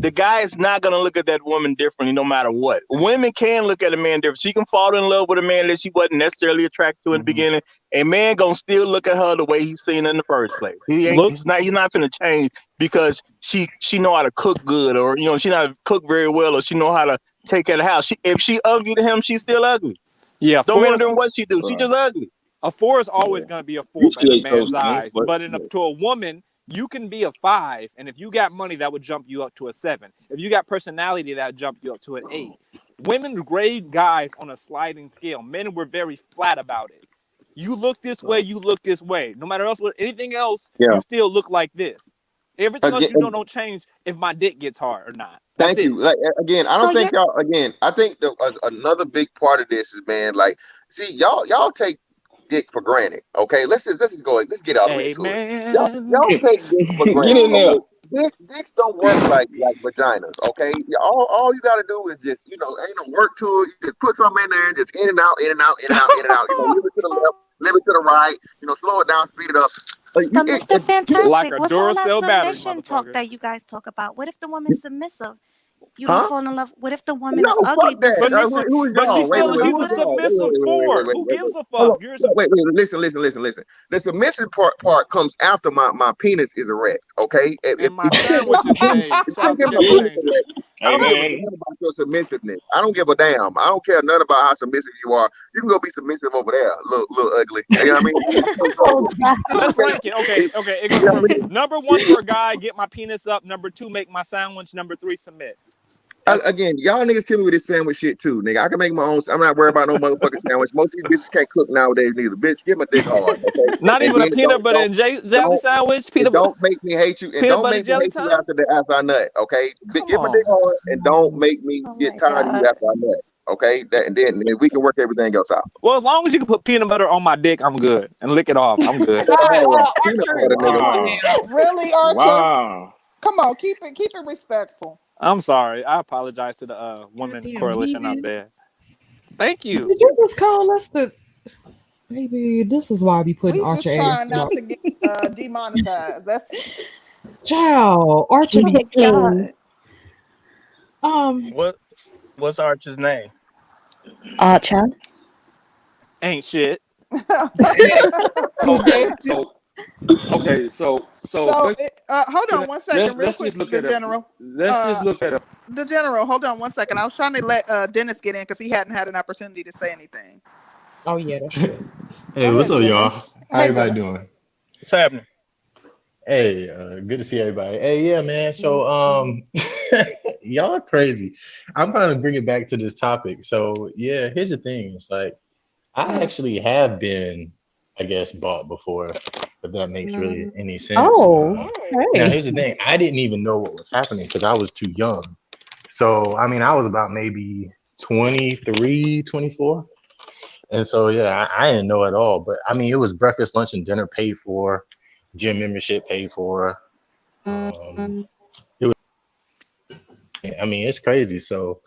the guy is not gonna look at that woman differently, no matter what. Women can look at a man different. She can fall in love with a man that she wasn't necessarily attracted to in the beginning. A man gonna still look at her the way he's seen her in the first place. He's not gonna change because she know how to cook good, or she know how to cook very well, or she know how to take care of the house. If she ugly to him, she's still ugly. Yeah, don't matter what she do. She just ugly. A 4 is always gonna be a 4 in a man's eyes, but to a woman, you can be a 5, and if you got money, that would jump you up to a 7. If you got personality, that would jump you up to an 8. Women grade guys on a sliding scale. Men were very flat about it. You look this way, you look this way. No matter anything else, you still look like this. Everything else don't change if my dick gets hard or not. Thank you. Like again, I don't think y'all. Again, I think another big part of this is, man. Like, see, y'all take dick for granted. Okay, let's get out of the way to it. Y'all take dick for granted. Get in there. Dicks don't work like vaginas. Okay, all you gotta do is just ain't no work to it. You just put something in there and just in and out, in and out, in and out, in and out. Live it to the left, live it to the right. Slow it down, speed it up. But Mr. Fantastic, like what's all that submission talk that you guys talk about? What if the woman's submissive? You don't fall in love. What if the woman is ugly but submissive? But she's a submissive for. Who gives a fuck? Wait, listen. The submissive part comes after my penis is erect. Okay, and my sandwich is made. I don't give about your submissiveness. I don't give a damn. I don't care none about how submissive you are. You can go be submissive over there, little ugly. You know what I mean? Let's rank it. Okay. It goes from number 1 for a guy, get my penis up. Number 2, make my sandwich. Number 3, submit. Again, y'all niggas kill me with this sandwich shit too, nigga. I can make my own. I'm not worried about no motherfucking sandwich. Most of these bitches can't cook nowadays neither. Bitch, get my dick hard. Okay? Not even a peanut butter and jelly sandwich. Don't make me hate you, and don't make me hate you after I nut. Okay, get my dick hard, and don't make me get tired of you after I nut. Okay, and then we can work everything else out. Well, as long as you can put peanut butter on my dick, I'm good, and lick it off. I'm good. Really, Archer? Wow. Come on, keep it respectful. I'm sorry. I apologize to the women coalition out there. Thank you. Did you just call us baby? This is why we putting Archer. We just trying not to get demonetized. That's Ciao, Archer. What's Archer's name? Archer. Ain't shit. Okay, so hold on one second, real quick. The general. Let's just look at the general. Hold on one second. I was trying to let Dennis get in because he hadn't had an opportunity to say anything. Oh yeah, that's true. Hey, what's up, y'all? How everybody doing? What's happening? Hey, good to see everybody. Hey, yeah, man. So, y'all are crazy. I'm going to bring it back to this topic. So, yeah, here's the thing. It's like, I actually have been, I guess, bought before, if that makes really any sense. Oh, Now, here's the thing. I didn't even know what was happening because I was too young. So, I mean, I was about maybe 23, 24. And so, yeah, I didn't know at all. But, I mean, it was breakfast, lunch, and dinner paid for. Gym membership paid for. It's crazy. So,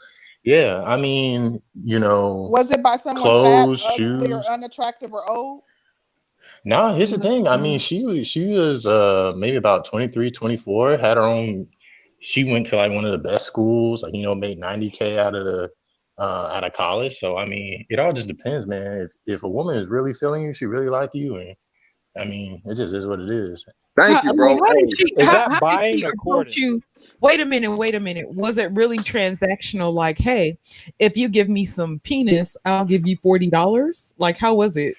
yeah, I mean, was it by someone clothes, fat, shoes, ugly, or unattractive, or old? No, here's the thing. I mean, she was maybe about 23, 24. Had her own. She went to like one of the best schools. Like made $90K out of college. So I mean, it all just depends, man. If a woman is really feeling you, she really like you, and I mean, it just is what it is. Thank you, bro. How did she, Is how, that how buying did she or approach courting? you? Wait a minute. Was it really transactional? Like, hey, if you give me some penis, I'll give you $40. Like, how was it?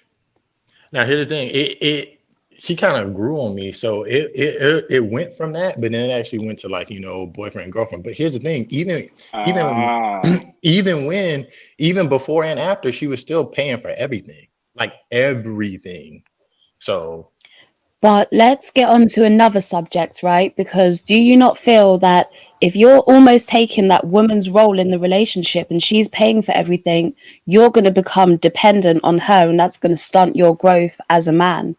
Now, here's the thing. She kind of grew on me, so it went from that, but then it actually went to like boyfriend girlfriend. But here's the thing. Even before and after, she was still paying for everything, like everything. So But let's get on to another subject, right? Because do you not feel that if you're almost taking that woman's role in the relationship and she's paying for everything, you're going to become dependent on her, and that's going to stunt your growth as a man?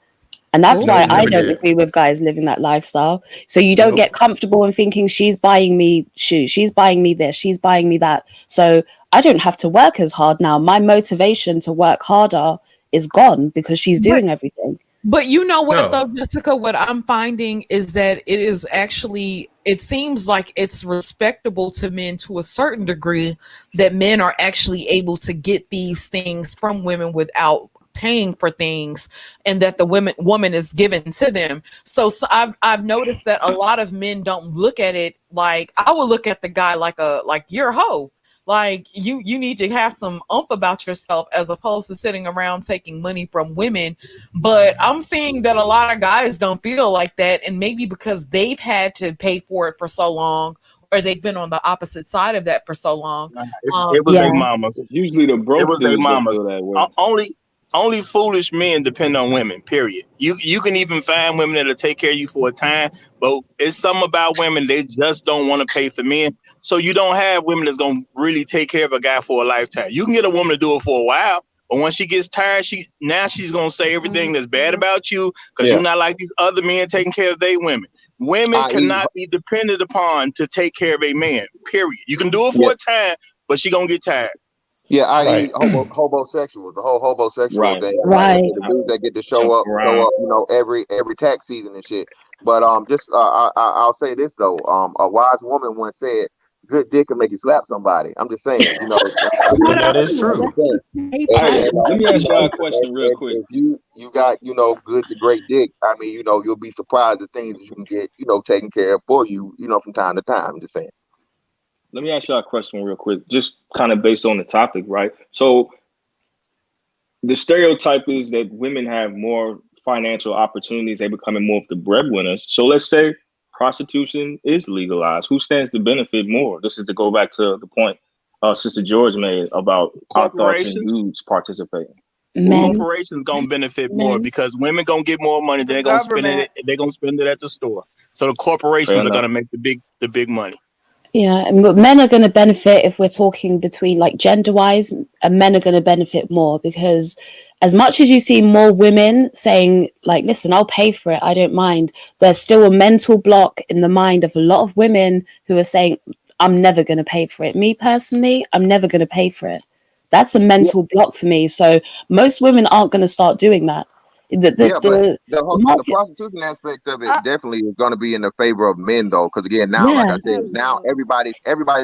And that's No, why you I never don't did. agree with guys living that lifestyle. So you don't Nope. get comfortable in thinking she's buying me shoes, she's buying me this, she's buying me that. So I don't have to work as hard now. My motivation to work harder is gone because she's doing everything. But you know what, No. though, Jessica, what I'm finding is that it is actually, it seems like it's respectable to men to a certain degree that men are actually able to get these things from women without paying for things, and that the woman is given to them. So I've noticed that a lot of men don't look at it like, I would look at the guy like you're a hoe. Like you need to have some oomph about yourself, as opposed to sitting around taking money from women. But I'm seeing that a lot of guys don't feel like that, and maybe because they've had to pay for it for so long, or they've been on the opposite side of that for so long. It was Yeah. their mamas. It's usually the It broke was their dudes that mamas. feel that way. Only foolish men depend on women. Period. You can even find women that'll take care of you for a time, but it's something about women, they just don't want to pay for men. So you don't have women that's gonna really take care of a guy for a lifetime. You can get a woman to do it for a while, but once she gets tired, she's gonna say everything that's bad about you because Yeah. you're not like these other men taking care of their women. Women I.e. cannot be depended upon to take care of a man. Period. You can do it for Yeah, a time, but she gonna get tired. yeah, i.e. Right. Homosexuals, the whole homosexual Right. thing. Like I Right. said, the dudes that get to show Jump up, around. you know, every tax season and shit. But just I'll say this though. A wise woman once said, "Good dick can make you slap somebody." I'm just saying, you know. And that is true. Hey, let me You ask y'all know, a question real quick. if you got, you know, good to great dick, I mean, you know, you'll be surprised at things that you can get, you know, taken care of for you, you know, from time to time. I'm just saying. Let me ask y'all a question real quick, just kind of based on the topic, right? So the stereotype is that women have more financial opportunities, they becoming more of the breadwinners. So let's say prostitution is legalized. Who stands to benefit more? This is to go back to the point Sister George made about our thoughts and Corporations. dudes participating. Men. Corporations gonna benefit more Men. because women gonna get more money. The They're gonna spend government. it. They're gonna spend it at the store. So the Fair corporations are enough. gonna make the big money. Yeah, and men are going to benefit if we're talking between like gender wise, and men are going to benefit more because as much as you see more women saying like, listen, I'll pay for it, I don't mind, there's still a mental block in the mind of a lot of women who are saying, I'm never going to pay for it. Me personally, I'm never going to pay for it. That's a mental block for me. So most women aren't going to start doing that. But The the market, prostitution aspect of it definitely is going to be in the favor of men though, because again, now like yeah, I said, now everybody's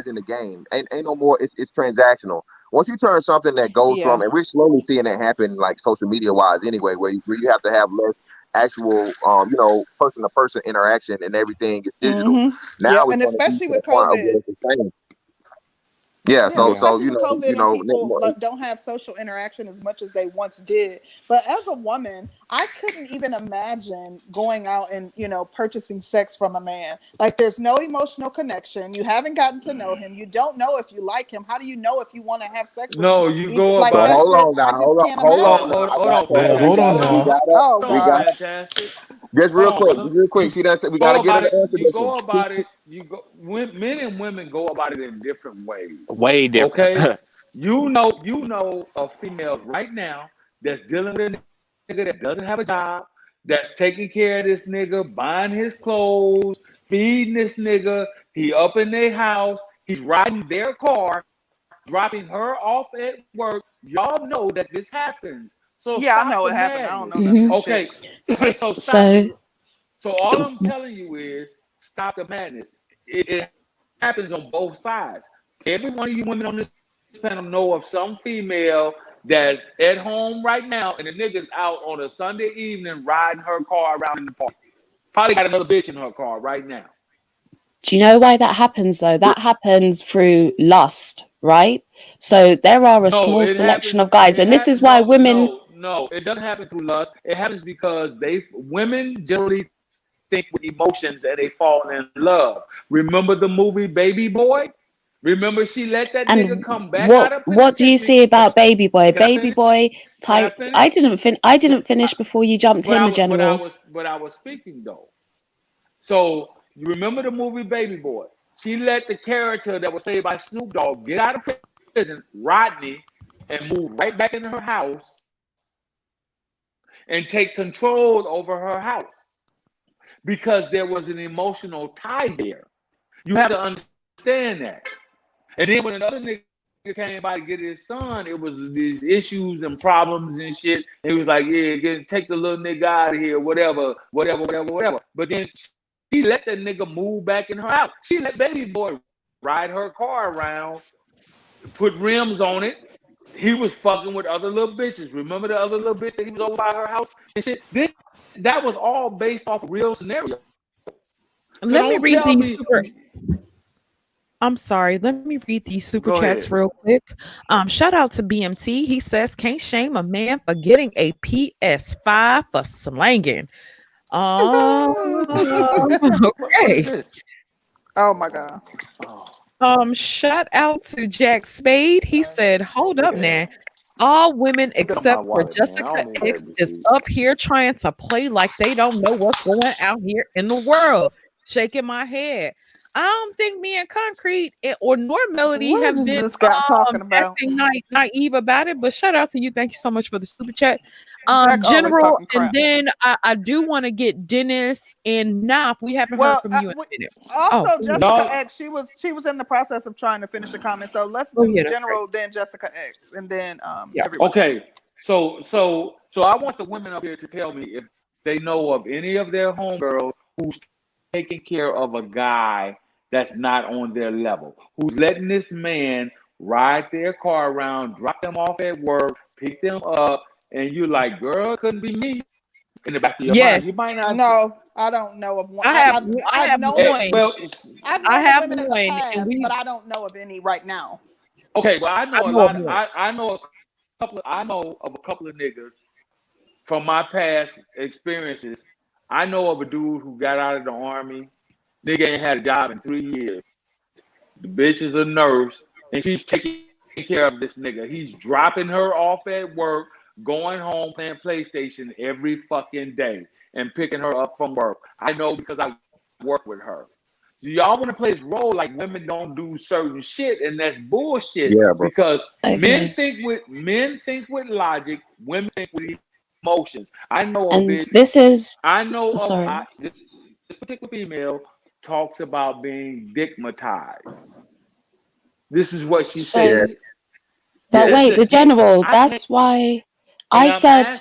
in the game. Ain't no more. It's transactional. Once you turn something that goes from, Yeah. and we're slowly seeing it happen, like social media wise anyway, where you have to have less actual, you know, person to person interaction, and everything is digital. Now Yep. it's And going to be especially to the with point of where COVID. it's the same. Yeah. Yeah, So Yeah. especially you with know, COVID and people more, don't have social interaction as much as they once did. But as a woman, I couldn't even imagine going out and, you know, purchasing sex from a man. Like there's no emotional connection. You haven't gotten to know him. You don't know if you like him. How do you know if you want to have sex with him? No, you go Like Well, about that, it. hold on I now. just can't Hold on, imagine. hold, I hold got on, to. Man, hold on now. Oh We God. got fantastic. just Hold real on, quick, brother. She does. We got Go to get her about to it. answer You this go one. about it. Men and women go about it in different ways. Way different. Okay, you know a female right now that's dealing with a nigga that doesn't have a job, that's taking care of this nigga, buying his clothes, feeding this nigga. He up in their house. He's riding their car, dropping her off at work. Y'all know that this happens. So Yeah, I stop know the what happened. I don't madness. know none of them Okay, chicks. so stop. so So all I'm telling you is stop the madness. It happens on both sides. Every one of you women on this panel know of some female that's at home right now and the nigga's out on a Sunday evening riding her car around in the park. Probably got another bitch in her car right now. do you know why that happens though? That happens through lust, right? So there are a No, small it selection happens. of guys, and this is why women. No. It doesn't happen through lust. It happens because women generally think with emotions and they fall in love. Remember the movie Baby Boy? Remember, she let that And nigga come back out of what do you penitentiary. see about Baby Boy? Can I Baby finish? Boy, Can I finish? I didn't finish before you jumped in, the general. But I was speaking though. So you remember the movie Baby Boy? She let the character that was played by Snoop Dogg get out of prison, Rodney, and move right back into her house and take control over her house because there was an emotional tie there. You have to understand that. And then when another nigga came by to get his son, it was these issues and problems and shit. And he was like, yeah, take the little nigga out of here, whatever. But then she let that nigga move back in her house. She let Baby Boy ride her car around, put rims on it. He was fucking with other little bitches. Remember the other little bitch that he was over by her house and shit? That was all based off a real scenario. Let me read these I'm sorry. Let me read these super chats real quick. Shout out to BMT. He says, "Can't shame a man for getting a PS5 for slanging." Okay. Oh my God. Shout out to Jack Spade. He said, "Hold up now. All women except for Jessica X is up here trying to play like they don't know what's going out here in the world." Shaking my head. I don't think me and Concrete or nor Melody have been talking about naive about it. But shout out to you. Thank you so much for the super chat. General, and then I do want to get Dennis and Naf. We haven't heard from you in a minute. Also, Jessica X, she was in the process of trying to finish a comment. So let's do General, then Jessica X, and then everybody. Okay. So I want the women up here to tell me if they know of any of their homegirls who's taking care of a guy that's not on their level, who's letting this man ride their car around, drop them off at work, pick them up, and you're like, girl, it couldn't be me. In the back of your mind, you might not. No, I don't know of one. I have one. I've known one, women in the past, but I don't know of any right now. Okay, well, I know a lot. I know of a couple of niggas from my past experiences. I know of a dude who got out of the army. Nigga ain't had a job in 3 years. The bitch is a nurse, and she's taking care of this nigga. He's dropping her off at work, going home, playing PlayStation every fucking day, and picking her up from work. I know because I work with her. Do y'all want to play this role like women don't do certain shit, and that's bullshit? Yeah, bro. Because men think with logic, women think with emotions. I know of it. This particular female talks about being digmatized. This is what she says. But wait, the general, that's why I said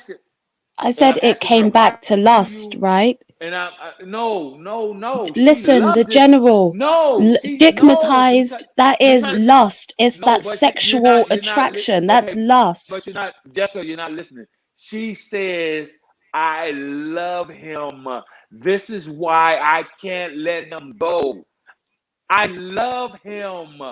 it came back to lust, right? And no. Listen, the general, digmatized, that is lust. It's that sexual attraction. That's lust. But Jessica, you're not listening. She says, I love him. This is why I can't let him go. I love him.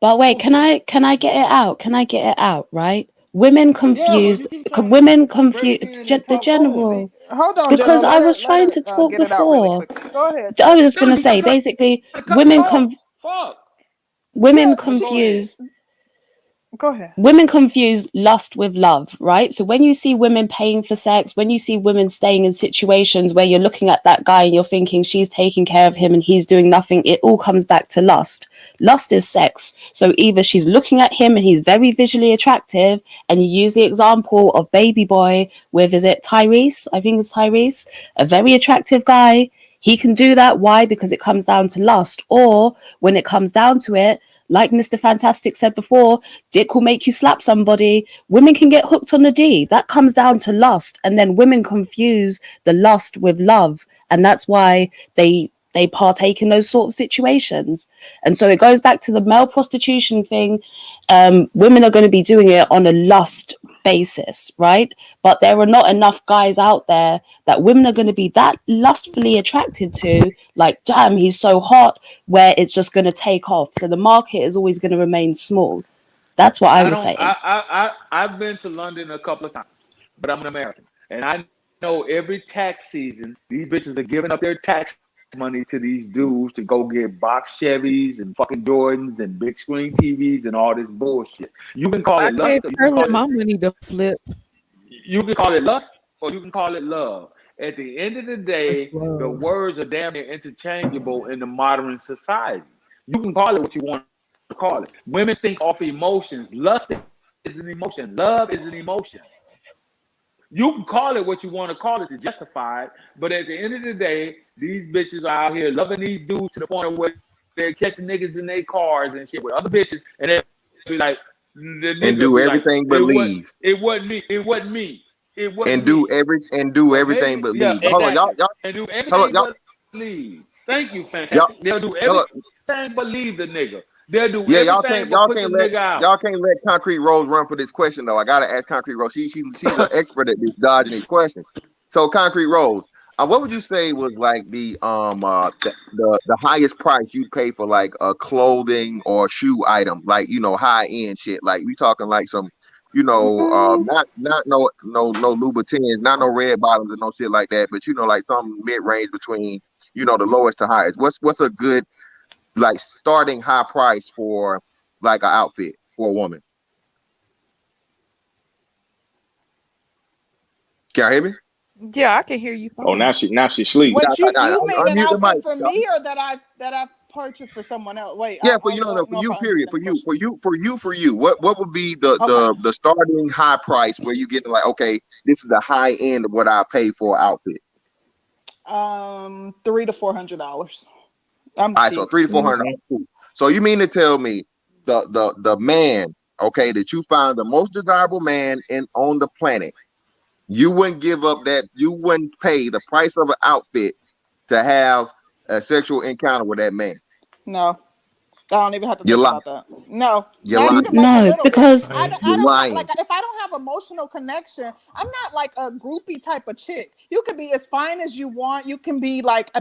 But wait, can I get it out? Can I get it out, right? Women confused. The general. Hold on, because I was trying to talk before. Go ahead. I was just gonna say, basically, women confuse. Go ahead. Women confuse lust with love, right? So when you see women paying for sex, when you see women staying in situations where you're looking at that guy and you're thinking she's taking care of him and he's doing nothing, it all comes back to lust. Lust is sex. So either she's looking at him and he's very visually attractive, and you use the example of Baby Boy with, is it Tyrese? I think it's Tyrese, a very attractive guy. He can do that. Why? Because it comes down to lust. Or when it comes down to it, like Mr. Fantastic said before, dick will make you slap somebody. Women can get hooked on the D. That comes down to lust. And then women confuse the lust with love. And that's why they partake in those sort of situations. And so it goes back to the male prostitution thing. Women are going to be doing it on a lust basis, right? But there are not enough guys out there that women are going to be that lustfully attracted to, like, damn, he's so hot, where it's just going to take off. So the market is always going to remain small. That's what I was saying. I've been to London a couple of times, but I'm an American. And I know every tax season, these bitches are giving up their tax money to these dudes to go get box Chevys and fucking Jordans and big screen TVs and all this bullshit. You can call I it lust, gave or you can Curly call my it money to flip. you can call it lust, or you can call it love. At the end of the That's day, the love. words are damn near interchangeable in the modern society. You can call it what you want to call it. Women think off emotions. Lust is an emotion. Love is an emotion. You can call it what you want to call it to justify it, but at the end of the day, these bitches are out here loving these dudes to the point where they're catching niggas in their cars and shit with other bitches, and they be like, the And nigga do be like, everything but leave. it wasn't me, it wasn't me, it wasn't And do me. everything but Yeah, leave. Hold on, exactly. y'all. And do Hold on, everything y'all. but leave. Thank you, Y'all. fantastic. They'll do Hold on. everything but leave the nigga. They'll do Yeah, everything but put the nigga out. y'all can't let Concrete Rose run for this question though. I gotta ask Concrete Rose. She's an expert at this dodging these questions. So Concrete Rose, what would you say was like the highest price you pay for like a clothing or shoe item, like high end shit, like we talking like some not no Louboutins, not no red bottoms and no shit like that, but like some mid range between the lowest to highest. What's a good like starting high price for like an outfit for a woman? Can you hear me? Yeah, I can hear you Oh, fine. now she sleep. Wait, you mean an Unmute the mic. outfit for me or that I've purchased for someone else? Wait, Yeah, I for don't know you, if I period. understand For you. What would be the starting high price where you get like, okay, this is the high end of what I pay for an outfit? $300 to $400. All right, so $300 to $400. So you mean to tell me the man, okay, that you found the most desirable man on the planet, you wouldn't give up you wouldn't pay the price of an outfit to have a sexual encounter with that man? No, I don't even have to You're think lying. about that. No, You're not lying. even like a No, little because bit. I You're don't lying. like if I don't have emotional connection, I'm not like a groupie type of chick. You could be as fine as you want. You can be like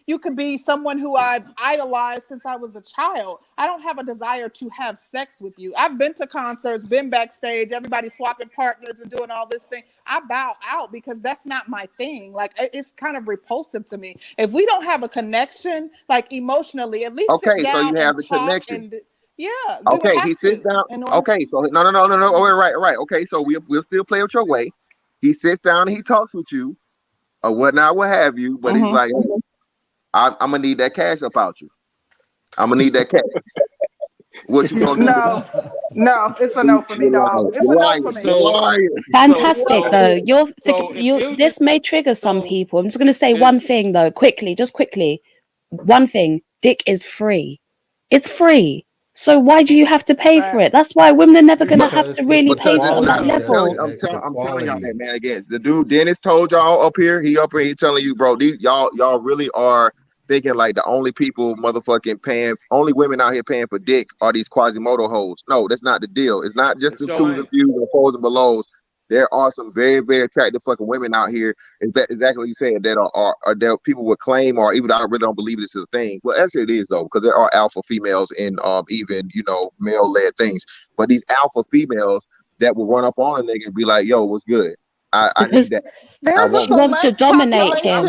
you could be someone who I've idolized since I was a child. I don't have a desire to have sex with you. I've been to concerts, been backstage, everybody swapping partners and doing all this thing. I bow out because that's not my thing. Like it's kind of repulsive to me. If we don't have a connection, like emotionally, at least sit Okay, so down you have and the talk connection. yeah, we would Okay, have he sits to. down. Okay, so no. Oh, right. Okay, so we'll still play with your way. He sits down and he talks with you or whatnot, what have you. But he's like, hey, I'm gonna need that cash up out you. I'm gonna need that cash. What you gonna do? No, it's a no for me, dog. It's a no for me. Fantastic though. This may trigger some people. I'm just gonna say one thing though, quickly. One thing. Dick is free. It's free. So why do you have to pay for it? That's why women are never gonna have to really pay for it on that level. I'm telling y'all that, man. Again, the dude Dennis told y'all up here. He telling you, bro. Y'all really are thinking like the only people motherfucking paying, only women out here paying for dick are these Quasimodo hoes. No, that's not the deal. It's not just the twos and fews and fours and belows. There are some very, very attractive fucking women out here. Exactly what you said, that are there people would claim, or even I really don't believe this is a thing. Well, actually it is though, because there are alpha females in even male-led things. But these alpha females that will run up on a nigga and be like, "Yo, what's good? I need that." There's a She wants to dominate him,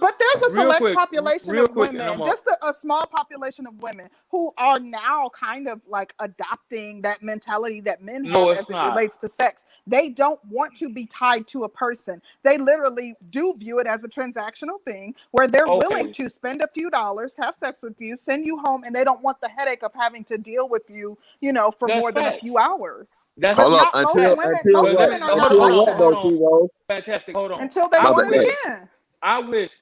but there's a select population of quick, women, just a small population of women who are now kind of like adopting that mentality that men have as it relates to sex. They don't want to be tied to a person. They literally do view it as a transactional thing where they're willing to spend a few dollars, have sex with you, send you home, and they don't want the headache of having to deal with you, for more than a few hours. Hold up, until women are not like that. Fantastic. Hold on. Until they want it again. I wish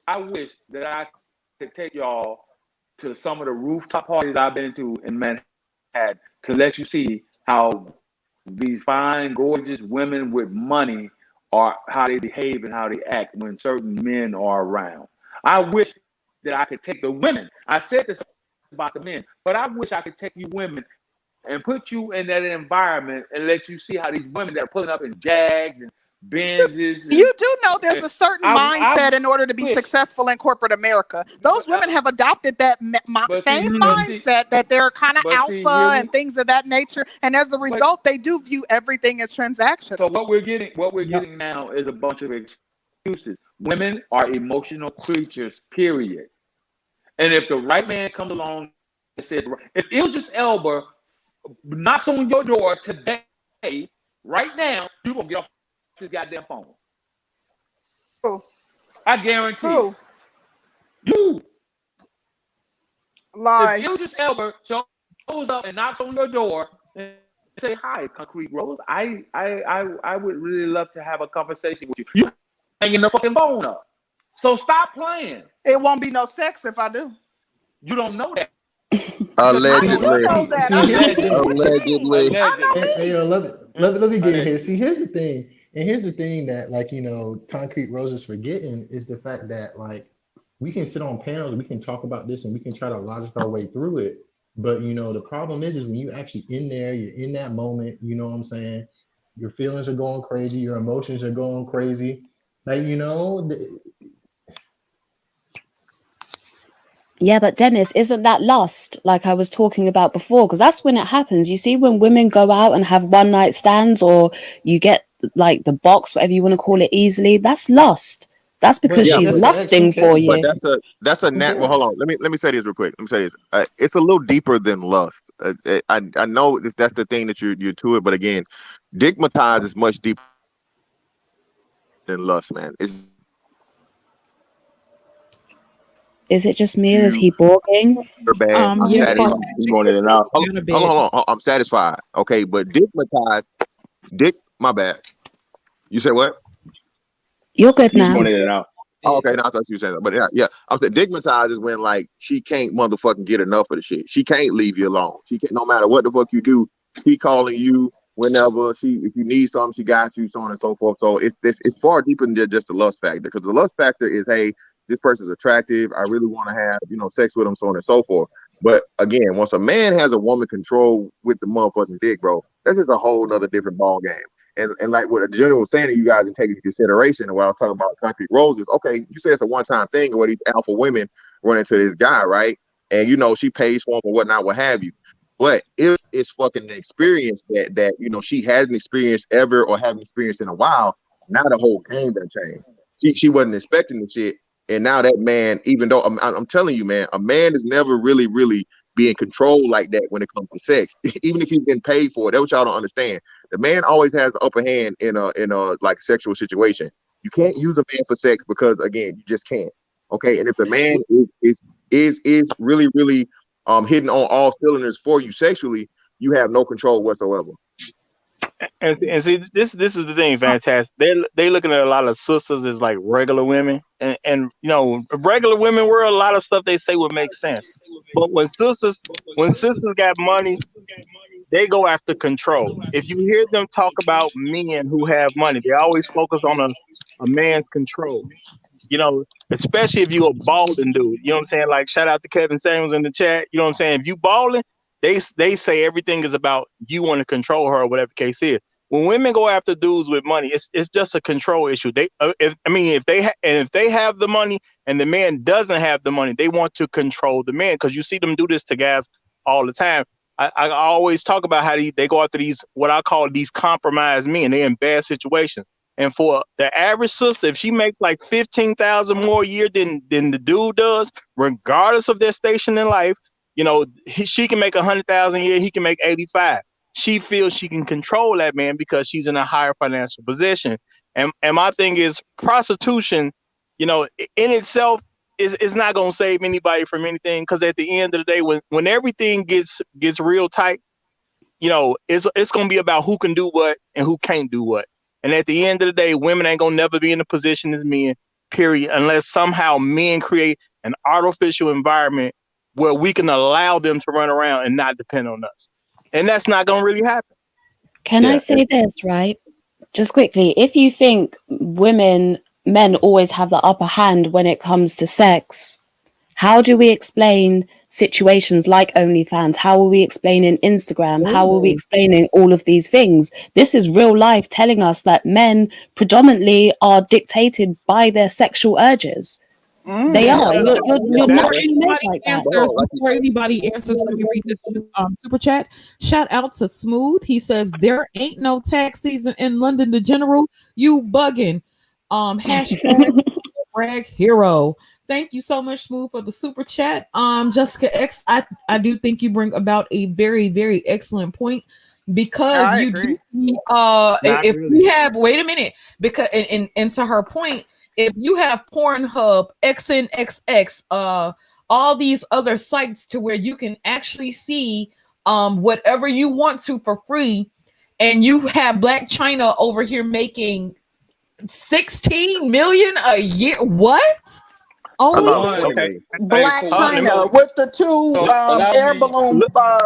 that I could take y'all to some of the rooftop parties I've been to in Manhattan to let you see how these fine, gorgeous women with money are, how they behave and how they act when certain men are around. I wish that I could take the women. I said this about the men, but I wish I could take you women and put you in that environment and let you see how these women that are pulling up in Jags and Benzes. You do know there's a certain mindset in order to be successful in corporate America. Those women have adopted that same mindset that they're kind of alpha and things of that nature, and as a result, they do view everything as transactional. So what we're getting now is a bunch of excuses. Women are emotional creatures, period. And if the right man comes along and says, if Idris Elba knocks on your door today, right now, you're going to get off this goddamn phone. Who? I guarantee Who? you. Lies. If Idris Elba shows up and knocks on your door and say, hi, Concrete Rose, I would really love to have a conversation with you. You hanging the fucking phone up. So stop playing. It won't be no sex if I do. You don't know that. Allegedly. I do know that. Allegedly. Hey, yo, let me get in here. See, here's the thing. And here's the thing that, like, you know, Concrete Rose is forgetting is the fact that, like, we can sit on panels, we can talk about this, and we can try to logic our way through it. But, you know, the problem is when you actually in there, you're in that moment, you know what I'm saying? Your feelings are going crazy. Your emotions are going crazy. Like, you know. Yeah, but Dennis, isn't that lust like I was talking about before? Because that's when it happens. You see, when women go out and have one night stands, or you get like the box, whatever you want to call it, easily, that's lust. That's because she's lusting for you. But that's a nat. Well, hold on. Let me say this real quick. Let me say this. It's a little deeper than lust. I know that's the thing that you're to it, but again, digmatized is much deeper than lust, man. Is it just me, or is he boring? Bad. Hold on. I'm satisfied. Okay, but digmatized. My bad. You said what? You're good now. Oh, okay, no, I thought you were saying that. But yeah. I'm saying digmatized is when, like, she can't motherfucking get enough of the shit. She can't leave you alone. She can't, no matter what the fuck you do, she calling you whenever if you need something, she got you, so on and so forth. So it's far deeper than just the lust factor, because the lust factor is, hey, this person's attractive, I really want to have, sex with them, so on and so forth. But again, once a man has a woman control with the motherfucking dick, bro, that's just a whole nother different ball game. And like what the general was saying to you guys and take into consideration, and what I was talking about Concrete Roses, okay, you say it's a one-time thing where these alpha women run into this guy, right? And she pays for him or whatnot, what have you. But if it's fucking an experience that she hasn't experienced ever or haven't experienced in a while, now the whole game done changed. She wasn't expecting the shit. And now that man, even though I'm telling you, man, a man is never really, really being controlled like that when it comes to sex. Even if he's been paid for it, that's what y'all don't understand. The man always has the upper hand in a like sexual situation. You can't use a man for sex because, again, you just can't. Okay, and if the man is really, really hitting on all cylinders for you sexually, you have no control whatsoever. And see, this is the thing, fantastic. They looking at a lot of sisters as like regular women, and regular women world, a lot of stuff they say would make sense. But when sisters got money, they go after control. If you hear them talk about men who have money, they always focus on a man's control. Especially if you're a balding dude. You know what I'm saying? Like, shout out to Kevin Samuels in the chat. You know what I'm saying? If you balding, they say everything is about you want to control her or whatever the case is. When women go after dudes with money, it's just a control issue. If they have the money and the man doesn't have the money, they want to control the man, because you see them do this to guys all the time. I always talk about how they go after these, what I call these compromised men. They're in bad situations. And for the average sister, if she makes like $15,000 more a year than the dude does, regardless of their station in life, she can make $100,000 a year, he can make 85. She feels she can control that man because she's in a higher financial position. And my thing is, prostitution, in itself is not going to save anybody from anything, because at the end of the day, when everything gets real tight, it's going to be about who can do what and who can't do what. And at the end of the day, women ain't going to never be in a position as men, period, unless somehow men create an artificial environment where we can allow them to run around and not depend on us. And that's not going to really happen. Can I say this, right? Just quickly, if you think men always have the upper hand when it comes to sex, how do we explain situations like OnlyFans? How are we explaining Instagram? How are we explaining all of these things? This is real life telling us that men predominantly are dictated by their sexual urges. They are. You're naturally made like that. Before anybody answers, let me read this super chat. Shout out to Smooth. He says, there ain't no tax season in London the General. You bugging. Hashtag brag hero. Thank you so much, Smooth, for the super chat. Jessica X, I do think you bring about a very, very excellent point, because I you agree. do Not if really. we have, wait a minute, because and to her point, if you have Pornhub, XNXX, all these other sites to where you can actually see whatever you want to for free, and you have Black China over here making 16 million a year. What? Only Okay. Black Hey, China let me- with the two allow air me- balloon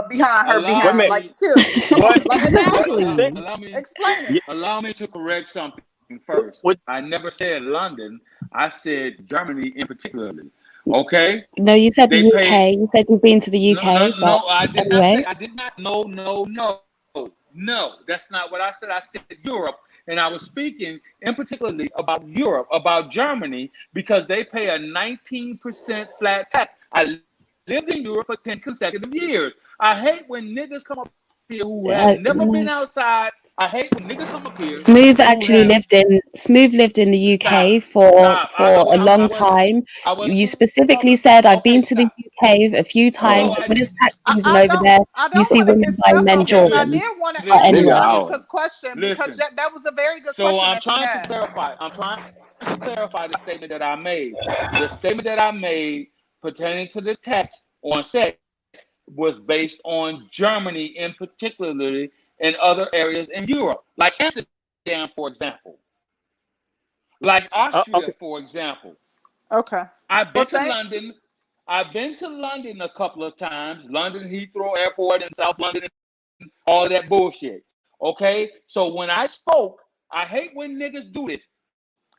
behind her allow behind. me- Like seriously, come What? on. Like exactly. Allow me, Explain it. allow me to correct something first. What? I never said London. I said Germany in particularly. Okay. No, you said They the pay- UK. You said you've been to the UK. No, but I did anyway. not say. I did not. No. That's not what I said. I said Europe, and I was speaking in particularly about Europe, about Germany, because they pay a 19% flat tax. I lived in Europe for 10 consecutive years. I hate when niggas come up here who have never been outside. I hate when niggas come up here. Smooth actually lived in the UK for a long time. You specifically said I've been to the UK a few times. When it's tax season over there, you see women buying men Jordans. I did want to But anyway. answer Jessica's question because Listen. that was a very good So question. I'm that she trying had. to clarify. I'm trying to clarify the statement that I made. The statement that I made pertaining to the tax on sex was based on Germany in particularly, and other areas in Europe, like Amsterdam, for example, like Austria, for example. Okay. I've been to London. I've been to London a couple of times. London Heathrow Airport and South London, and all that bullshit. Okay, so when I spoke, I hate when niggas do this.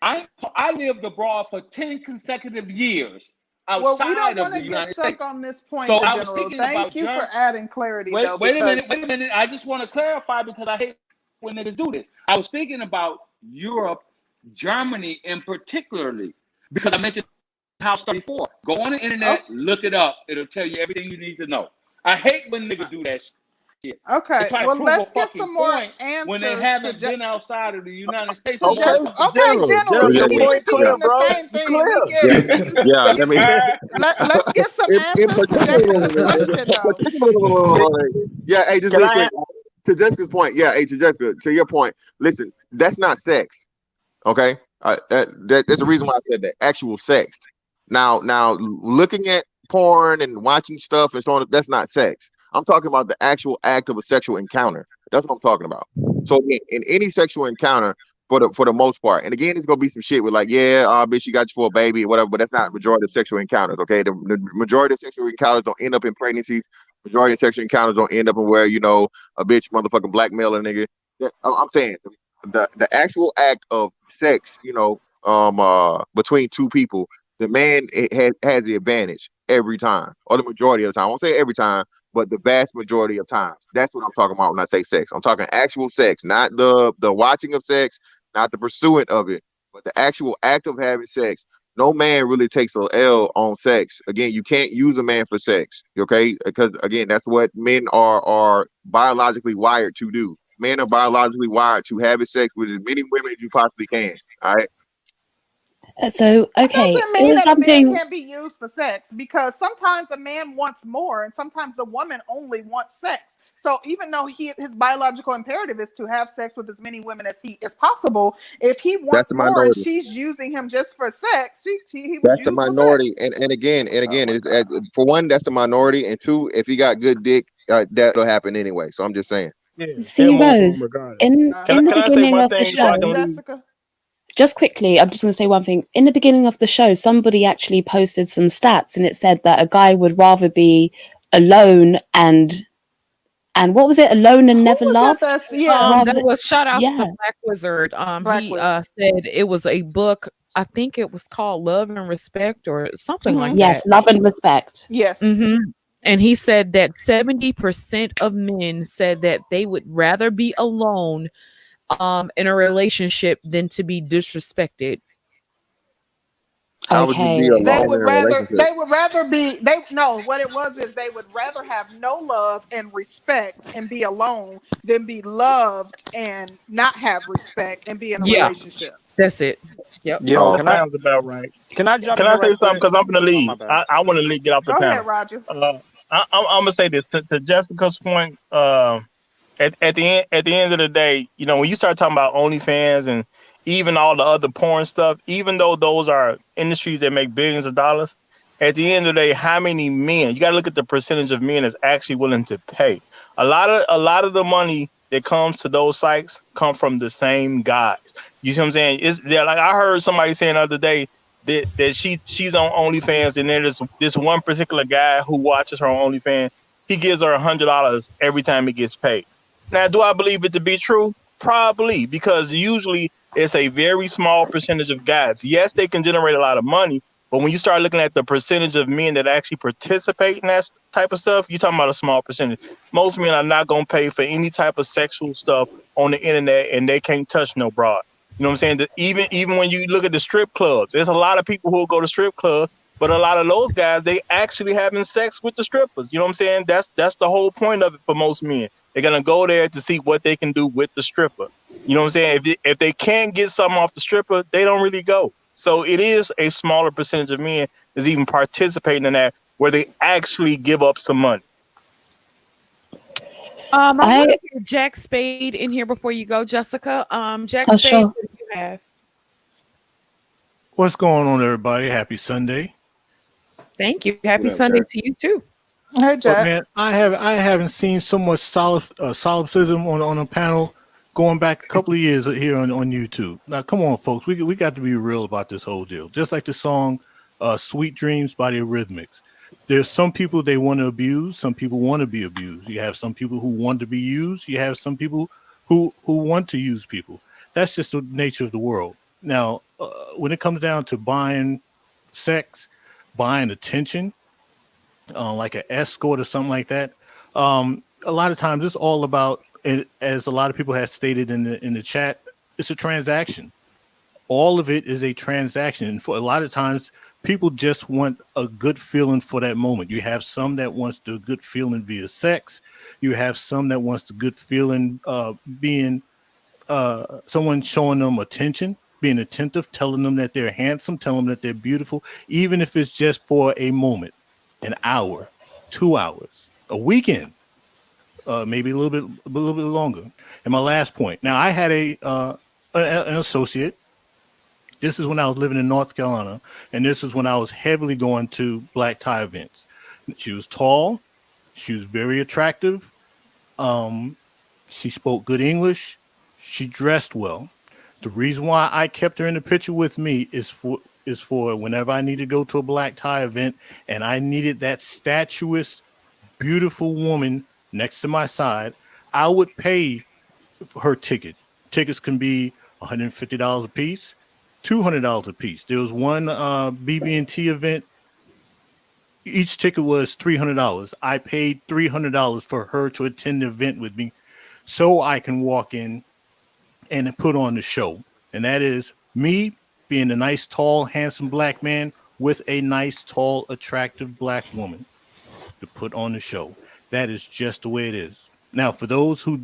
I lived abroad for 10 consecutive years outside we don't of want the to get United stuck States. on this point, So the I was general. speaking Thank about you for adding clarity. Wait a because... minute. I just want to clarify because I hate when niggas do this. I was speaking about Europe, Germany in particularly, because I mentioned House 34. Go on the internet, look it up. It'll tell you everything you need to know. I hate when niggas do that shit. Okay, well, let's get some more answers when they haven't been outside of the United States. Okay, General, you keep repeating the same thing. We get it. Yeah, let me. Let's get some answers to Jessica's question, though. Yeah, hey, just real quick. To Jessica's point, to Jessica, to your point, listen, that's not sex, okay? That's the reason why I said that. Actual sex. Now, looking at porn and watching stuff and so on, that's not sex. I'm talking about the actual act of a sexual encounter. That's what I'm talking about. So in any sexual encounter, for the most part, and again, it's gonna be some shit with like, bitch, you got you for a baby or whatever, but that's not the majority of sexual encounters. Okay, the majority of sexual encounters don't end up in pregnancies. Majority of sexual encounters don't end up in where a bitch motherfucking blackmail a nigga. I'm saying the actual act of sex, between two people, the man has the advantage every time, or the majority of the time. I won't say every time, but the vast majority of times. That's what I'm talking about when I say sex. I'm talking actual sex, not the watching of sex, not the pursuit of it, but the actual act of having sex. No man really takes a L on sex. Again, you can't use a man for sex, okay? Because again, that's what men are biologically wired to do. Men are biologically wired to have sex with as many women as you possibly can. All right. So okay, doesn't mean that a man can't be used for sex, because sometimes a man wants more, and sometimes the woman only wants sex. So even though his biological imperative is to have sex with as many women as possible, if he wants more and she's using him just for sex, he that's the minority. And again, for one, that's the minority, and two, if he got good dick, that'll happen anyway. So I'm just saying. See, Rose, in the beginning of the show, Jessica? Just quickly, I'm just going to say one thing. In the beginning of the show, somebody actually posted some stats, and it said that a guy would rather be alone and what was it? Alone and never loved. That was shout out to Black Wizard. He said it was a book. I think it was called Love and Respect or something like that. Yes, Love and Respect. Yes. Mm-hmm. And he said that 70% of men said that they would rather be alone in a relationship than to be disrespected. How would you be alone they would in a rather relationship? what it was is they would rather have no love and respect and be alone than be loved and not have respect and be in a relationship. That's it. Yep. Yo, That sounds about right. Can I jump Can in I there say right something? quick? Because I'm gonna Oh, my leave. bad. I want to get off the Go panel. ahead, Roger. I'm gonna say this to Jessica's point. At the end of the day, you know, when you start talking about OnlyFans and even all the other porn stuff, even though those are industries that make billions of dollars, at the end of the day, how many men? You got to look at the percentage of men that's actually willing to pay. A lot of the money that comes to those sites come from the same guys. You see what I'm saying? It's they're like I heard somebody saying the other day that she's on OnlyFans and there's this one particular guy who watches her on OnlyFans. He gives her $100 every time he gets paid. Now, do I believe it to be true? Probably, because usually it's a very small percentage of guys. Yes, they can generate a lot of money, but when you start looking at the percentage of men that actually participate in that type of stuff, you're talking about a small percentage. Most men are not going to pay for any type of sexual stuff on the internet, and they can't touch no broad. You know what I'm saying? That even when you look at the strip clubs, there's a lot of people who will go to strip clubs, but a lot of those guys, they actually having sex with the strippers. You know what I'm saying? That's the whole point of it for most men. They're gonna go there to see what they can do with the stripper. You know what I'm saying? If they can't get something off the stripper, they don't really go. So it is a smaller percentage of men that's even participating in that, where they actually give up some money. I want to hear Jack Spade in here before you go, Jessica. Jack Spade, sure. what do you have? What's going on, everybody? Happy Sunday. Thank you. Happy What up, Sunday Jack? to you too. Hey, But Jack. man, I haven't seen so much solipsism on a panel going back a couple of years here on YouTube. Now, come on, folks, we got to be real about this whole deal. Just like the song "Sweet Dreams" by the Eurythmics. There's some people they want to abuse. Some people want to be abused. You have some people who want to be used. You have some people who want to use people. That's just the nature of the world. Now, when it comes down to buying sex, buying attention, like an escort or something like that, a lot of times it's all about, as a lot of people have stated in the chat, it's a transaction. All of it is a transaction. And for a lot of times, people just want a good feeling for that moment. You have some that wants the good feeling via sex. You have some that wants the good feeling being someone showing them attention, being attentive, telling them that they're handsome, telling them that they're beautiful, even if it's just for a moment, an hour, 2 hours, a weekend, maybe a little bit longer. And my last point. Now, I had an associate. This is when I was living in North Carolina, and this is when I was heavily going to black tie events. She was tall. She was very attractive. She spoke good English. She dressed well. The reason why I kept her in the picture with me is for whenever I need to go to a black tie event and I needed that statuesque, beautiful woman next to my side, I would pay for her ticket. Tickets can be $150 a piece, $200 a piece. There was one BB&T event. Each ticket was $300. I paid $300 for her to attend the event with me so I can walk in and put on the show. And that is me being a nice, tall, handsome black man with a nice, tall, attractive black woman to put on the show. That is just the way it is. Now, for those who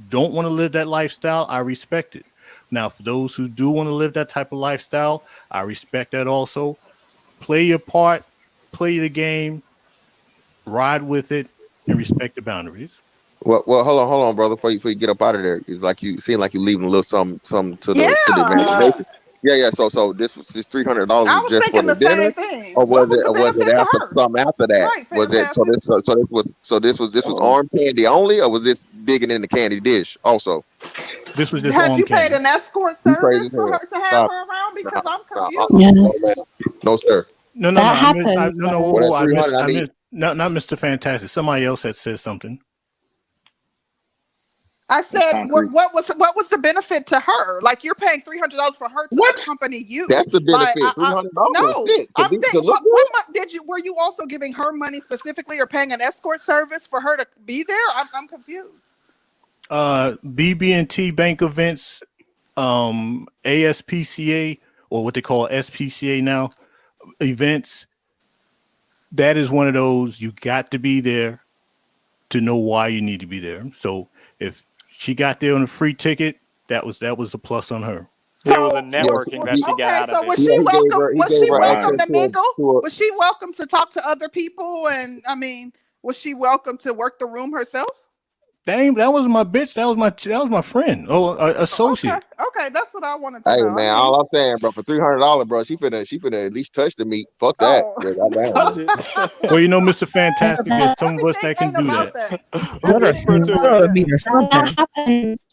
don't want to live that lifestyle, I respect it. Now, for those who do want to live that type of lifestyle, I respect that also. Play your part, play the game, ride with it, and respect the boundaries. Well, hold on, brother. Before you get up out of there, it's like you seem like you leaving a little something to the imagination. Yeah. So this was just $300 I was just for thinking the the dinner, same thing. or What was the was it benefit to after her? something after that? Right, Was it this was arm candy only, or was this digging in the candy dish also? This was just Had arm you paid candy. an escort You crazy service for hell. her to have Stop. her around? Because I'm No, confused. no, sir. No. That I happens. Well, that 300 I need. missed. Not Mr. Fantastic. Somebody else had said something. I said, what was the benefit to her? Like, you're paying $300 for her to accompany you. That's the benefit. Like, $300. no, That's it. I'm thinking, were you also giving her money specifically, or paying an escort service for her to be there? I'm confused. BB&T bank events, ASPCA, or what they call SPCA now, events. That is one of those you got to be there to know why you need to be there. So if she got there on a free ticket, that was a plus on her. There was a So networking that she got out of so it. was she welcome? He Was gave she her welcome access to mingle? to Was she welcome to talk to other people? And I mean, was she welcome to work the room herself? Dang, that was my bitch. That was my friend. Oh, associate. Okay, that's what I wanted to Hey know. man, all I'm saying, bro, for $300, bro, she finna at least touch the meat. Fuck that. Oh. Yeah, goddamn, Touch man. it. Well, you know, Mr. Fantastic, there's some of us that can do that. That happens.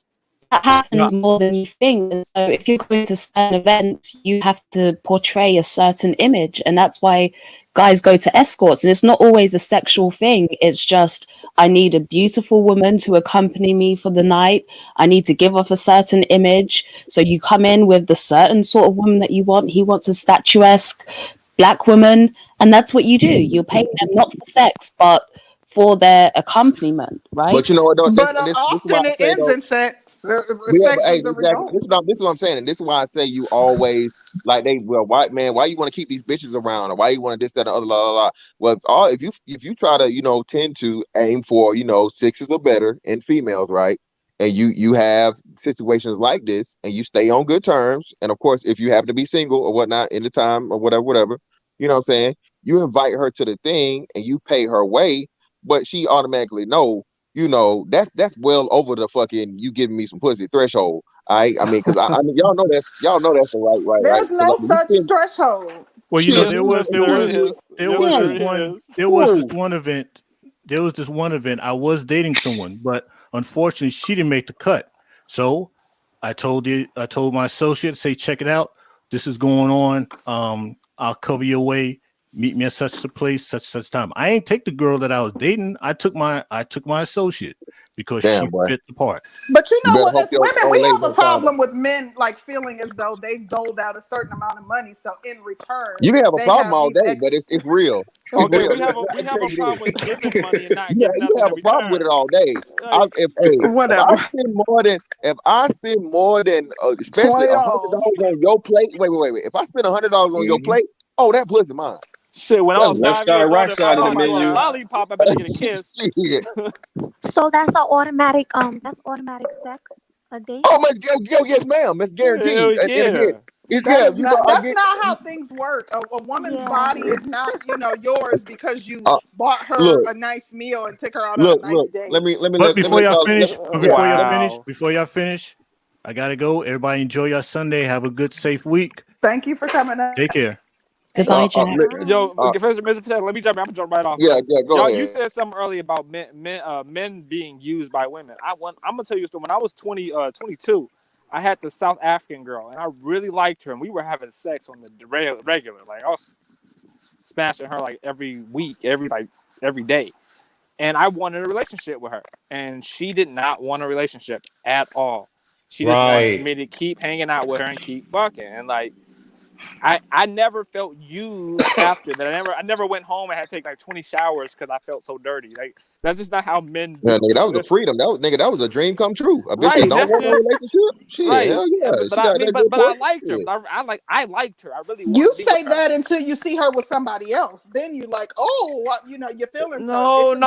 That happens Yeah. more than you think. And so if you're going to certain events, you have to portray a certain image. And that's why guys go to escorts. And it's not always a sexual thing. It's just, I need a beautiful woman to accompany me for the night. I need to give off a certain image. So you come in with the certain sort of woman that you want. He wants a statuesque black woman. And that's what you do. You're paying them not for sex, but for their accompaniment, right? But you know what though? But This is often why I it say, ends though, in sex. yeah, Sex but, hey, is the exactly. result. This is what I'm saying, and this is why I say you always like white man. Why you want to keep these bitches around, or why you want to this, that, and the other, la, la, la. Well, if you try to tend to aim for sixes or better in females, right? And you have situations like this, and you stay on good terms, and of course, if you happen to be single or whatnot in the time or whatever, you know what I'm saying? You invite her to the thing, and you pay her way, but she automatically that's well over the fucking you giving me some pussy threshold. I mean, because I mean, y'all know that's the right. There's no 'Cause, such threshold. Well, shit, there was this one event. There was this one event. I was dating someone, but unfortunately, she didn't make the cut. So I told my associate, say, check it out. This is going on. I'll cover your way. Meet me at such a place, such time. I ain't take the girl that I was dating. I took my associate because she fit the part. But you know what? hope As your women, old we lady have a don't find problem with men like feeling as though they doled out a certain amount of money. So in return, You can have a they problem have all these day, but it's real. It's Okay, real. we have a problem with giving money and not giving You nothing have in a problem with it return. all day. If I spend more than especially $100 on your plate. Wait. If I spend $100 on your plate, oh, that pussy mine. Shit, when I was Left 5 side, years right old, if I side of the wanted to a menu. lollipop, I better get a kiss. So that's an automatic sex, a date. Oh, yes, ma'am. It's guaranteed. Hell And yeah. again, That's not how things work. A woman's body is not, yours because you bought her look. a nice meal and took her out on a nice date. But before y'all finish, Wow. before y'all finish, I gotta go. Everybody enjoy your Sunday. Have a good, safe week. Thank you for coming up. Take care. Goodbye, Jack. Yo, Mr. Patel, let me jump. I'm gonna jump right off. Yeah, go Y'all, ahead. you said something earlier about men being used by women. I'm gonna tell you a story. When I was 22, I had the South African girl, and I really liked her, and we were having sex on the regular. Like I was smashing her like every week, every day, and I wanted a relationship with her, and she did not want a relationship at all. She just wanted me to keep hanging out with her and keep fucking, and like. I never felt used after that. I never went home and had to take like 20 showers because I felt so dirty. Like that's just not how men do. Yeah, nigga, that was a freedom. That was a dream come true. A bitch that don't want a relationship. Shit, right. hell yeah. But I liked her. I liked her. I really. You say that until you see her with somebody else. Then you're like, oh, your feelings. No. Ain't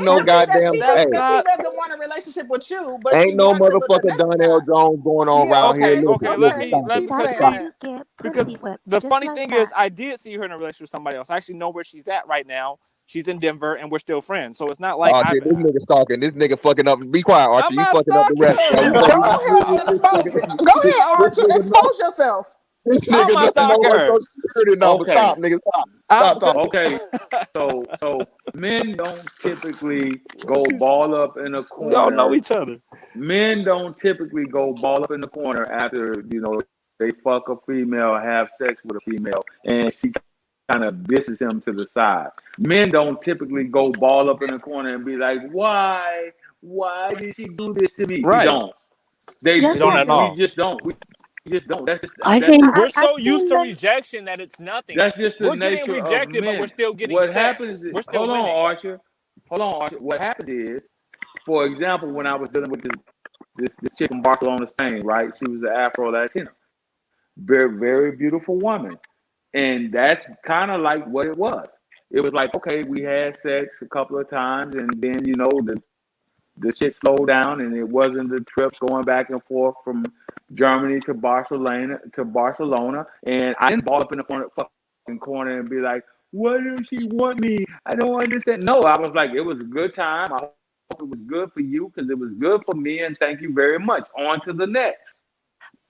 no goddamn. She doesn't want a relationship with you, but ain't no motherfucking Donnell Jones going on around here. Because the funny thing is, I did see her in a relationship with somebody else. I actually know where she's at right now. She's in Denver, and we're still friends. So it's not like this nigga stalking. This nigga fucking up. Be quiet, Archie. You fucking up the rest. Go ahead, Archie. Expose yourself. This nigga just know her Social Security number. Okay. Stop, nigga. Stop talking. Okay. So men don't typically go ball up in a corner. Y'all know each other. Men don't typically go ball up in the corner after they fuck a female, have sex with a female, and she kind of disses him to the side. Men don't typically go ball up in the corner and be like, why did she do this to me? Right. We don't. They don't at all. We just don't. We just don't. I think we're so used to rejection that it's nothing. That's just the we're nature getting rejected, of men. but we're still getting what sex. Happens is, we're still hold winning. on, Archer. What happens is, for example, when I was dealing with this chick in Barcelona, Spain, right? She was an Afro-Latina. Very, very beautiful woman. And that's kind of like what it was. It was like, okay, we had sex a couple of times, and then, the shit slowed down, and it wasn't the trips going back and forth from Germany to Barcelona. And I didn't ball up in the fucking corner and be like, "Why does she want me? I don't understand." No, I was like, it was a good time. I hope it was good for you because it was good for me, and thank you very much. On to the next.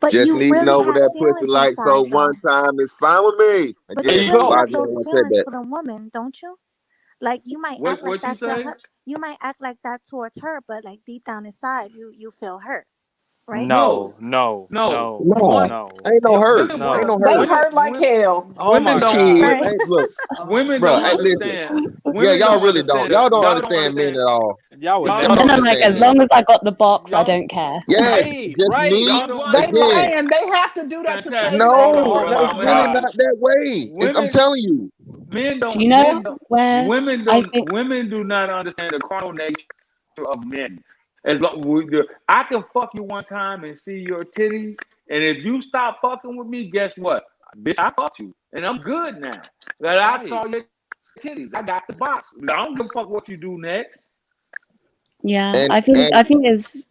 But Just you need to really know what have that pussy feelings like. So inside, one though. time is fine with me. But There you you Again, really go. have Roger those once said feelings that. for the woman, don't you? Like you might act like What you that to say? her. You might act like that towards her, but like deep down inside, you feel hurt, right? No, no, No. no, Nah, no, ain't no hurt. Women, Ain't no no. They hurt. hurt like hell. Oh my Women don't. Shit, God. Right. look, Women bro. don't Hey, listen. understand. Yeah, Women y'all don't really don't. understand. Y'all don't Y'all don't understand men understand. at all. Y'all would Y'all And Y'all never then don't I'm like, understand as understand. men. long as I got the box, I Y'all don't care. Yes, Right, just right. need y'all don't They again. understand. lying. They have to do that to save Fantastic. face. Hold No, on, Come brother. on it's I'm now. gonna really help not you. that way. I'm Women, telling you. men Do don't, you know where I think? women do not understand the carnal nature of men. As long I can fuck you one time and see your titties, and if you stop fucking with me, guess what, bitch? I fucked you, and I'm good now. That I saw your titties. I got the box. I don't give a fuck what you do next. Yeah, And I think it's.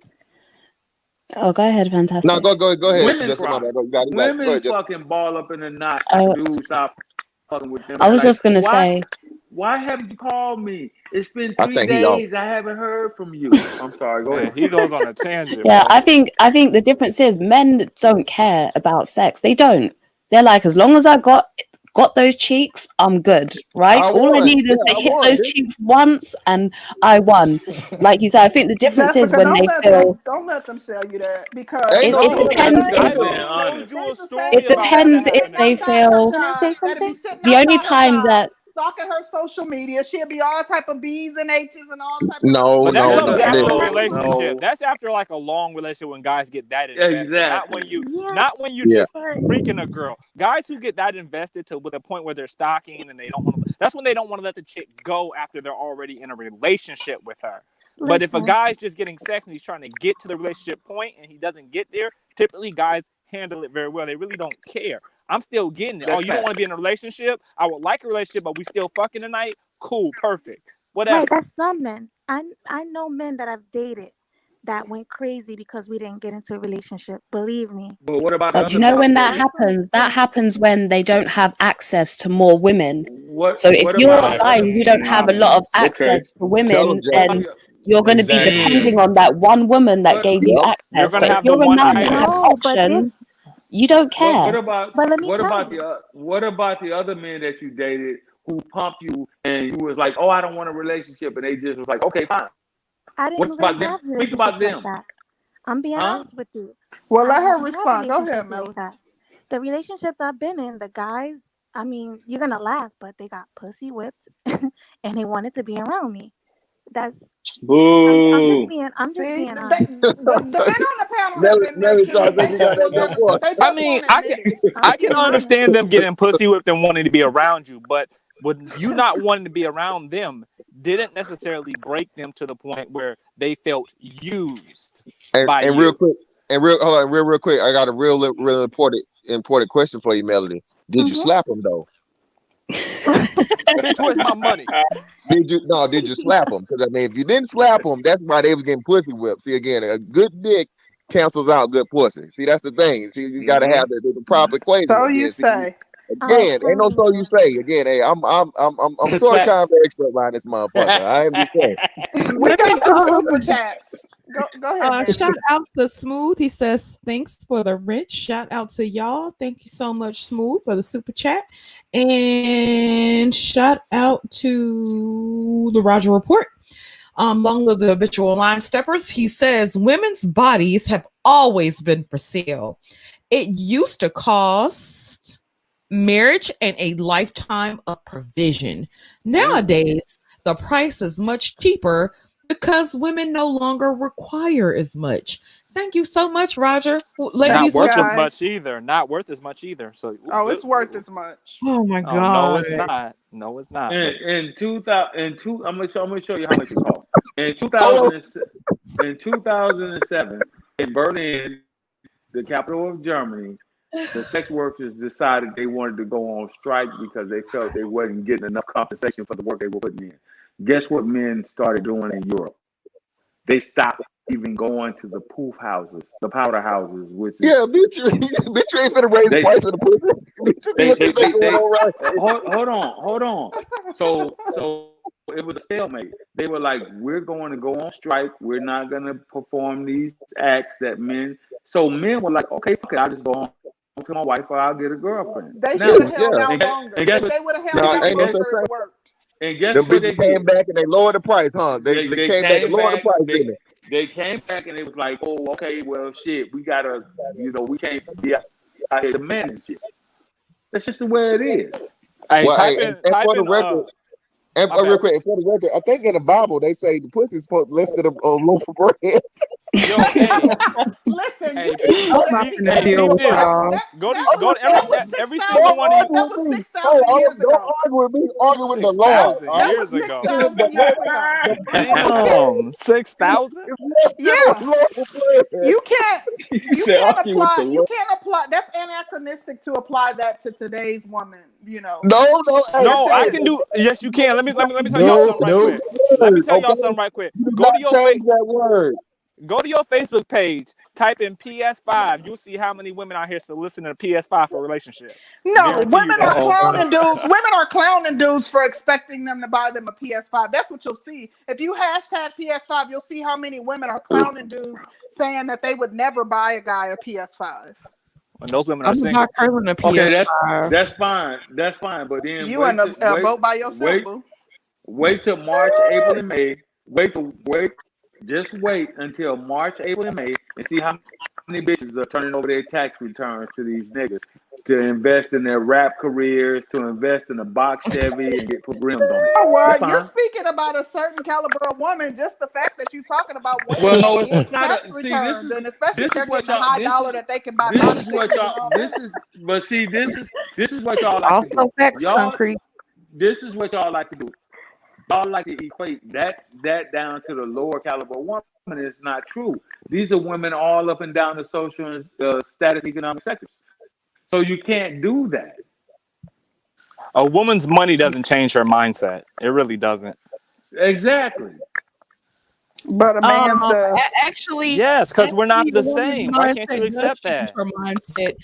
Oh, go ahead, no, fantastic. go ahead, Women Justin. My cry. bad. You got it. Go Women ahead, Justin. fucking ball up in the knot. I Dude, stop fucking with them. I And was like, just gonna say. why haven't you called me? It's been I 3 think he off. days. I haven't heard from you. I'm sorry. Go Man, ahead. he goes on a tangent, Yeah, bro. I think the difference is men don't care about sex. They don't. They're like, as long as I got those cheeks, I'm good, right? I All I won. need is Yeah, to I hit won, those bitch. cheeks once, and I won. Like you said, I think the difference is Jessica, when they feel. don't let them sell you that because Ain't It, no it No, it's the telling. because depends. same I've dude. been being told honest. you a It's the same story It dude about that'll that be depends if sitting happening. they outside her feel. Can I job, say that'll be something? sitting The only outside her time job, that stalking her social media. She'll be all type of B's and H's and all type of No, But that no. That comes doesn't after a always. decorating. relationship. No. That's after like a long relationship when guys get that invested. Exactly. Yeah, Not when you're Yeah. just freaking a girl. Guys who get that invested to the point where they're stalking and they don't want to. That's when they don't want to let the chick go after they're already in a relationship with her. But if a listen. guy's just getting sex and he's trying to get to the relationship point and he doesn't get there, typically guys handle it very well. They really don't care. I'm still getting it. Oh, That's you don't want to facts. be in a relationship? I would like a relationship, but we still fucking tonight? Cool, perfect. Right, Whatever. that's some men. I know men that I've dated that went crazy because we didn't get into a relationship. Believe me. But what about the But do you other know men? when So that just don't happens? That expect. happens when they don't have access to more women. So if What you're about a the guy other? who don't have a lot of Okay. access to Tell him, women, What about Justin. then the? you're going to be Mm. depending on that one woman that What? gave you Yep. You're access. gonna But if have the you're a one man night. that has No, but this. options, you don't What care. about? But let me What tell about you. What about the other men that you dated who pumped you and you was like, oh, I don't want a relationship, and they just was like, okay, fine. I What didn't really about them? have Speak about relationships like them, that. I'm being huh? honest with you. Well, I let her haven't had respond. Go ahead, relationships Melody. like that. The relationships I've been in, the guys, I mean, you're gonna laugh, but they got pussy whipped and they wanted to be around me. That's Boo. I'm just See, being the honest. men on the panel have Melly, been there Melly too. trying to think They you got just that will good never. boy. They I just mean, won't admit it. I'm I can being honest. understand them getting pussy whipped and wanting to be around you, but would you not wanting to be around them didn't necessarily break them to the point where they felt used by And real you. quick, hold on, real quick. I got a real important question for you, Melody. Did you Mm-hmm. slap him though? Bitch, where's my money? Did you? No, did you slap him? Because I mean, if you didn't slap him, that's why they was getting pussy whipped. See, again, a good dick cancels out good pussy. See, that's the thing. See, you got to have the proper equation So you again. See, say. I'll again, ain't no tell so you you. say. Again, hey, I'm That's sort of kind facts. of an expert behind this motherfucker. I am just saying. We Let me got some super chats. Go ahead, shout Vanity. out to Smooth. He says, thanks for the rich. Shout out to y'all. Thank you so much, Smooth, for the super chat. And shout out to the Roger Report. Long live the habitual line steppers. He says, women's bodies have always been for sale. It used to cost marriage and a lifetime of provision. Nowadays, the price is much cheaper because women no longer require as much. Thank you so much, Roger. Not Thanks, Ladies, worth what you? as much guys. either. Not worth as much either. So, Oh, it's worth as much. Oh my oh no, God. it's not. No, it's not. In 2002, I'm gonna show you how much it cost. In Hold 2007, in Berlin, the capital of Germany, the sex workers decided they wanted to go on strike because they felt they wasn't getting enough compensation for the work they were putting in. Guess what men started doing in Europe? they stopped even going to the poof houses, the powder houses, which is Yeah, bitch, you ain't finna raise the price of the pussy. Bitch, you look at that going on right. hold on. So it was a stalemate. They were like, we're going to go on strike. We're not going to perform these acts that men. So men were like, okay, fuck it. I'll just go home to my wife or I'll get a girlfriend. They should have held out longer. And guess If what? they would have held out longer, it worked. And guess Them what they bitches came did? back and they lowered the price, huh? They came back and lowered the price, didn't they? They came back and it was like, oh, okay, well, shit, we gotta, we can't be out here demanding shit. That's just the way it is. Hey, Well, type hey, in, and type for the in, record, and my real bad. quick, for the record, I think in the Bible they say the pussy's supposed listed a loaf of bread. Yo, hey, Listen, hey, you keep I'm not gonna deal with y'all. go to every single Don't one of you. That was 6,000 years don't ago. argue with me. Argue with the law. 6,000 That years was ago. 6,000 years ago. Damn, 6,000. Yeah. You can't said argue with apply. the You law. can't apply. That's anachronistic to apply that to today's woman. You know. No. Hey, No, I hey, can do. Yes, you can. Let me tell y'all something right quick. Let me tell y'all something right quick. Do Go not to your change that word. Go to your Facebook page, type in PS5. You'll see how many women out here soliciting a PS5 for a relationship. No, Guarantee women you are that. clowning dudes. Women are clowning dudes for expecting them to buy them a PS5. That's what you'll see. If you hashtag PS5, you'll see how many women are clowning dudes saying that they would never buy a guy a PS5. And those women are I'm single. not curling a Okay, PS5. that's fine. That's fine. But then You in a boat by yourself, boo. Wait till March, April, and May. Just wait until March, April, and May, and see how many bitches are turning over their tax returns to these niggas to invest in their rap careers, to invest in a box Chevy and get put rims on it. Oh, well, That's you're fine. speaking about a certain caliber of woman. Just the fact that you're talking about women Well, no, that it's get not. tax returns, and especially if This they're is what getting a y'all. high dollar that they can buy This body is what fixes and y'all. all This that. is. But see, this is what y'all like to do. Also, facts, Y'all. concrete. This is what y'all like to do. Y'all like to equate that down to the lower caliber woman. It's not true. These are women all up and down the social and status economic sectors. So you can't do that. A woman's money doesn't change her mindset. It really doesn't. Exactly. But a man's does. Actually, Yes, because we're not the the woman's same. Why can't you mindset does accept change that? her mindset.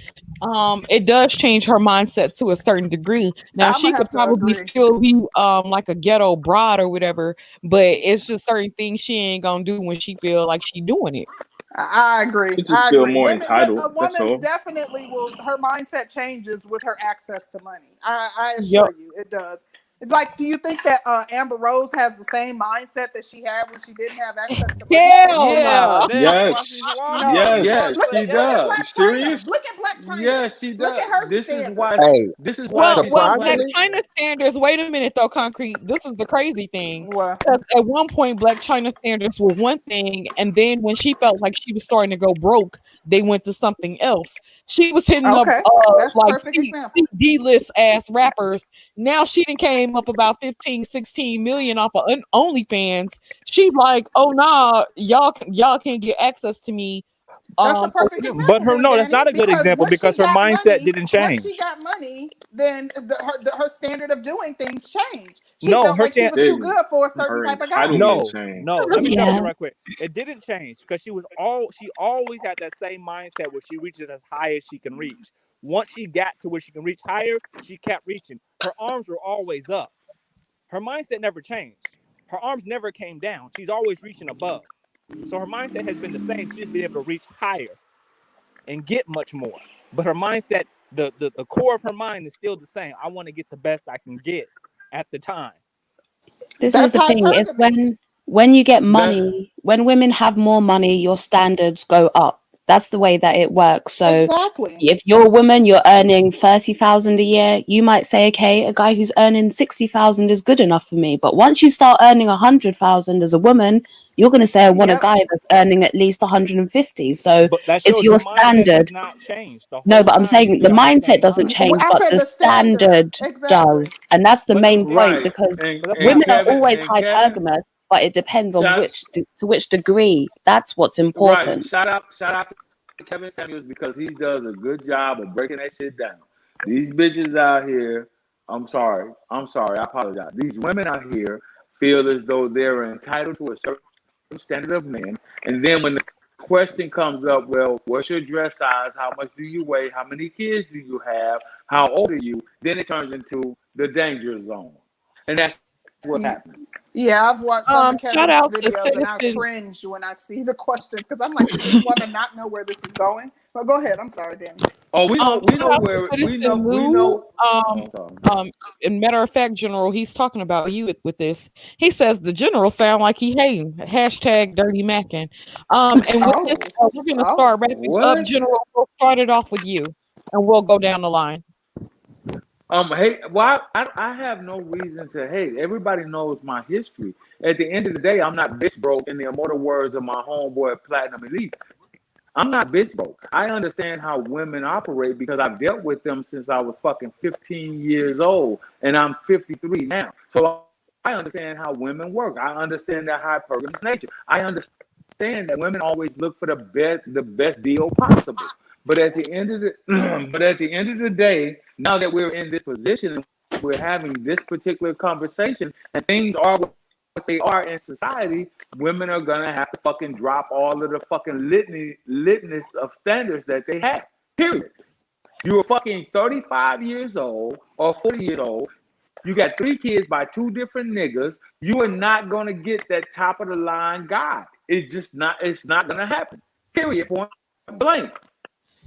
It does change her mindset to a certain degree. Now I'm she gonna could have to probably agree. still be like a ghetto broad or whatever, but it's just certain things she ain't gonna do when she feel like she doing it. I agree. It's just feel more A entitled. That's woman all. definitely will. Her mindset changes with her access to money. I Yep. assure you, it does. It's like, do you think that Amber Rose has the same mindset that she had when she didn't have access to money? Hell Yeah, no. that's why Yes. she's No. walking. Yes, she Look at does. Black You China. serious? Look at Black China. Yes, she Look does. at her This is standard. why. Hey, This is why she's Well, Black surprisingly, China standards. Wait a minute, though, concrete. This is the crazy thing. Well, 'Cause at one point, Black China standards were one thing, and then when she felt like she was starting to go broke, they went to something else. She was hitting up okay, that's a like perfect example. CD list ass rappers. Now she done came up about 15, 16 million off of OnlyFans. She like, oh nah, y'all can't get access to me. That's a For perfect whatever. But example, then, that's Danny. not a good Because example once because she her got mindset didn't change. money, then her standard of doing things changed. She No, felt her like she was too Baby, good for a certain her type of guy. entitlement changed. No. Let me tell Yeah. you right quick. It didn't change because she always had that same mindset where she reaches as high as she can reach. Once she got to where she can reach higher, she kept reaching. Her arms were always up. Her mindset never changed. Her arms never came down. She's always reaching above. So her mindset has been the same. She's been able to reach higher and get much more. But her mindset, the core of her mind is still the same. I want to get the best I can get at the time. This That's is the thing, is hypergamy. when you get money, when women have more money, your standards go up. That's the way that it works. So Exactly. if you're a woman, you're earning 30,000 a year, you might say, okay, a guy who's earning 60,000 is good enough for me. But once you start earning 100,000 as a woman, you're going to say, I want a Yep. guy that's earning at least 150. So But that it's shows your her mindset has standard. not changed. The No, whole but I'm time she's saying the been on the mindset same doesn't mind. change, I but said the the standard. standard Exactly. does. And that's the But main point, Right. because But that's women fine. are always And Kevin, hypergamous, but it depends on shout, to which degree. That's what's right. important. Shout out to Kevin Samuels because he does a good job of breaking that shit down. These bitches out here, I'm sorry, I apologize. These women out here feel as though they're entitled to a certain standard of men. And then when the question comes up, well, what's your dress size? How much do you weigh? How many kids do you have? How old are you? Then it turns into the danger zone. And that's what's happening. Yeah, I've watched some of Shout Kevin's out to videos and I Citizen. cringe when I see the questions because I'm like, does this woman not know where this is going? But go ahead. I'm sorry, Danny. Oh, we know Shout out to where we Citizen know. Lou. And matter of fact, General, he's talking about you with this. He says the general sound like he hating. Hashtag dirty macking. And with this, we're gonna start wrapping up. General, we'll start it off with you, and we'll go down the line. Hate. Why? I have no reason to hate. Everybody knows my history. At the end of the day, I'm not bitch broke. In the immortal words of my homeboy Platinum Elite, I'm not bitch broke. I understand how women operate because I've dealt with them since I was fucking 15 years old, and I'm 53 now. So I understand how women work. I understand their hypergamous nature. I understand that women always look for the best deal possible. But at the end of the day, now that we're in this position and we're having this particular conversation, and things are what they are in society, women are gonna have to fucking drop all of the fucking litness of standards that they have. Period. You were fucking 35 years old or 40 years old. You got 3 kids by 2 different niggas. You are not gonna get that top of the line guy. It's not gonna happen. Period. Point blank.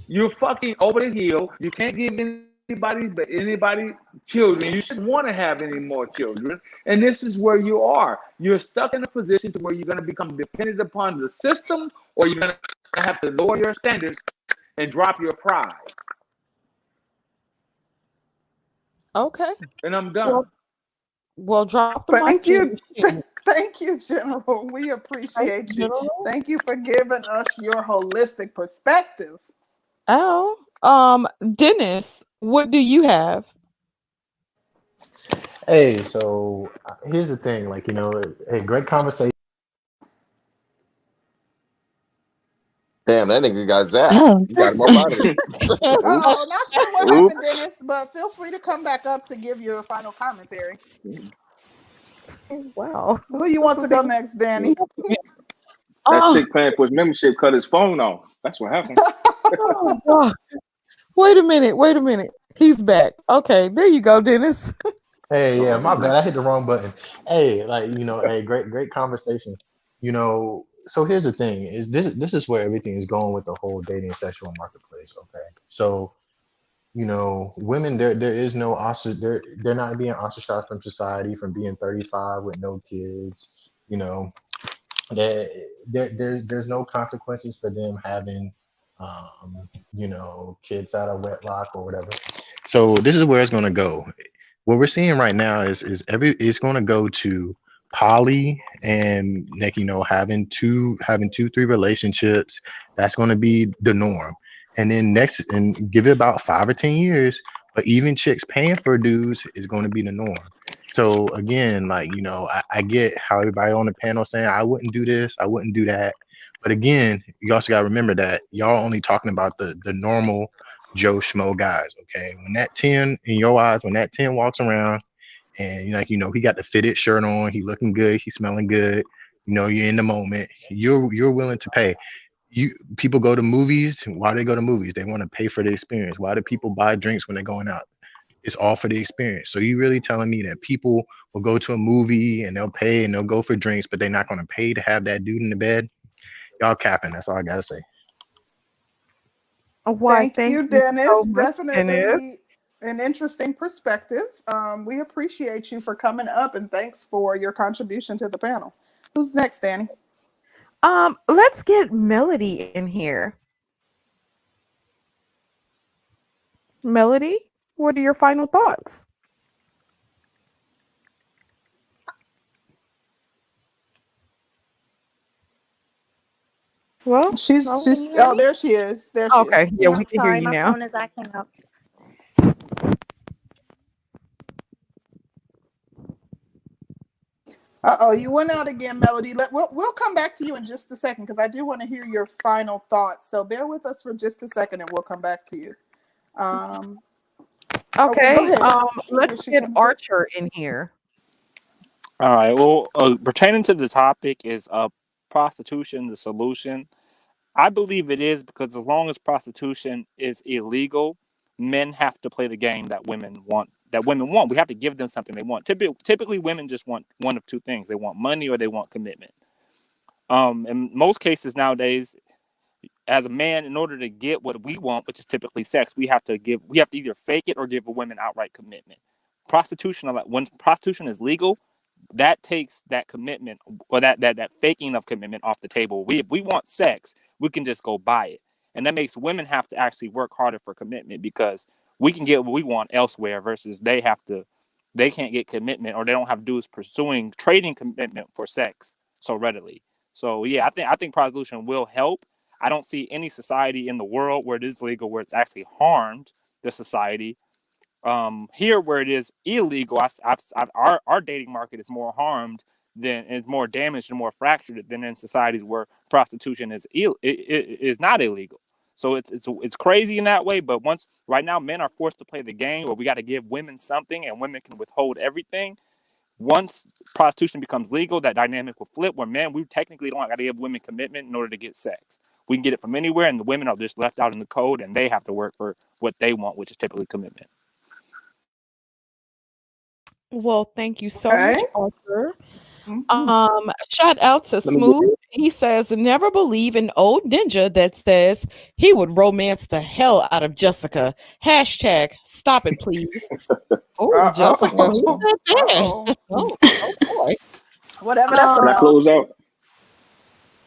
You're fucking over the hill. You can't give anybody children. You shouldn't want to have any more children. And this is where you are. You're stuck in a position to where you're going to become dependent upon the system, or you're going to have to lower your standards and drop your pride. Okay. And I'm done. Well, drop the Thank mic. you. Thank you, General. We appreciate you. Thank you for giving us your holistic perspective. Dennis, what do you have? Hey, so here's the thing, like, a great conversation. Damn, that nigga got zapped. You got him up out of there. Not sure what happened, Dennis, but feel free to come back up to give your final commentary. Wow. Who you want to go next, Danny? That chick paying for his membership cut his phone off. That's what happened. Oh, wait a minute. He's back. Okay, there you go, Dennis. Hey, yeah, my bad. I hit the wrong button. Hey, like, hey, great conversation. So here's the thing: is this is where everything is going with the whole dating sexual marketplace. Okay, so women, there is no they're not being ostracized from society from being 35 with no kids. There's no consequences for them having kids out of wedlock or whatever. So this is where it's going to go. What we're seeing right now is it's going to go to poly and, like, having 2-3 relationships. That's going to be the norm. And then next, and give it about 5 or 10 years, but even chicks paying for dudes is going to be the norm. So again, like, I get how everybody on the panel saying I wouldn't do this, I wouldn't do that. But again, you also got to remember that y'all only talking about the normal Joe Schmo guys. Okay, when that 10 in your eyes, when that 10 walks around and he got the fitted shirt on, he looking good, he smelling good, you're in the moment, you're willing to pay. People go to movies. Why do they go to movies? They want to pay for the experience. Why do people buy drinks when they're going out? It's all for the experience. So you really telling me that people will go to a movie and they'll pay and they'll go for drinks, but they're not going to pay to have that dude in the bed? Y'all capping. That's all I gotta say. Thank you, Dennis. So definitely an interesting perspective. We appreciate you for coming up, and thanks for your contribution to the panel. Who's next, Danny? Let's get Melody in here. Melody, what are your final thoughts? Well, she's there she is. There she is. Yeah, we can hear you my now. phone is acting up. You went out again, Melody. We'll come back to you in just a second because I do want to hear your final thoughts. So bear with us for just a second, and we'll come back to you. Okay. Let's get Archer in here. All right. Well, pertaining to the topic is prostitution the solution? I believe it is, because as long as prostitution is illegal, men have to play the game that women want. We have to give them something they want. Typically, women just want one of two things: they want money or they want commitment. In most cases nowadays, as a man, in order to get what we want, which is typically sex, we have to either fake it or give a woman outright commitment. When prostitution is legal, that takes that commitment or that faking of commitment off the table. If we want sex, we can just go buy it. And that makes women have to actually work harder for commitment, because we can get what we want elsewhere versus they can't get commitment, or they don't have dudes trading commitment for sex so readily. So yeah, I think prostitution will help. I don't see any society in the world where it is legal where it's actually harmed the society. Here where it is illegal, our dating market is more harmed is more damaged and more fractured than in societies where prostitution is not illegal. So it's crazy in that way. But right now men are forced to play the game where we got to give women something and women can withhold everything. Once prostitution becomes legal, that dynamic will flip, where we technically don't got to give women commitment in order to get sex. We can get it from anywhere, and the women are just left out in the cold, and they have to work for what they want, which is typically commitment. Well, thank you so much, Arthur. Shout out to Smooth. He says, never believe an old ninja that says he would romance the hell out of Jessica. Hashtag stop it, please. Oh, Jessica. Who said that? Oh boy. Whatever that's Can I about. close out?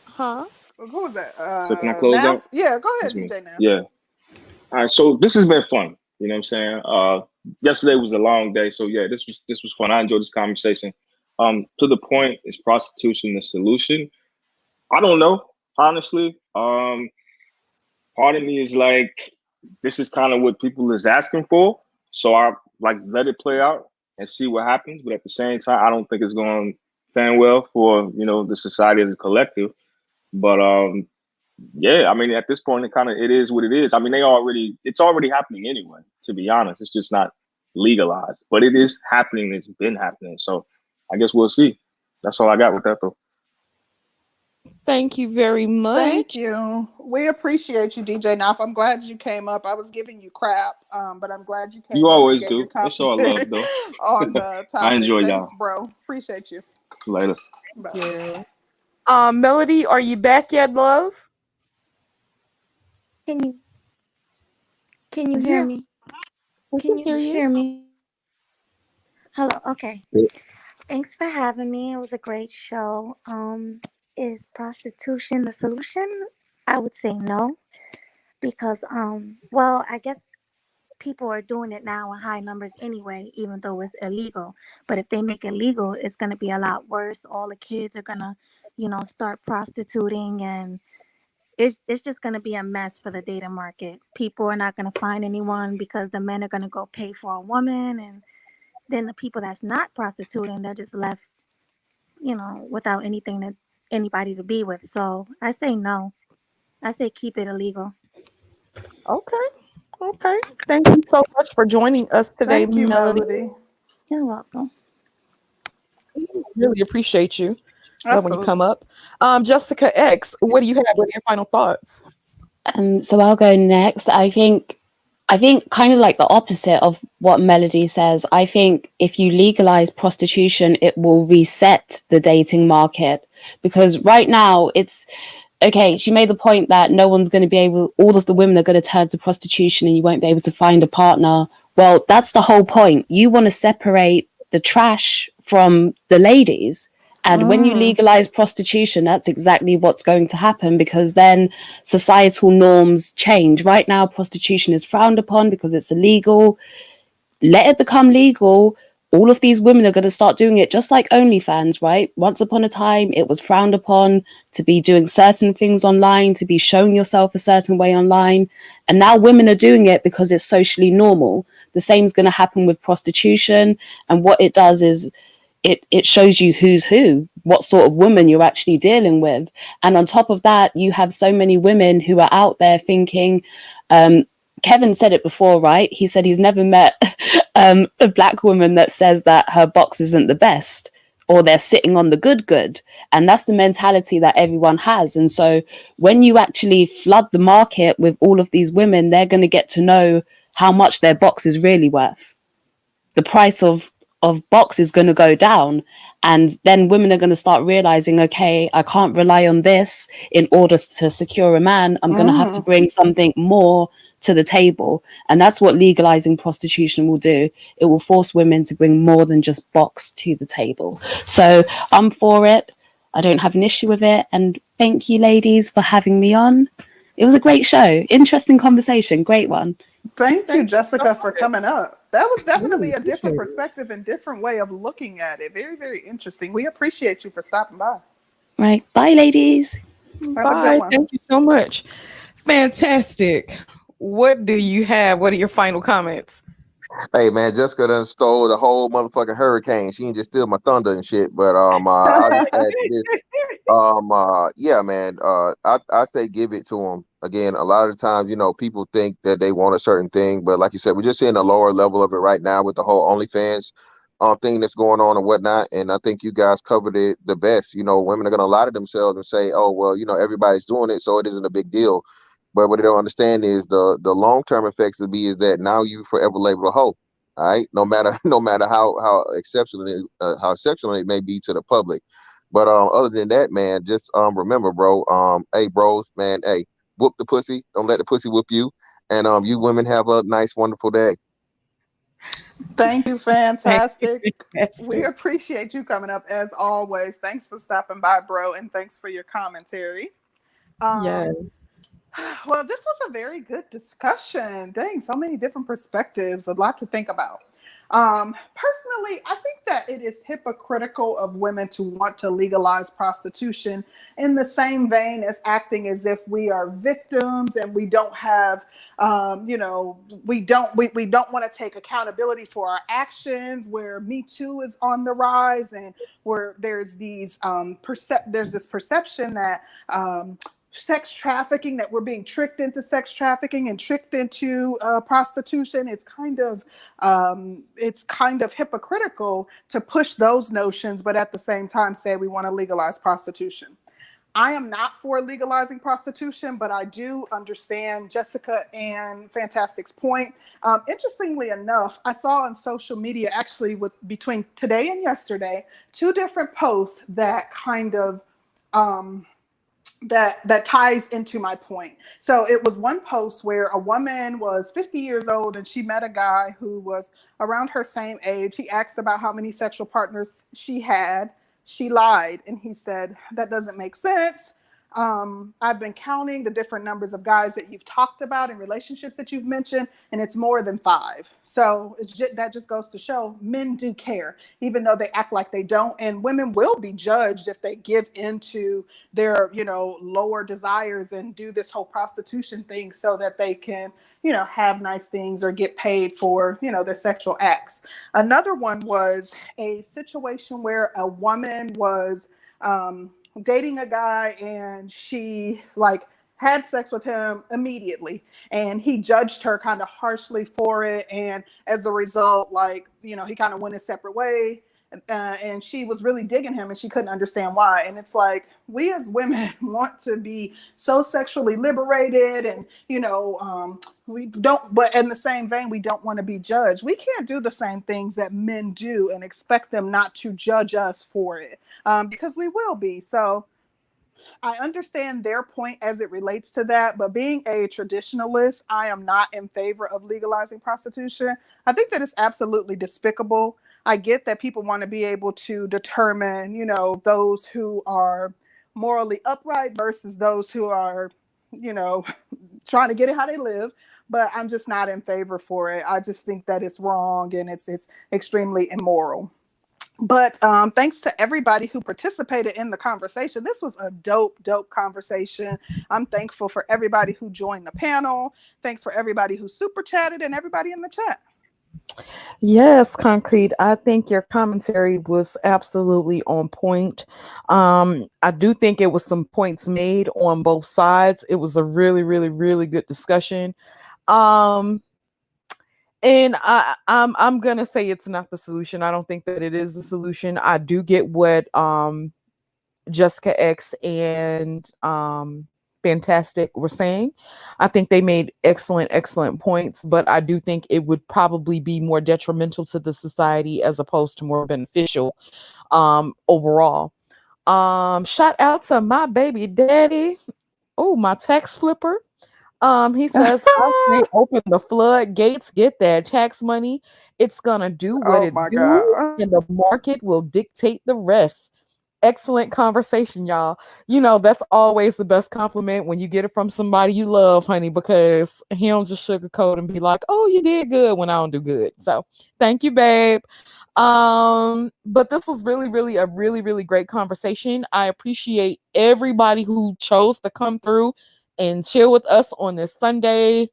Huh? Who was that? So can I close out? Yeah, go ahead, DJ now. Yeah. All right. So this has been fun. You know what I'm saying? Yesterday was a long day, so yeah, this was fun. I enjoyed this conversation. To the point, is prostitution the solution? I don't know, honestly. Part of me is like, this is kind of what people is asking for, so I let it play out and see what happens. But at the same time, I don't think it's going to fan well for the society as a collective. But yeah, I mean, at this point, it is what it is. I mean, it's already happening anyway. To be honest, it's just not legalized, but it is happening. It's been happening. So I guess we'll see. That's all I got with that, though. Thank you very much. Thank you. We appreciate you, DJ Naf. I'm glad you came up. I was giving you crap, but I'm glad you came You up. always do. It's all love, though. On the topic. I enjoy Thanks, y'all. bro. Appreciate you. Later. Bye. Yeah. Melody, are you back yet, love? Can you hear me? Can you hear me? Hello. Okay. Thanks for having me. It was a great show. Is prostitution the solution? I would say no, because well, I guess people are doing it now in high numbers anyway, even though it's illegal. But if they make it legal, it's going to be a lot worse. All the kids are going to, start prostituting, and it's just going to be a mess for the dating market. People are not going to find anyone because the men are going to go pay for a woman, and then the people that's not prostituting, they're just left, without anybody to be with. So I say no. I say keep it illegal. Okay. Thank you so much for joining us today, Thank you, Melody. You're welcome. Really appreciate you when you Absolutely. come up. Jessica X, what do you have? What are your final thoughts? So I'll go next. I think kind of like the opposite of what Melody says. I think if you legalize prostitution, it will reset the dating market, because right now it's okay. She made the point that no one's going to be able, all of the women are going to turn to prostitution and you won't be able to find a partner. Well, that's the whole point. You want to separate the trash from the ladies. And when you legalize prostitution, that's exactly what's going to happen, because then societal norms change. Right now, prostitution is frowned upon because it's illegal. Let it become legal. All of these women are going to start doing it, just like OnlyFans, right? Once upon a time, it was frowned upon to be doing certain things online, to be showing yourself a certain way online. And now women are doing it because it's socially normal. The same is going to happen with prostitution. And what it does is it shows you who's who, what sort of woman you're actually dealing with. And on top of that, you have so many women who are out there thinking, Kevin said it before, right? He said he's never met a black woman that says that her box isn't the best, or they're sitting on the good. And that's the mentality that everyone has. And so when you actually flood the market with all of these women, they're going to get to know how much their box is really worth. The price of box is going to go down, and then women are going to start realizing, okay, I can't rely on this in order to secure a man. I'm going to have to bring something more to the table. And that's what legalizing prostitution will do. It will force women to bring more than just box to the table. So I'm for it. I don't have an issue with it. And thank you, ladies, for having me on. It was a great show. Interesting conversation. Great one. Thank you, Jessica, for coming up. That was definitely a different perspective and different way of looking at it. Very, very interesting. We appreciate you for stopping by. Right. Bye, ladies. Bye. Thank you so much. Fantastic. What do you have? What are your final comments? Hey man, Jessica done stole the whole motherfucking hurricane. She ain't just steal my thunder and shit. But I'll just add this. Yeah, man. I say give it to them. Again, a lot of the times, you know, people think that they want a certain thing, but like you said, we're just seeing a lower level of it right now with the whole OnlyFans thing that's going on and whatnot. And I think you guys covered it the best. You know, women are gonna lie to themselves and say, oh well, you know, everybody's doing it, so it isn't a big deal. But what they don't understand is the long term effects of is that now you forever labeled a hoe. All right, no matter how exceptional it may be to the public. But other than that, man, just remember, bro. Hey, bros, man. Hey, whoop the pussy. Don't let the pussy whoop you. And you women have a nice, wonderful day. Thank you, fantastic. We appreciate you coming up as always. Thanks for stopping by, bro, and thanks for your commentary. Yes. Well, this was a very good discussion. Dang, so many different perspectives, a lot to think about. Personally, I think that it is hypocritical of women to want to legalize prostitution in the same vein as acting as if we are victims and we don't have, we don't want to take accountability for our actions, where Me Too is on the rise and where there's these there's this perception that sex trafficking, that we're being tricked into sex trafficking and tricked into prostitution. It's kind of hypocritical to push those notions, but at the same time say we want to legalize prostitution. I am not for legalizing prostitution, but I do understand Jessica and Fantastic's point. Interestingly enough, I saw on social media, actually between today and yesterday, 2 different posts that kind of that ties into my point. So it was one post where a woman was 50 years old and she met a guy who was around her same age. He asked about how many sexual partners she had. She lied, and he said, that doesn't make sense. I've been counting the different numbers of guys that you've talked about and relationships that you've mentioned, and it's more than 5. So that just goes to show men do care, even though they act like they don't. And women will be judged if they give into their, lower desires and do this whole prostitution thing so that they can, have nice things or get paid for, their sexual acts. Another one was a situation where a woman was dating a guy and she had sex with him immediately, and he judged her kind of harshly for it. And as a result, he kind of went his separate way. And she was really digging him and she couldn't understand why. And it's like, we as women want to be so sexually liberated and, we don't, but in the same vein, we don't want to be judged. We can't do the same things that men do and expect them not to judge us for it, because we will be. So I understand their point as it relates to that, but being a traditionalist, I am not in favor of legalizing prostitution. I think that it's absolutely despicable. I get that people want to be able to determine, those who are morally upright versus those who are, trying to get it how they live. But I'm just not in favor for it. I just think that it's wrong and it's extremely immoral. But thanks to everybody who participated in the conversation. This was a dope conversation. I'm thankful for everybody who joined the panel. Thanks for everybody who super chatted and everybody in the chat. Yes, Concrete. I think your commentary was absolutely on point. I do think it was some points made on both sides. It was a really, really, really good discussion. And I'm gonna say it's not the solution. I don't think that it is the solution. I do get what Jessica X and Fantastic were saying. I think they made excellent points, but I do think it would probably be more detrimental to the society as opposed to more beneficial overall. Shout out to my baby daddy. Oh, my tax flipper. He says, I say open the floodgates, get that tax money. It's gonna do what Oh it my do, God. and the market will dictate the rest. Excellent conversation, y'all. You know, that's always the best compliment when you get it from somebody you love, honey, because he don't just sugarcoat and be like, oh, you did good when I don't do good. So thank you, babe. But this was really a really great conversation. I appreciate everybody who chose to come through and chill with us on this Sunday.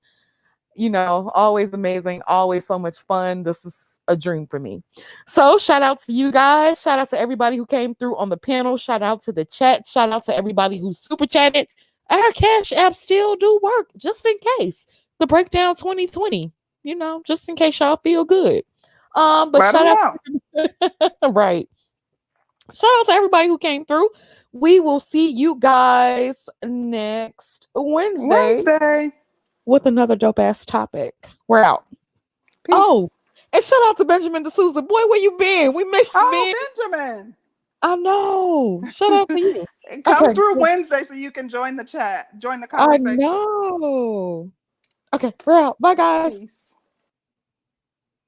You know, always amazing, always so much fun. This is a dream for me. So shout out to you guys. Shout out to everybody who came through on the panel. Shout out to the chat. Shout out to everybody who super chatted. Our cash apps still do work, just in case. The breakdown 2020, you know, just in case y'all feel good. But Let shout them out know. right. Shout out to everybody who came through. We will see you guys next Wednesday with another dope ass topic. We're out. Peace. Oh, and shout out to Benjamin D'Souza. Boy, where you been? We missed you, man. Benjamin. I know. Shout out to you. Come through Wednesday so you can join the chat, join the conversation. I know. Okay, we're out. Bye, guys. Peace.